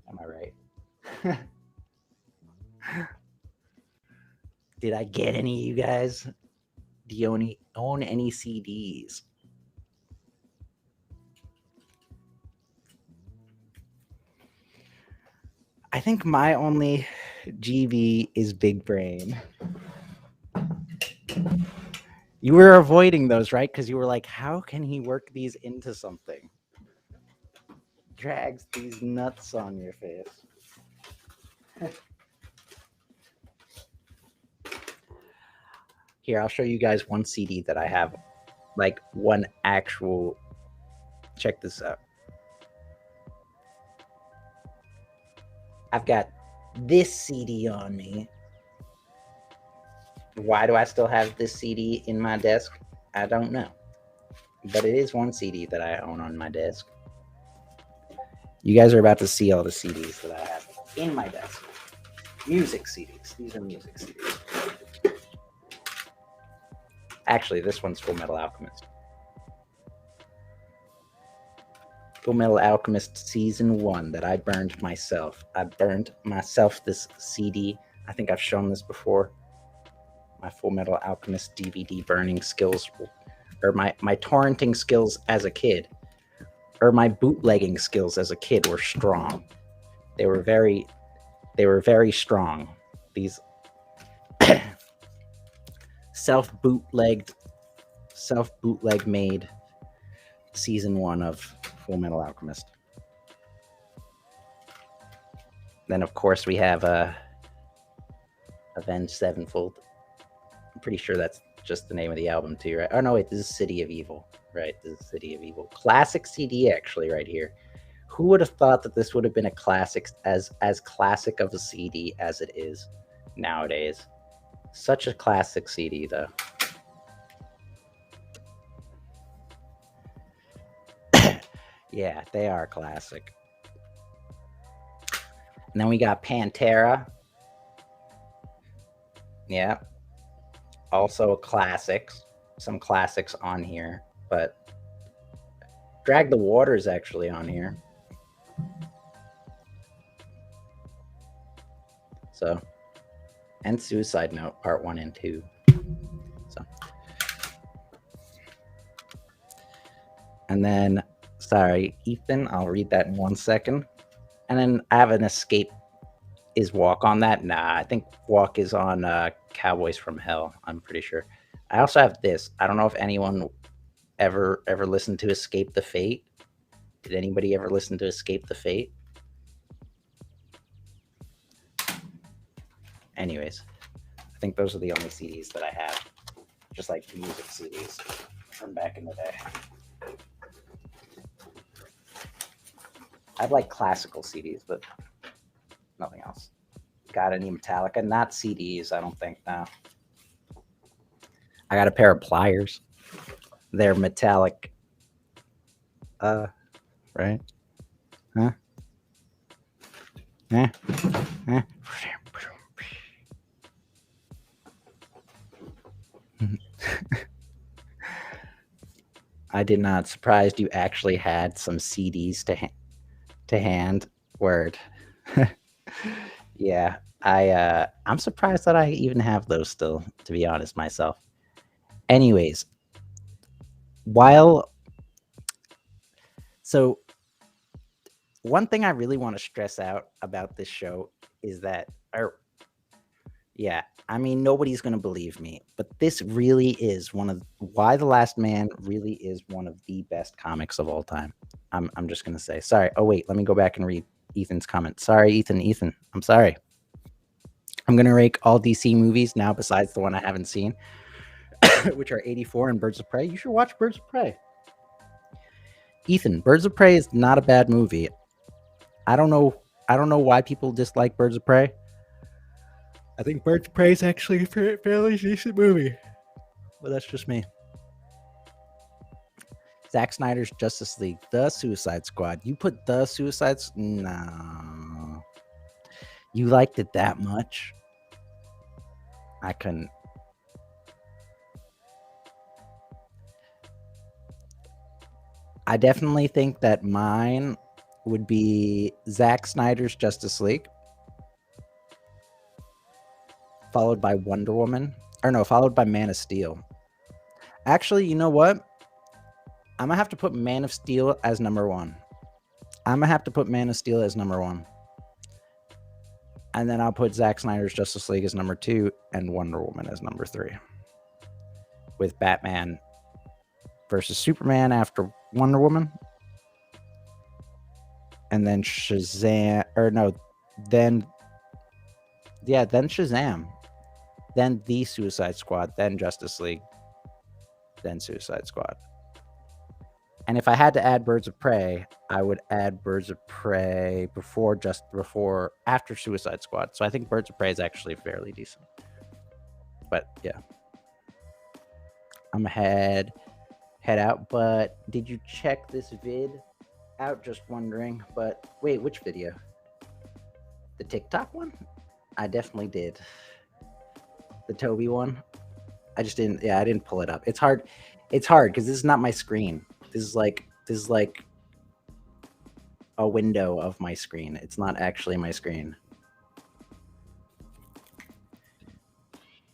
Am I right? Did I get any of you guys? Do you own any CDs? I think my only GB is Big Brain. You were avoiding those, right? Because you were like, how can he work these into something? Drags these nuts on your face. Here, I'll show you guys one CD that I have. Like one actual. Check this out. I've got this CD on me. Why do I still have this CD in my desk? I don't know. But it is one CD that I own on my desk. You guys are about to see all the CDs that I have in my desk. Music CDs. These are music CDs. Actually, this one's Full Metal Alchemist. Full Metal Alchemist Season 1 that I burned myself. I burned myself this CD. I think I've shown this before. My Full Metal Alchemist DVD burning skills, or my torrenting skills as a kid, or my bootlegging skills as a kid were strong. They were very strong. These self bootleg made Season 1 of Full Metal Alchemist. Then of course we have Avenged Sevenfold. I'm pretty sure that's just the name of the album too, right? Oh no, wait, this is City of Evil, right? This is City of Evil. Classic CD actually right here. Who would have thought that this would have been a classic, as classic of a CD as it is nowadays? Such a classic CD though. Yeah, they are classic. And then we got Pantera. Yeah. Also classics. Some classics on here, but Drag the Water is actually on here. So, and Suicide Note Part 1 and 2. So, and then, sorry, Ethan, I'll read that in 1 second. And then I have an Escape. Is Walk on that? Nah, I think Walk is on Cowboys from Hell. I'm pretty sure. I also have this. I don't know if anyone ever listened to Escape the Fate. Did anybody ever listen to Escape the Fate? Anyways, I think those are the only CDs that I have. Just like music CDs from back in the day. I have like classical CDs, but nothing else. Got any Metallica? Not CDs, I don't think. No. I got a pair of pliers. They're metallic. Right? Huh? Eh? Eh? I did not. Surprised you actually had some CDs to hand. Word. Yeah, I'm surprised that I even have those still, to be honest myself. Anyways, so one thing I really want to stress out about this show is that, yeah, I mean, nobody's going to believe me, but this really is Y the Last Man really is one of the best comics of all time. I'm just going to say, sorry. Oh, wait, let me go back and read Ethan's comment. Sorry, Ethan, I'm sorry. I'm going to rank all DC movies now besides the one I haven't seen, which are 84 and Birds of Prey. You should watch Birds of Prey. Ethan, Birds of Prey is not a bad movie. I don't know why people dislike Birds of Prey. I think Birds of Prey is actually a fairly decent movie. But that's just me. Zack Snyder's Justice League, The Suicide Squad. You put The Suicide... No. You liked it that much? I couldn't. I definitely think that mine would be Zack Snyder's Justice League, followed by Wonder Woman. Or no, followed by Man of Steel. Actually, you know what? I'm going to have to put Man of Steel as number 1. And then I'll put Zack Snyder's Justice League as number 2 and Wonder Woman as number 3. With Batman versus Superman after Wonder Woman. And then Shazam, then Shazam. Then The Suicide Squad, then Justice League, then Suicide Squad. And if I had to add Birds of Prey, I would add Birds of Prey after Suicide Squad. So I think Birds of Prey is actually fairly decent. But yeah. I'm head out, but did you check this vid out? Just wondering. But wait, which video? The TikTok one? I definitely did. The Toby one? I didn't pull it up. It's hard because this is not my screen. This is like a window of my screen. It's not actually my screen.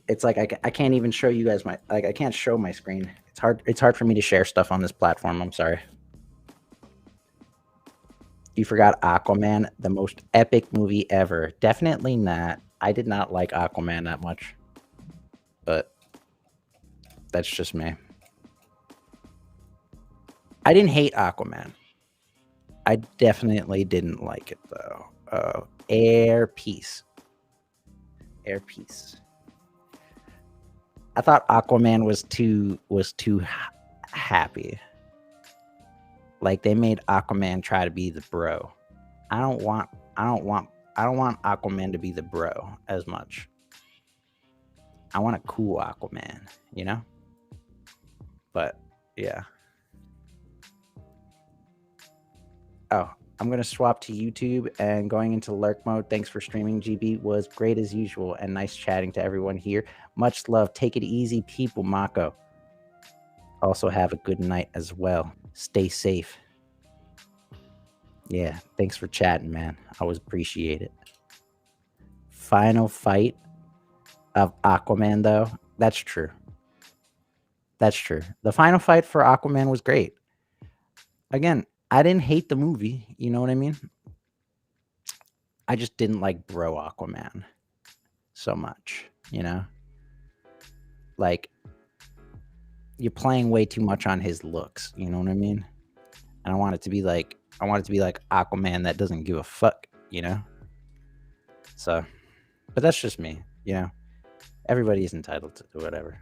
It's like I can't even show you guys I can't show my screen. It's hard for me to share stuff on this platform. I'm sorry. You forgot Aquaman, the most epic movie ever. Definitely not. I did not like Aquaman that much. But that's just me. I didn't hate Aquaman. I definitely didn't like it though. Air Peace. I thought Aquaman was too happy. Like they made Aquaman try to be the bro. I don't want Aquaman to be the bro as much. I want a cool Aquaman, you know? But yeah. Oh, I'm going to swap to YouTube and going into lurk mode. Thanks for streaming, GB. Was great as usual and nice chatting to everyone here. Much love. Take it easy, people, Mako. Also have a good night as well. Stay safe. Yeah, thanks for chatting, man. I always appreciate it. Final fight of Aquaman, though. That's true. That's true. The final fight for Aquaman was great. Again, I didn't hate the movie. You know what I mean? I just didn't like Bro Aquaman so much, you know? Like, you're playing way too much on his looks, you know what I mean? And I want it to be like Aquaman that doesn't give a fuck, you know? So, but that's just me, you know? Everybody is entitled to do whatever.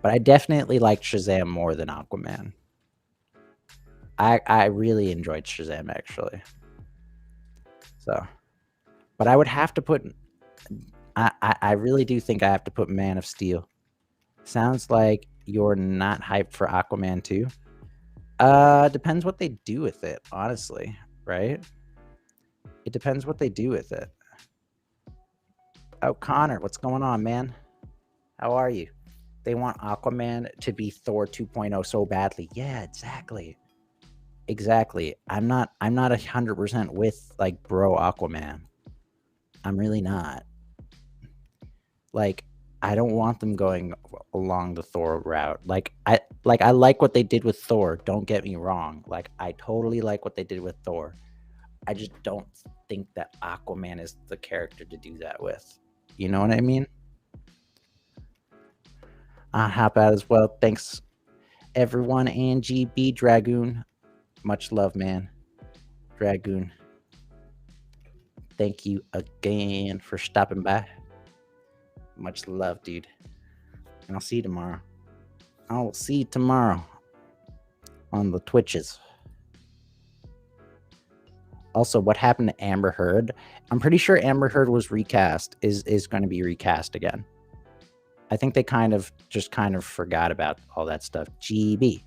But I definitely liked Shazam more than Aquaman. I really enjoyed Shazam, actually. So, but I would have to put... I really do think I have to put Man of Steel. Sounds like you're not hyped for Aquaman 2. Depends what they do with it, honestly, right? It depends what they do with it. Oh, Connor, what's going on, man? How are you? They want Aquaman to be Thor 2.0 so badly. Yeah, exactly. Exactly. I'm not 100% with like Bro Aquaman. I'm really not. Like, I don't want them going along the Thor route. I like what they did with Thor. Don't get me wrong. Like, I totally like what they did with Thor. I just don't think that Aquaman is the character to do that with. You know what I mean? Hop out as well. Thanks, everyone. And GB Dragoon. Much love, man. Dragoon. Thank you again for stopping by. Much love, dude. And I'll see you tomorrow. I'll see you tomorrow on the Twitches. Also, what happened to Amber Heard? I'm pretty sure Amber Heard was recast, is going to be recast again. I think they kind of forgot about all that stuff. GB.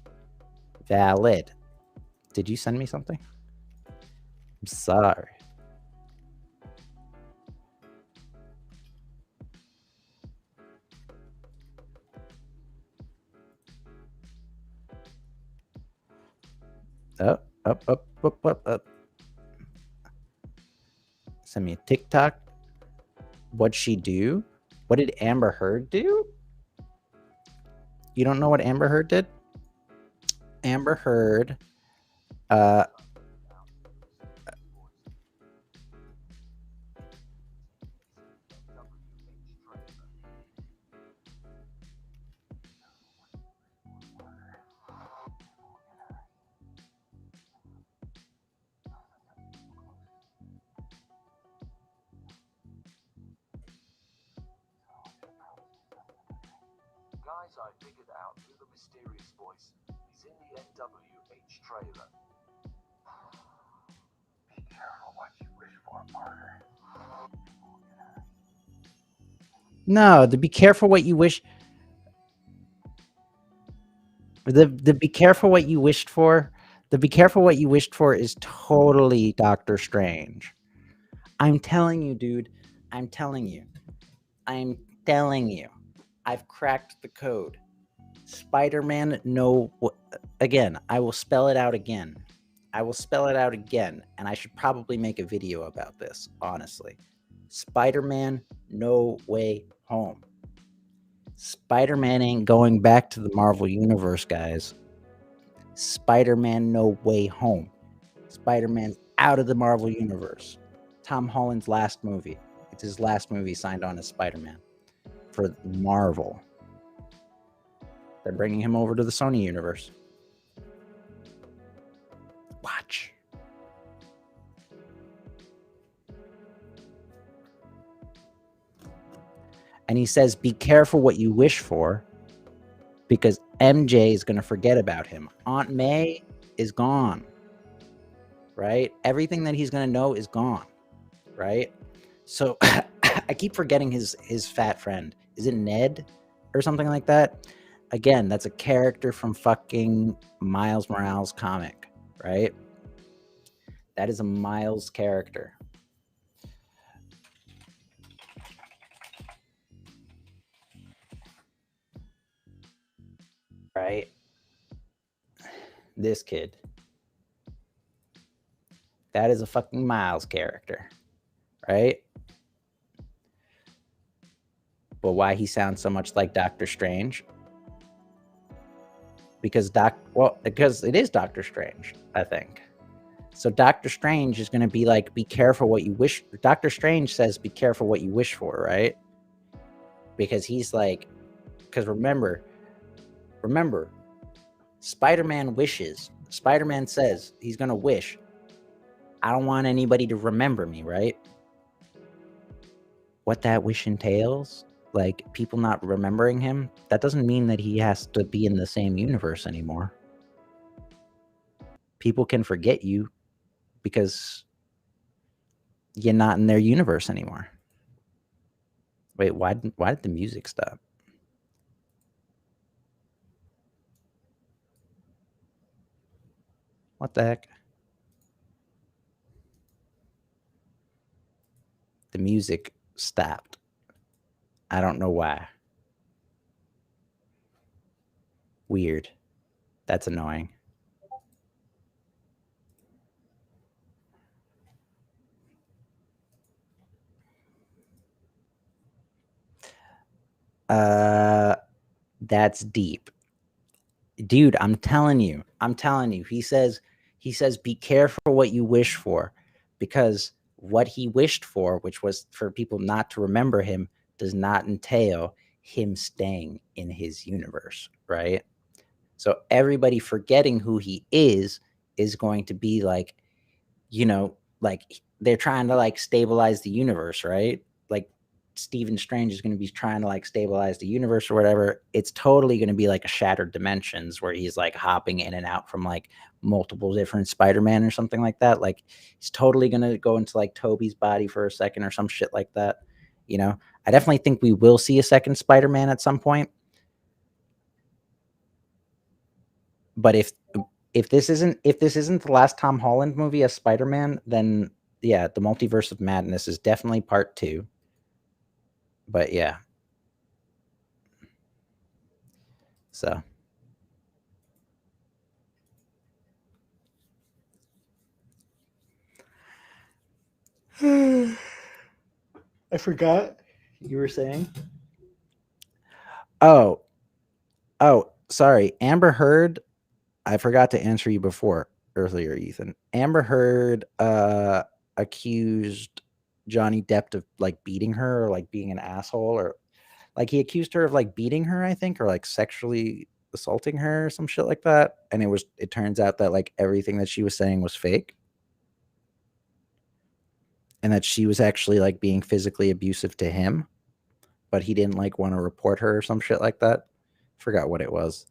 Valid. Did you send me something? I'm sorry. Up. Send me a TikTok. What'd she do? What did Amber Heard do? You don't know what Amber Heard did? Amber Heard, Guys, I figured out who the mysterious voice. He's in the NWH trailer. Be careful what you wish for, Parker. No, the be careful what you wish. The be careful what you wished for. The be careful what you wished for is totally Doctor Strange. I'm telling you, dude. I'm telling you. I've cracked the code. Spider-Man, no. Again, I will spell it out again. And I should probably make a video about this, honestly. Spider-Man, No Way Home. Spider-Man ain't going back to the Marvel Universe, guys. Spider-Man, No Way Home. Spider-Man's out of the Marvel Universe. Tom Holland's last movie. It's his last movie signed on as Spider-Man for Marvel. They're bringing him over to the Sony universe. Watch. And he says, be careful what you wish for, because MJ is going to forget about him. Aunt May is gone, right? Everything that he's going to know is gone, right? So I keep forgetting his fat friend. Is it Ned or something like that? Again, that's a character from fucking Miles Morales comic, right? That is a Miles character. Right? This kid. That is a fucking Miles character. Right? But why he sounds so much like Doctor Strange? Because it is Doctor Strange, I think. So Doctor Strange is going to be like, be careful what you wish. Doctor Strange says, be careful what you wish for, right? Because he's like, because remember, Spider-Man wishes. Spider-Man says he's going to wish, I don't want anybody to remember me, right? What that wish entails, like people not remembering him, that doesn't mean that he has to be in the same universe anymore. People can forget you because you're not in their universe anymore. Wait, why did the music stop? What the heck? The music stopped. I don't know why. Weird. That's annoying. That's deep. Dude, I'm telling you. He says be careful what you wish for, because what he wished for, which was for people not to remember him, does not entail him staying in his universe, right? So everybody forgetting who he is going to be like, like they're trying to like stabilize the universe, right? Like Stephen Strange is going to be trying to like stabilize the universe or whatever. It's totally going to be like a shattered dimensions where he's like hopping in and out from like multiple different Spider-Man or something like that. Like he's totally going to go into like Toby's body for a second or some shit like that. I definitely think we will see a second Spider-Man at some point. But if this isn't the last Tom Holland movie as Spider-Man, then yeah, the Multiverse of Madness is definitely part 2. But yeah. So I forgot you were saying. Oh, sorry. Amber Heard, I forgot to answer you earlier, Ethan. Amber Heard accused Johnny Depp of like beating her or like being an asshole, or like he accused her of like beating her, I think, or like sexually assaulting her or some shit like that. And it turns out that like everything that she was saying was fake. And that she was actually like being physically abusive to him, but he didn't like want to report her or some shit like that. Forgot what it was.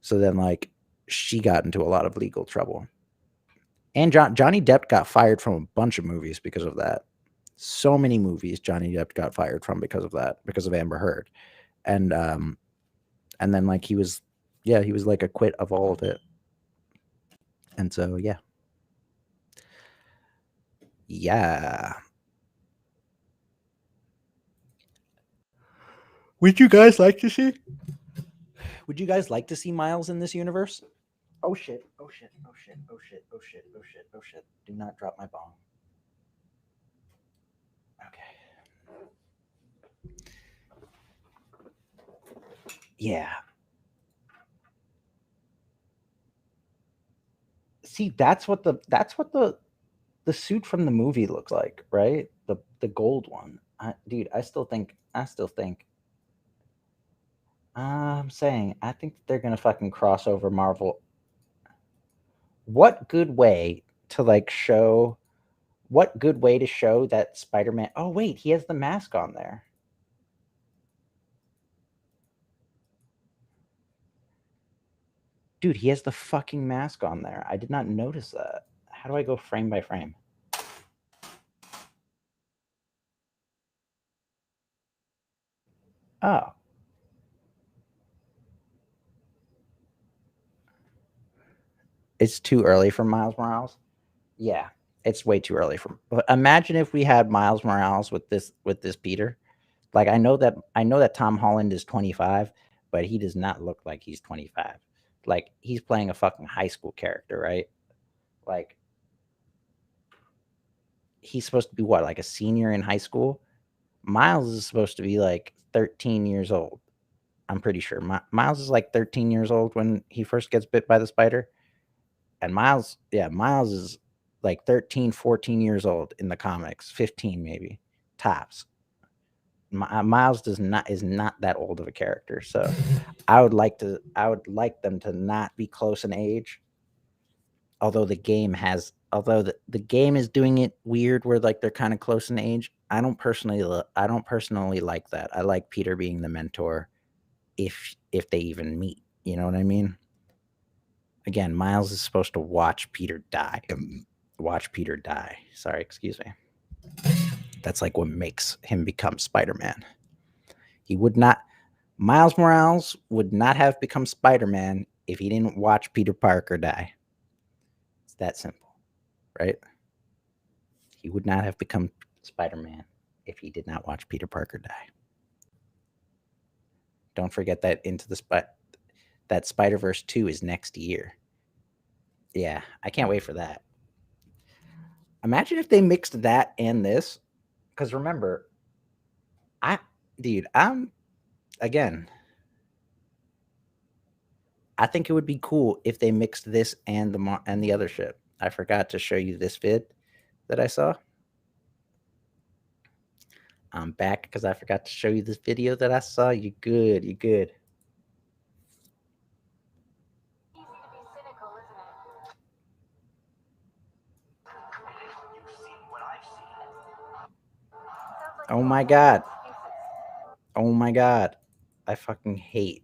So then like she got into a lot of legal trouble. And Johnny Depp got fired from a bunch of movies because of that. So many movies Johnny Depp got fired from because of that, because of Amber Heard. And then like he was like acquit of all of it. And so yeah. Would you guys like to see Miles in this universe? Oh shit. Do not drop my bong. Okay. Yeah. See, that's what the suit from the movie looks like, right? The gold one. Dude, I still think I'm saying I think they're gonna fucking cross over Marvel. What good way to show that Spider-Man? Oh wait, he has the mask on there. Dude, he has the fucking mask on there. I did not notice that. How do I go frame by frame? Oh. It's too early for Miles Morales. Yeah, it's way too early for. But imagine if we had Miles Morales with this Peter. Like I know that Tom Holland is 25, but he does not look like he's 25. Like he's playing a fucking high school character, right? Like he's supposed to be what, like a senior in high school? Miles is supposed to be like 13 years old. I'm pretty sure Miles is like 13 years old when he first gets bit by the spider. And Miles is like 13, 14 years old in the comics, 15 maybe tops. Miles is not that old of a character, so I would like them to not be close in age. Although the game is doing it weird where like they're kind of close in age. I don't personally like that. I like Peter being the mentor if they even meet. You know what I mean? Again, Miles is supposed to watch Peter die. Watch Peter die. Sorry, excuse me. That's like what makes him become Spider-Man. He would not Miles Morales would not have become Spider-Man if he didn't watch Peter Parker die. It's that simple, right? He would not have become Spider-Man if he did not watch Peter Parker die. Don't forget that that Spider-Verse 2 is next year. Yeah, I can't wait for that. Imagine if they mixed that and this. Because remember, I dude, I'm again, I think it would be cool if they mixed this and the other shit. I forgot to show you this vid that I saw. I'm back because I forgot to show you this video that I saw. You good? You good? Oh my god! Oh my god! I fucking hate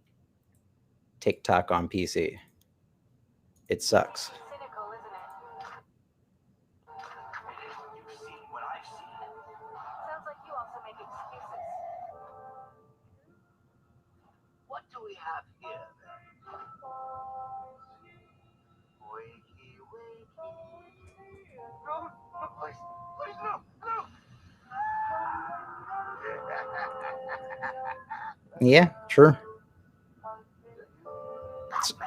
TikTok on PC. It sucks. What do we have here then? Wakey, wakey. No, no, please, please, no, no. Yeah, true.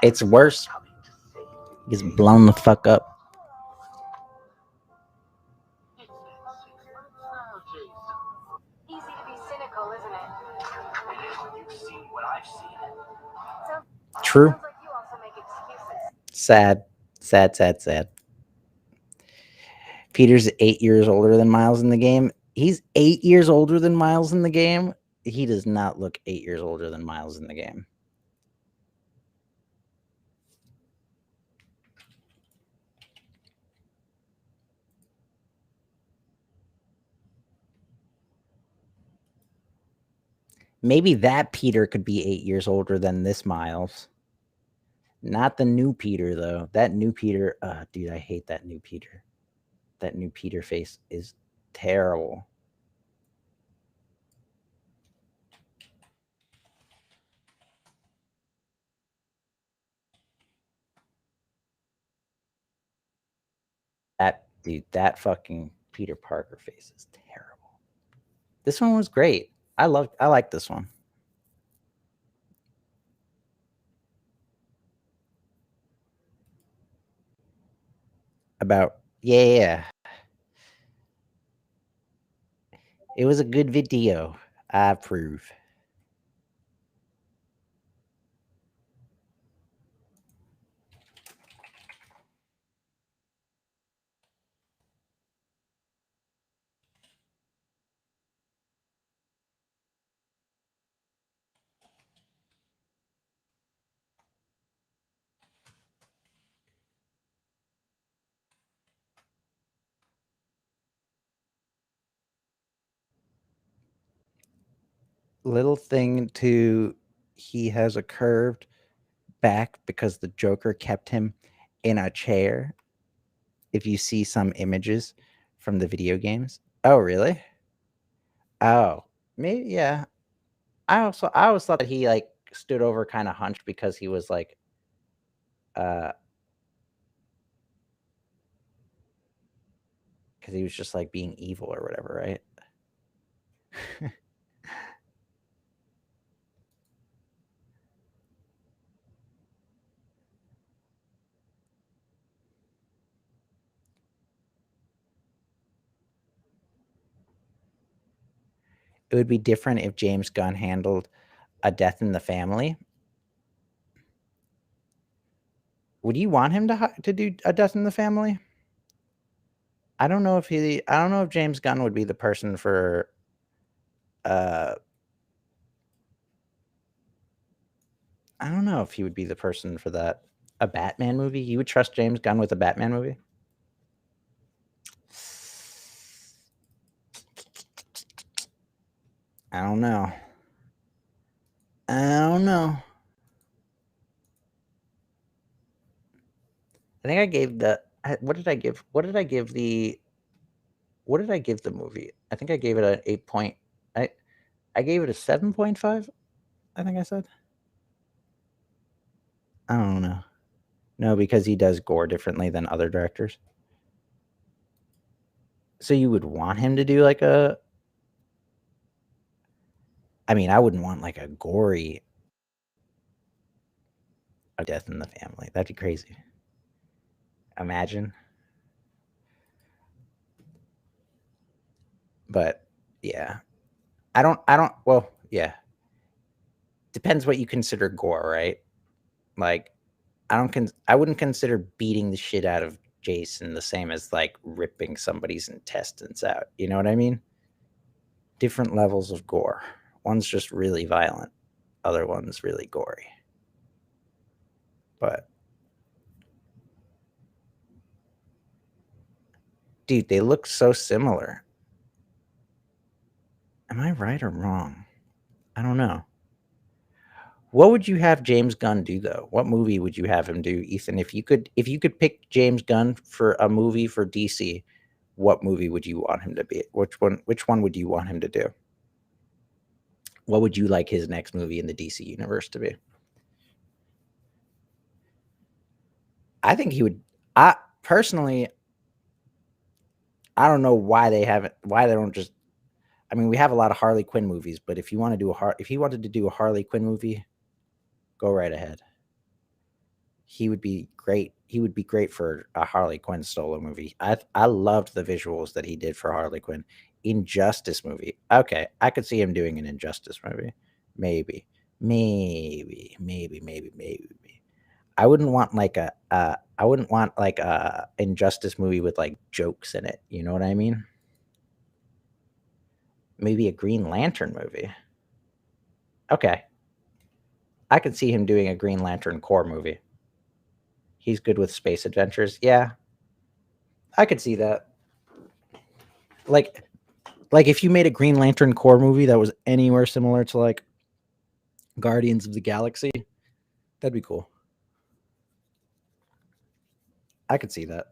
It's worse. He's blown the fuck up. Easy to be cynical, isn't it? You've seen what I've seen. True. Sounds like you also make excuses. Sad. Sad, sad, sad. Peter's 8 years older than Miles in the game. He's 8 years older than Miles in the game. He does not look 8 years older than Miles in the game. Maybe that Peter could be 8 years older than this Miles. Not the new Peter, though. That new Peter, dude, I hate that new Peter. That new Peter face is terrible. That fucking Peter Parker face is terrible. This one was great. I like this one. About yeah. It was a good video. I approve. Little thing to he has a curved back because the Joker kept him in a chair. If you see some images from the video games. Oh, really? Oh, maybe yeah. I always thought that he like stood over kind of hunched because he was like uh because he was just like being evil or whatever, right? It would be different if James Gunn handled a Death in the Family. Would you want him to do a Death in the Family? I don't know if James Gunn would be the person for I don't know if he would be the person for that. A Batman movie? You would trust James Gunn with a Batman movie? I don't know. I think I gave what did I give the movie? I think I gave it an 8 point. I gave it a 7.5. I think I said. I don't know. No, because he does gore differently than other directors. So you would want him to do like a. I mean, I wouldn't want like a gory Death in the Family. That'd be crazy. Imagine. But yeah, I don't. Well, yeah. Depends what you consider gore, right? Like, I wouldn't consider beating the shit out of Jason the same as like ripping somebody's intestines out. You know what I mean? Different levels of gore. One's just really violent, other one's really gory. But dude, they look so similar. Am I right or wrong? I don't know. What would you have James Gunn do though? What movie would you have him do, Ethan? If you could pick James Gunn for a movie for DC, what movie would you want him to be? Which one would you want him to do? What would you like his next movie in the DC universe to be? I think he would. I personally, I don't know why they don't just. I mean, we have a lot of Harley Quinn movies, but if you want to do if he wanted to do a Harley Quinn movie, go right ahead. He would be great. He would be great for a Harley Quinn solo movie. I loved the visuals that he did for Harley Quinn. Injustice movie. Okay, I could see him doing an Injustice movie. Maybe. I wouldn't want like a Injustice movie with like jokes in it. You know what I mean? Maybe a Green Lantern movie. Okay. I could see him doing a Green Lantern Corps movie. He's good with space adventures. Yeah. I could see that. Like if you made a Green Lantern Corps movie that was anywhere similar to like Guardians of the Galaxy, that'd be cool. I could see that.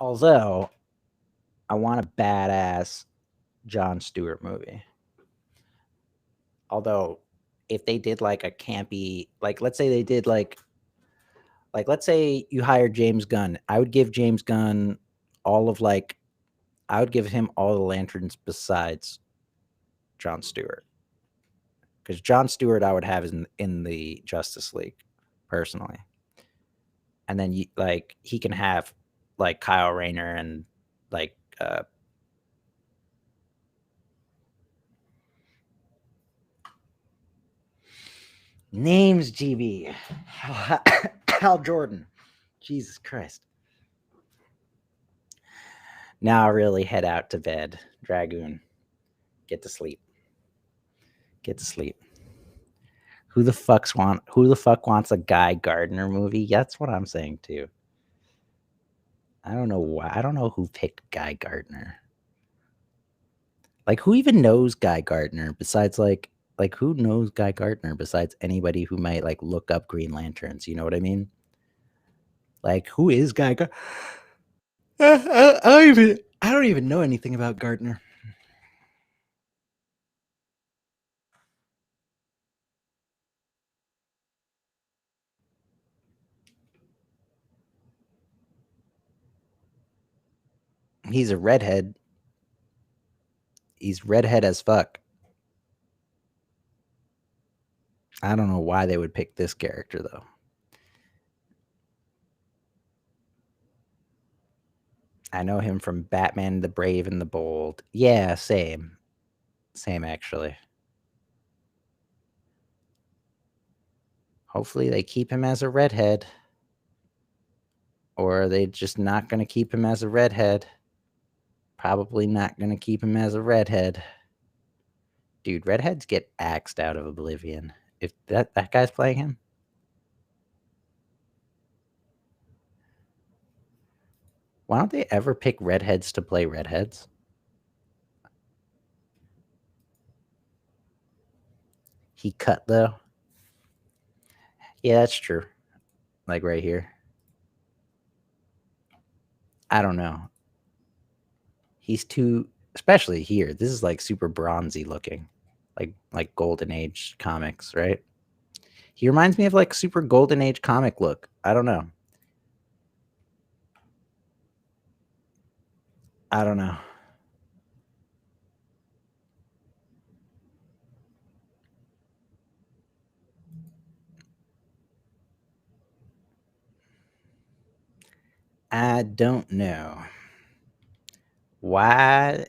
Although I want a badass Jon Stewart movie. Although if they did like a campy, like let's say they did like let's say you hired James Gunn, I would give James Gunn all of like I would give him all the lanterns besides Jon Stewart. Because Jon Stewart I would have in the Justice League personally. And then he can have like Kyle Rayner and like names GB. Hal Jordan. Jesus Christ. Now really head out to bed, Dragoon. Get to sleep. Who the fuck wants a Guy Gardner movie? That's what I'm saying too. I don't know why. I don't know who picked Guy Gardner. Like who even knows Guy Gardner besides like who knows Guy Gardner besides anybody who might like look up Green Lanterns, you know what I mean? Like who is Guy Gardner? I don't even know anything about Gardner. He's a redhead. He's redhead as fuck. I don't know why they would pick this character, though. I know him from Batman the Brave and the Bold. Yeah, same. Same, actually. Hopefully they keep him as a redhead. Or are they just not going to keep him as a redhead? Probably not going to keep him as a redhead. Dude, redheads get axed out of oblivion. If that guy's playing him? Why don't they ever pick redheads to play redheads? He cut, though. Yeah, that's true. Like right here. I don't know. He's too, especially here. This is like super bronzy looking, like Golden Age comics, right? He reminds me of like super Golden Age comic look. I don't know. I don't know. I don't know. Why?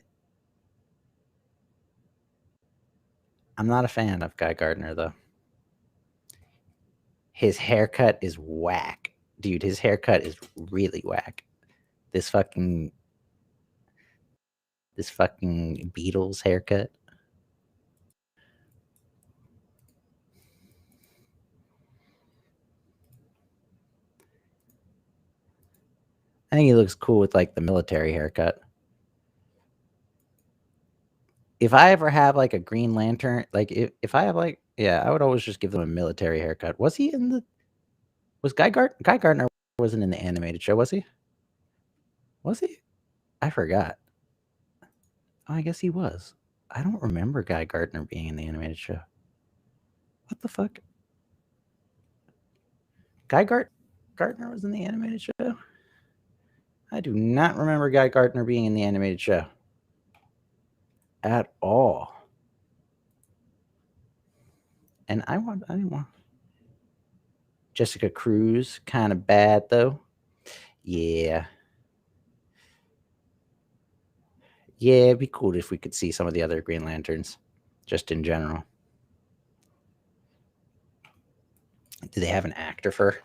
I'm not a fan of Guy Gardner, though. His haircut is whack. Dude, his haircut is really whack. This fucking Beatles haircut. I think he looks cool with like the military haircut. If I ever have like a Green Lantern, like if I have like, yeah, I would always just give them a military haircut. Was he in the? Was Guy Gardner wasn't in the animated show? Was he? Was he? I forgot. Oh, I guess he was. I don't remember Guy Gardner being in the animated show. What the fuck? Gardner was in the animated show? I do not remember Guy Gardner being in the animated show. At all. And I didn't want Jessica Cruz, kind of bad though. Yeah. Yeah, it'd be cool if we could see some of the other Green Lanterns, just in general. Do they have an actor for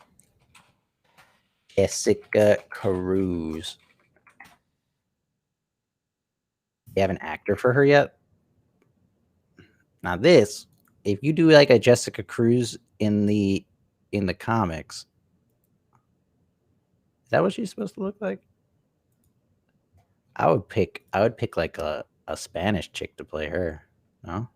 Jessica Cruz? They have an actor for her yet? Now this, if you do like a Jessica Cruz in the comics, is that what she's supposed to look like? I would pick like a Spanish chick to play her. No?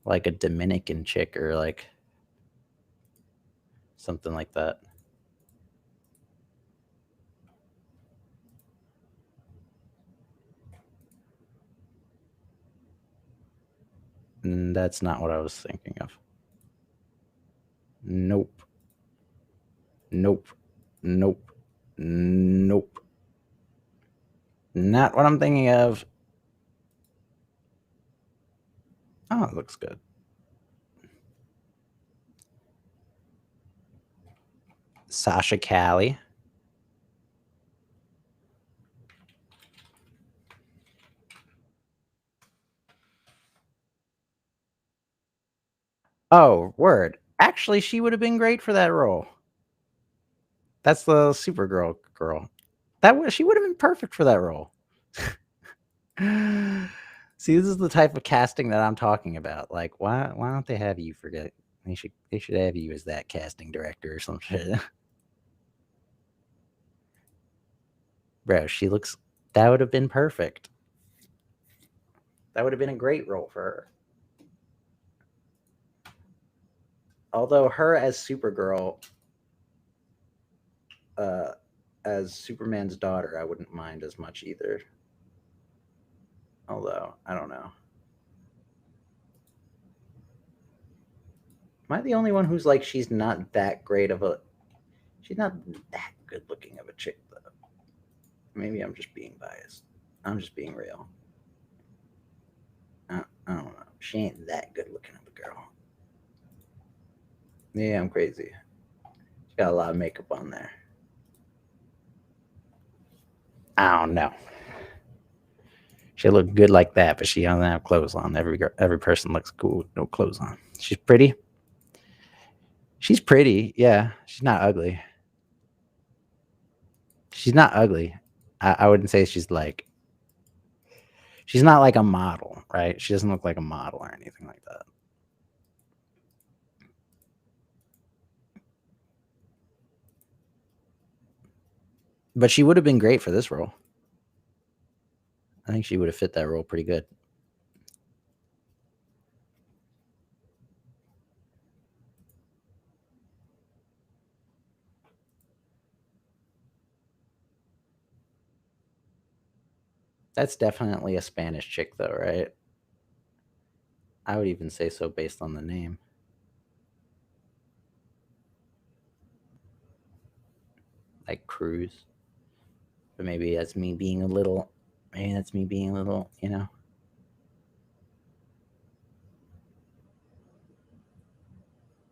Like a Dominican chick or like something like that. That's not what I was thinking of. Nope. Nope. Nope. Nope. Not what I'm thinking of. Oh, it looks good. Sasha Callie. Oh, word. Actually, she would have been great for that role. That's the Supergirl girl. She would have been perfect for that role. See, this is the type of casting that I'm talking about. Like, why don't they have you forget? They should have you as that casting director or some shit. Bro, that would have been perfect. That would have been a great role for her. Although her as Supergirl, as Superman's daughter, I wouldn't mind as much either. Although, I don't know. Am I the only one who's like, she's not that great of a. She's not that good looking of a chick, though. Maybe I'm just being biased. I'm just being real. I don't know. She ain't that good looking of a girl. Yeah, I'm crazy. She got a lot of makeup on there. I don't know. She look good like that, but she doesn't have clothes on. Every person looks cool with no clothes on. She's pretty. She's pretty. Yeah, she's not ugly. She's not ugly. I wouldn't say she's like. She's not like a model, right? She doesn't look like a model or anything like that. But she would have been great for this role. I think she would have fit that role pretty good. That's definitely a Spanish chick, though, right? I would even say so based on the name. Like Cruz. But maybe that's me being a little. Maybe that's me being a little,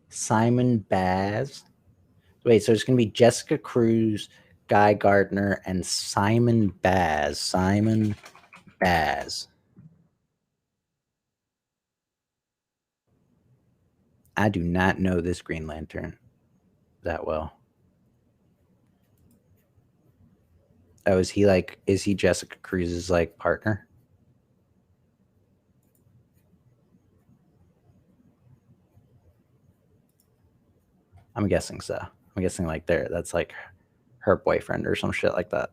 Simon Baz. Wait, so it's going to be Jessica Cruz, Guy Gardner, and Simon Baz. Simon Baz. I do not know this Green Lantern that well. Oh, is he Jessica Cruz's like partner? I'm guessing so. I'm guessing like that's like her boyfriend or some shit like that.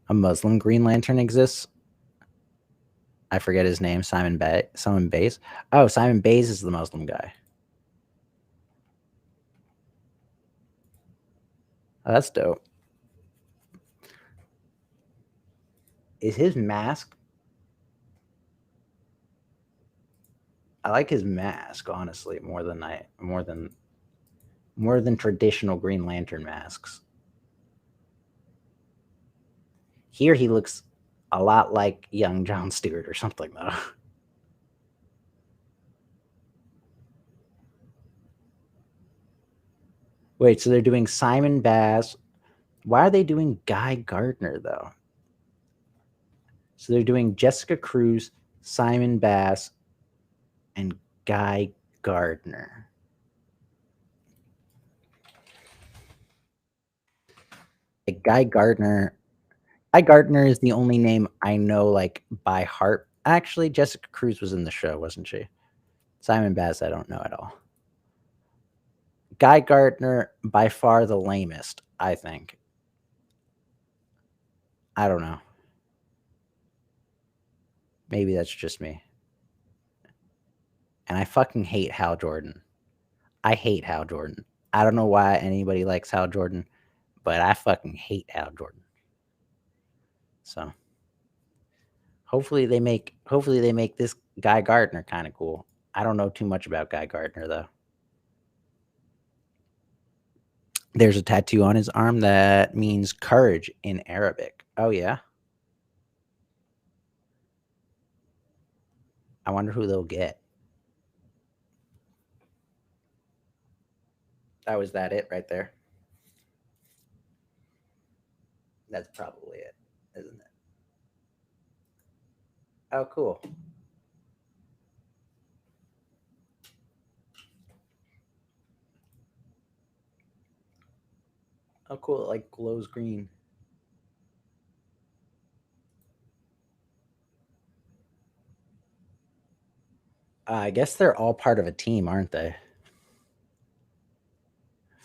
A Muslim Green Lantern exists. I forget his name. Simon Bays. Oh, Simon Bays is the Muslim guy. Oh, that's dope. Is his mask? I like his mask, honestly, more than traditional Green Lantern masks. Here he looks a lot like young John Stewart or something, though. Wait, so they're doing Simon Bass. Why are they doing Guy Gardner, though? So they're doing Jessica Cruz, Simon Bass, and Guy Gardner. Guy Gardner is the only name I know like by heart. Actually, Jessica Cruz was in the show, wasn't she? Simon Bass, I don't know at all. Guy Gardner, by far the lamest, I think. I don't know. Maybe that's just me. And I fucking hate Hal Jordan. I hate Hal Jordan. I don't know why anybody likes Hal Jordan, but I fucking hate Hal Jordan. So hopefully they make this Guy Gardner kind of cool. I don't know too much about Guy Gardner though. There's a tattoo on his arm that means courage in Arabic. Oh yeah. I wonder who they'll get. Oh, is that it right there? That's probably it, isn't it? Oh, cool. Oh, cool. It like glows green. I guess they're all part of a team, aren't they?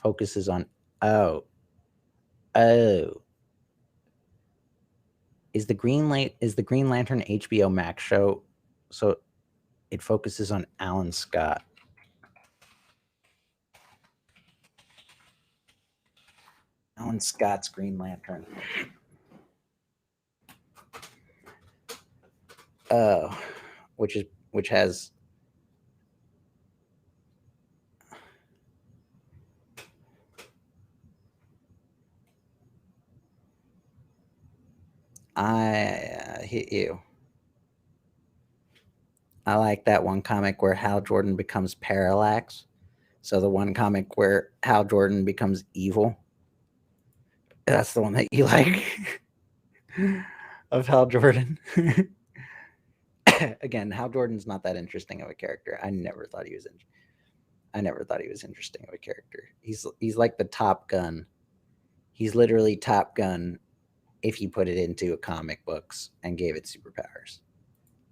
Focuses on. Oh. Oh. Is the Green Lantern HBO Max show? So it focuses on Alan Scott. Alan Scott's Green Lantern. Oh, which has I hit you. I like that one comic where Hal Jordan becomes Parallax. So the one comic where Hal Jordan becomes evil. That's the one that you like of Hal Jordan. Again, Hal Jordan's not that interesting of a character. I never thought he was interesting of a character. He's like the Top Gun. He's literally Top Gun if you put it into a comic books and gave it superpowers.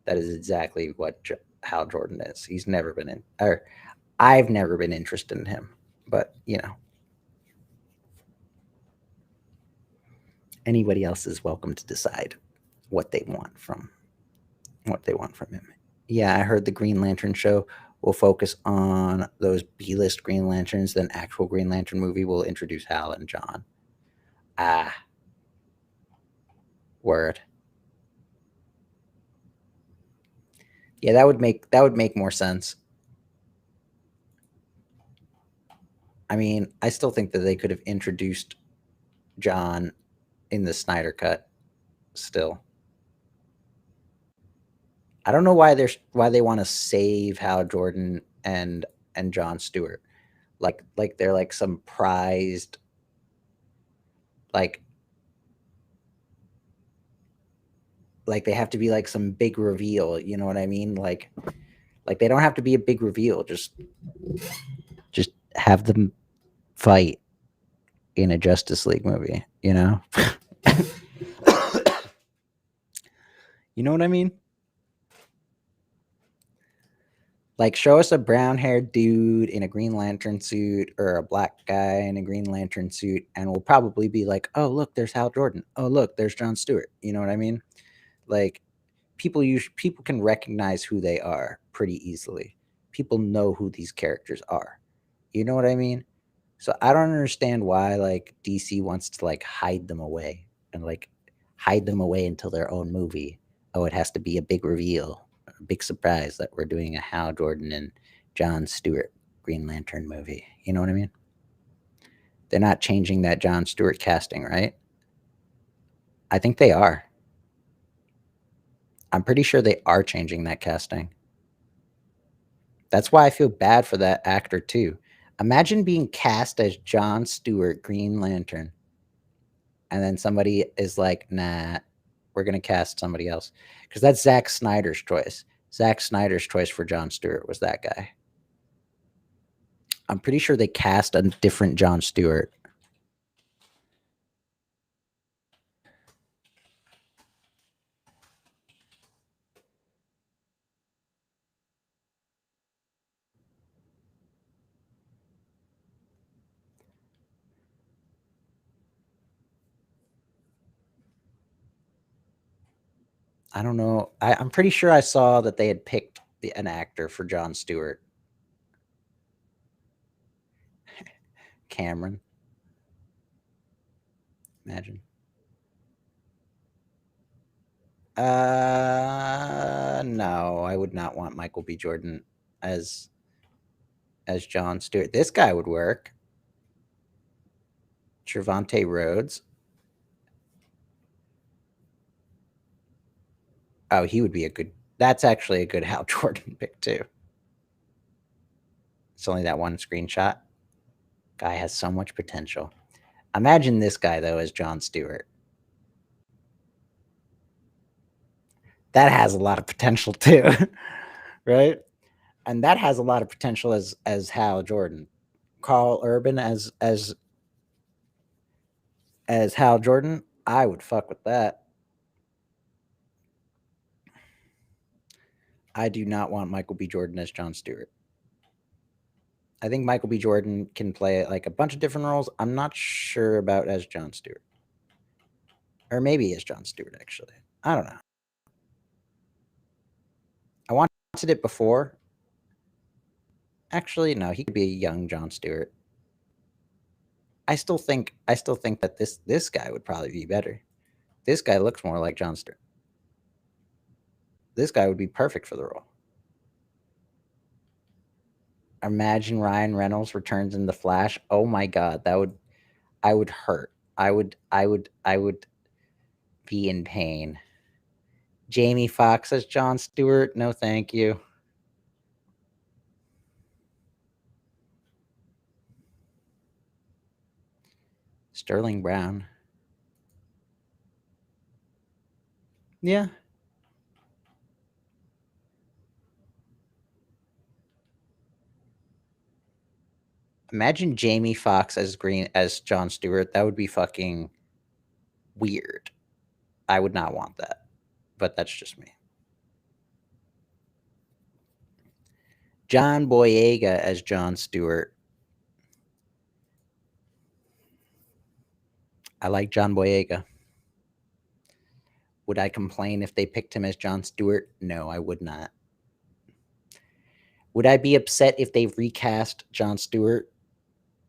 That is exactly what Hal Jordan is. He's never been in, or I've never been interested in him. But anybody else is welcome to decide what they want from him. Yeah, I heard the Green Lantern show will focus on those B-list Green Lanterns. Then actual Green Lantern movie will introduce Hal and John. Word. Yeah, that would make more sense. I mean, I still think that they could have introduced John in the Snyder cut still. I don't know why they want to save Hal Jordan and John Stewart. Like they're like some prized like they have to be like some big reveal, you know what I mean? Like they don't have to be a big reveal, just have them fight in a Justice League movie, you know? You know what I mean? Like, show us a brown-haired dude in a Green Lantern suit or a black guy in a Green Lantern suit, and we'll probably be like, oh, look, there's Hal Jordan. Oh, look, there's John Stewart. You know what I mean? Like, people can recognize who they are pretty easily. People know who these characters are. You know what I mean? So I don't understand why, like, DC wants to, like, hide them away until their own movie. Oh, it has to be a big reveal. A big surprise that we're doing a Hal Jordan and John Stewart Green Lantern movie. You know what I mean? They're not changing that John Stewart casting, right? I think they are. I'm pretty sure they are changing that casting. That's why I feel bad for that actor too. Imagine being cast as John Stewart Green Lantern, and then somebody is like, nah, we're going to cast somebody else. Because that's Zack Snyder's choice. Zack Snyder's choice for John Stewart was that guy. I'm pretty sure they cast a different John Stewart. I don't know. I'm pretty sure I saw that they had picked an actor for John Stewart. Cameron. Imagine. No, I would not want Michael B. Jordan as John Stewart. This guy would work. Trevante Rhodes. Oh, he would be a good. That's actually a good Hal Jordan pick too. It's only that one screenshot. Guy has so much potential. Imagine this guy though as John Stewart. That has a lot of potential too, right? And that has a lot of potential as Hal Jordan. Carl Urban as Hal Jordan, I would fuck with that. I do not want Michael B. Jordan as John Stewart. I think Michael B. Jordan can play like a bunch of different roles. I'm not sure about as John Stewart. Or maybe as John Stewart, actually. I don't know. I wanted it before. Actually, no, he could be a young John Stewart. I still think that this guy would probably be better. This guy looks more like John Stewart. This guy would be perfect for the role. Imagine Ryan Reynolds returns in The Flash. Oh my god, I would hurt. I would be in pain. Jamie Foxx as Jon Stewart? No, thank you. Sterling Brown. Yeah. Imagine Jamie Foxx as Jon Stewart. That would be fucking weird. I would not want that. But that's just me. John Boyega as Jon Stewart. I like John Boyega. Would I complain if they picked him as Jon Stewart? No, I would not. Would I be upset if they recast Jon Stewart?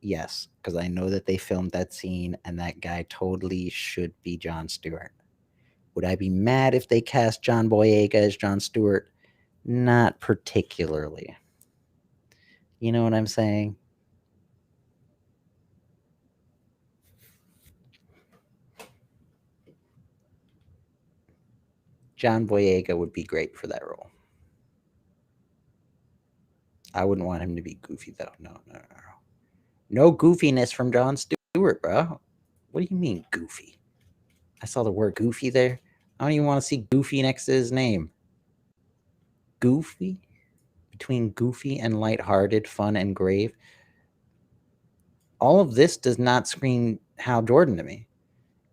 Yes, because I know that they filmed that scene and that guy totally should be Jon Stewart. Would I be mad if they cast John Boyega as Jon Stewart? Not particularly. You know what I'm saying? John Boyega would be great for that role. I wouldn't want him to be goofy, though. No. No goofiness from Jon Stewart, bro. What do you mean, goofy? I saw the word goofy there. I don't even want to see goofy next to his name. Goofy? Between goofy and lighthearted, fun and grave. All of this does not scream Hal Jordan to me.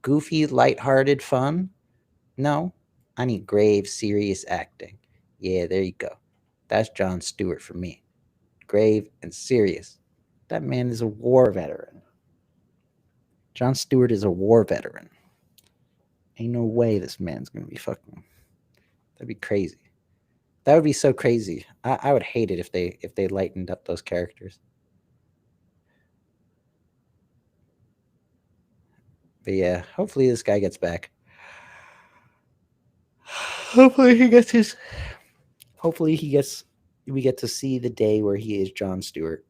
Goofy, lighthearted, fun? No. I need grave, serious acting. Yeah, there you go. That's Jon Stewart for me. Grave and serious. That man is a war veteran. Jon Stewart is a war veteran. Ain't no way this man's gonna be fucking. That'd be crazy. That would be so crazy. I would hate it if they lightened up those characters. But yeah, hopefully this guy gets back. Hopefully he gets his. Hopefully he gets. We get to see the day where he is Jon Stewart.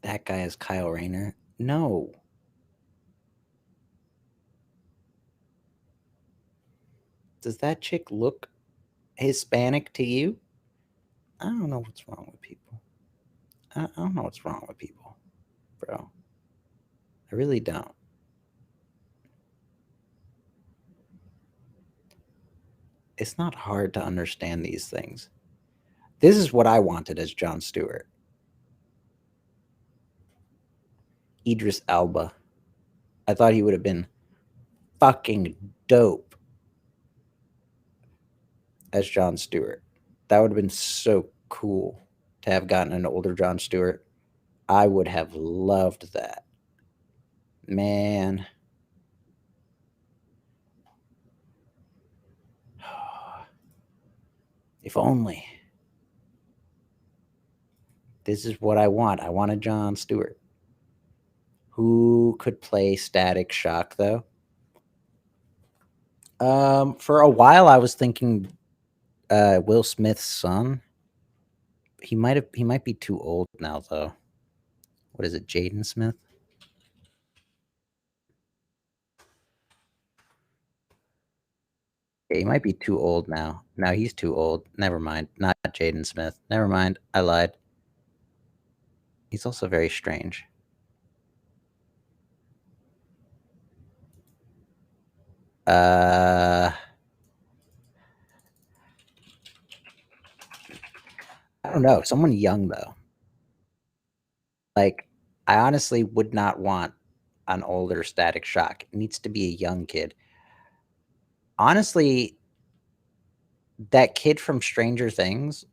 That guy is Kyle Rayner. No. Does that chick look Hispanic to you? I don't know what's wrong with people. I don't know what's wrong with people, bro. I really don't. It's not hard to understand these things. This is what I wanted as Jon Stewart. Idris Elba. I thought he would have been fucking dope as Jon Stewart. That would have been so cool to have gotten an older Jon Stewart. I would have loved that. Man. If only. This is what I want. I want a Jon Stewart. Who could play Static Shock, though? For a while, I was thinking Will Smith's son. He might be too old now, though. What is it, Jaden Smith? Yeah, he might be too old now. Now he's too old. Never mind. Not Jaden Smith. Never mind. I lied. He's also very strange. I don't know. Someone young, though. Like, I honestly would not want an older Static Shock. It needs to be a young kid. Honestly, that kid from Stranger Things.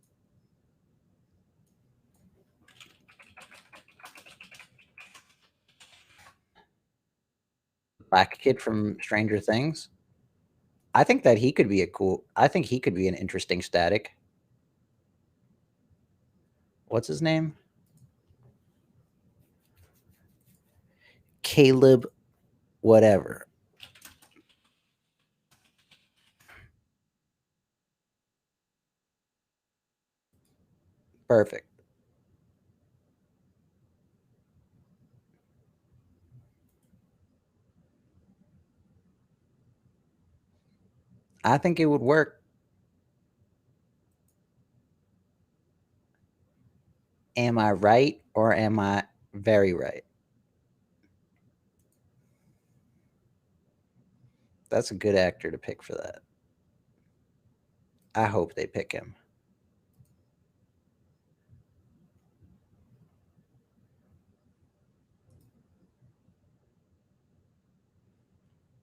Black kid from Stranger Things. I think that he could be I think he could be an interesting Static. What's his name? Caleb, whatever. Perfect. I think it would work. Am I right or am I very right? That's a good actor to pick for that. I hope they pick him.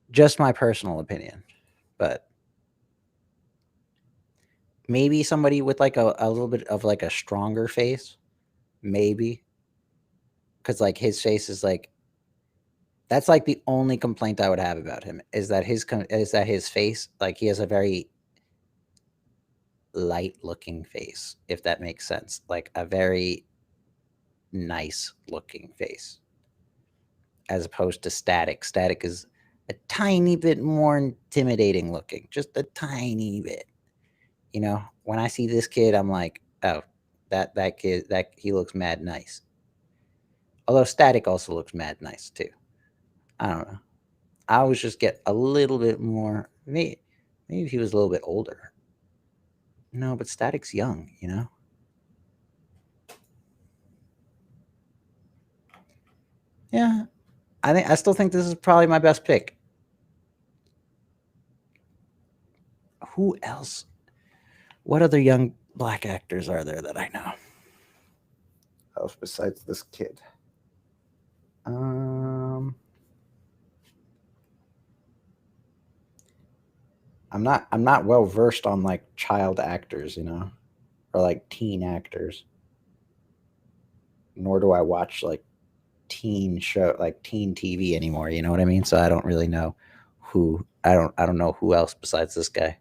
Just my personal opinion, but maybe somebody with like a little bit of like a stronger face, maybe, because like his face is like that's like the only complaint I would have about him is that his face, like he has a very light looking face, if that makes sense, like a very nice looking face, as opposed to Static. Static is a tiny bit more intimidating looking, just a tiny bit. You know, when I see this kid, I'm like, oh, that kid, that he looks mad nice. Although Static also looks mad nice too. I don't know. I always just get a little bit more. Maybe if he was a little bit older. No, but Static's young, you know? Yeah. I still think this is probably my best pick. Who else? What other young black actors are there that I know? Else besides this kid? I'm not well versed on like child actors, you know, or like teen actors. Nor do I watch like teen TV anymore, you know what I mean? So I don't really know I don't know who else besides this guy.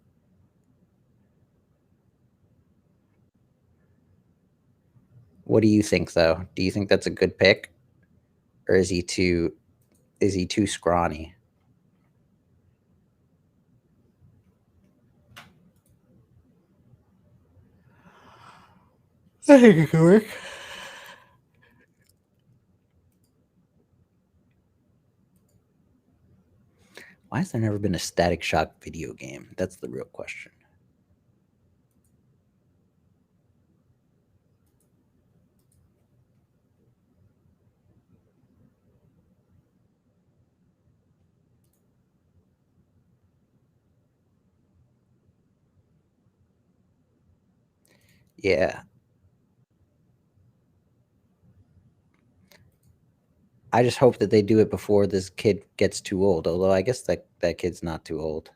What do you think though? Do you think that's a good pick? Or is he too scrawny? I think it could work. Why has there never been a Static Shock video game? That's the real question. Yeah. I just hope that they do it before this kid gets too old. Although I guess that kid's not too old.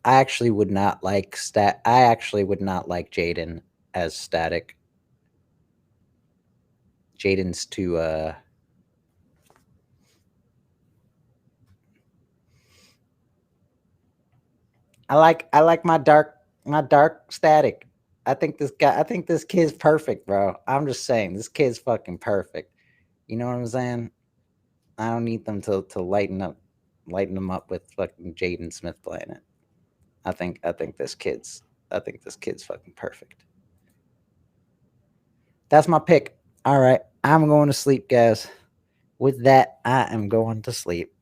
I actually would not like Jaden as Static. Jaden's too I like my dark Static. I think this kid's perfect, bro. I'm just saying this kid's fucking perfect. You know what I'm saying? I don't need them to lighten them up with fucking Jaden Smith playing it. I think this kid's fucking perfect. That's my pick. All right, I'm going to sleep, guys. With that, I am going to sleep.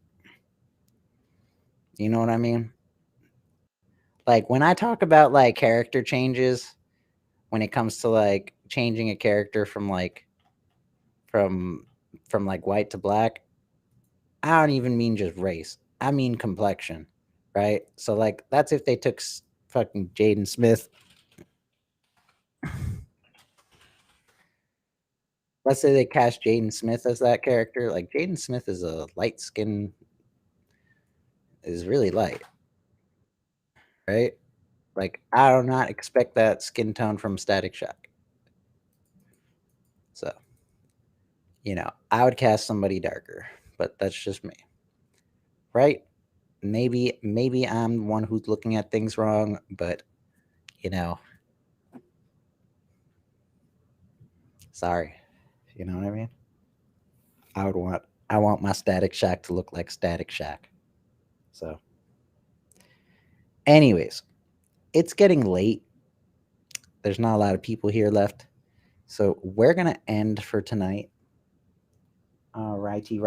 You know what I mean? Like when I talk about like character changes, when it comes to like changing a character from from like white to black, I don't even mean just race. I mean complexion, right? So like that's if they took fucking Jaden Smith. Let's say they cast Jaden Smith as that character. Like Jaden Smith is a light skin, is really light, right? Like I do not expect that skin tone from Static Shock. So, you know, I would cast somebody darker, but that's just me. Right? Maybe I'm the one who's looking at things wrong, but you know, sorry. You know what I mean? I want my Static Shock to look like Static Shock. So, anyways, it's getting late. There's not a lot of people here left. So we're going to end for tonight. Righty.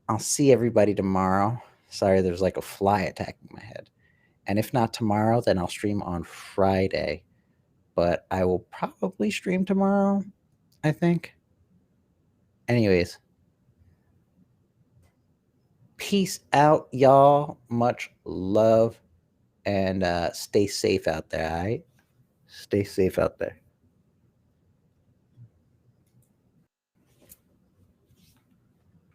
I'll see everybody tomorrow. Sorry, there's like a fly attacking my head. And if not tomorrow, then I'll stream on Friday. But I will probably stream tomorrow, I think. Anyways. Peace out, y'all. Much love. And stay safe out there, all right? Stay safe out there.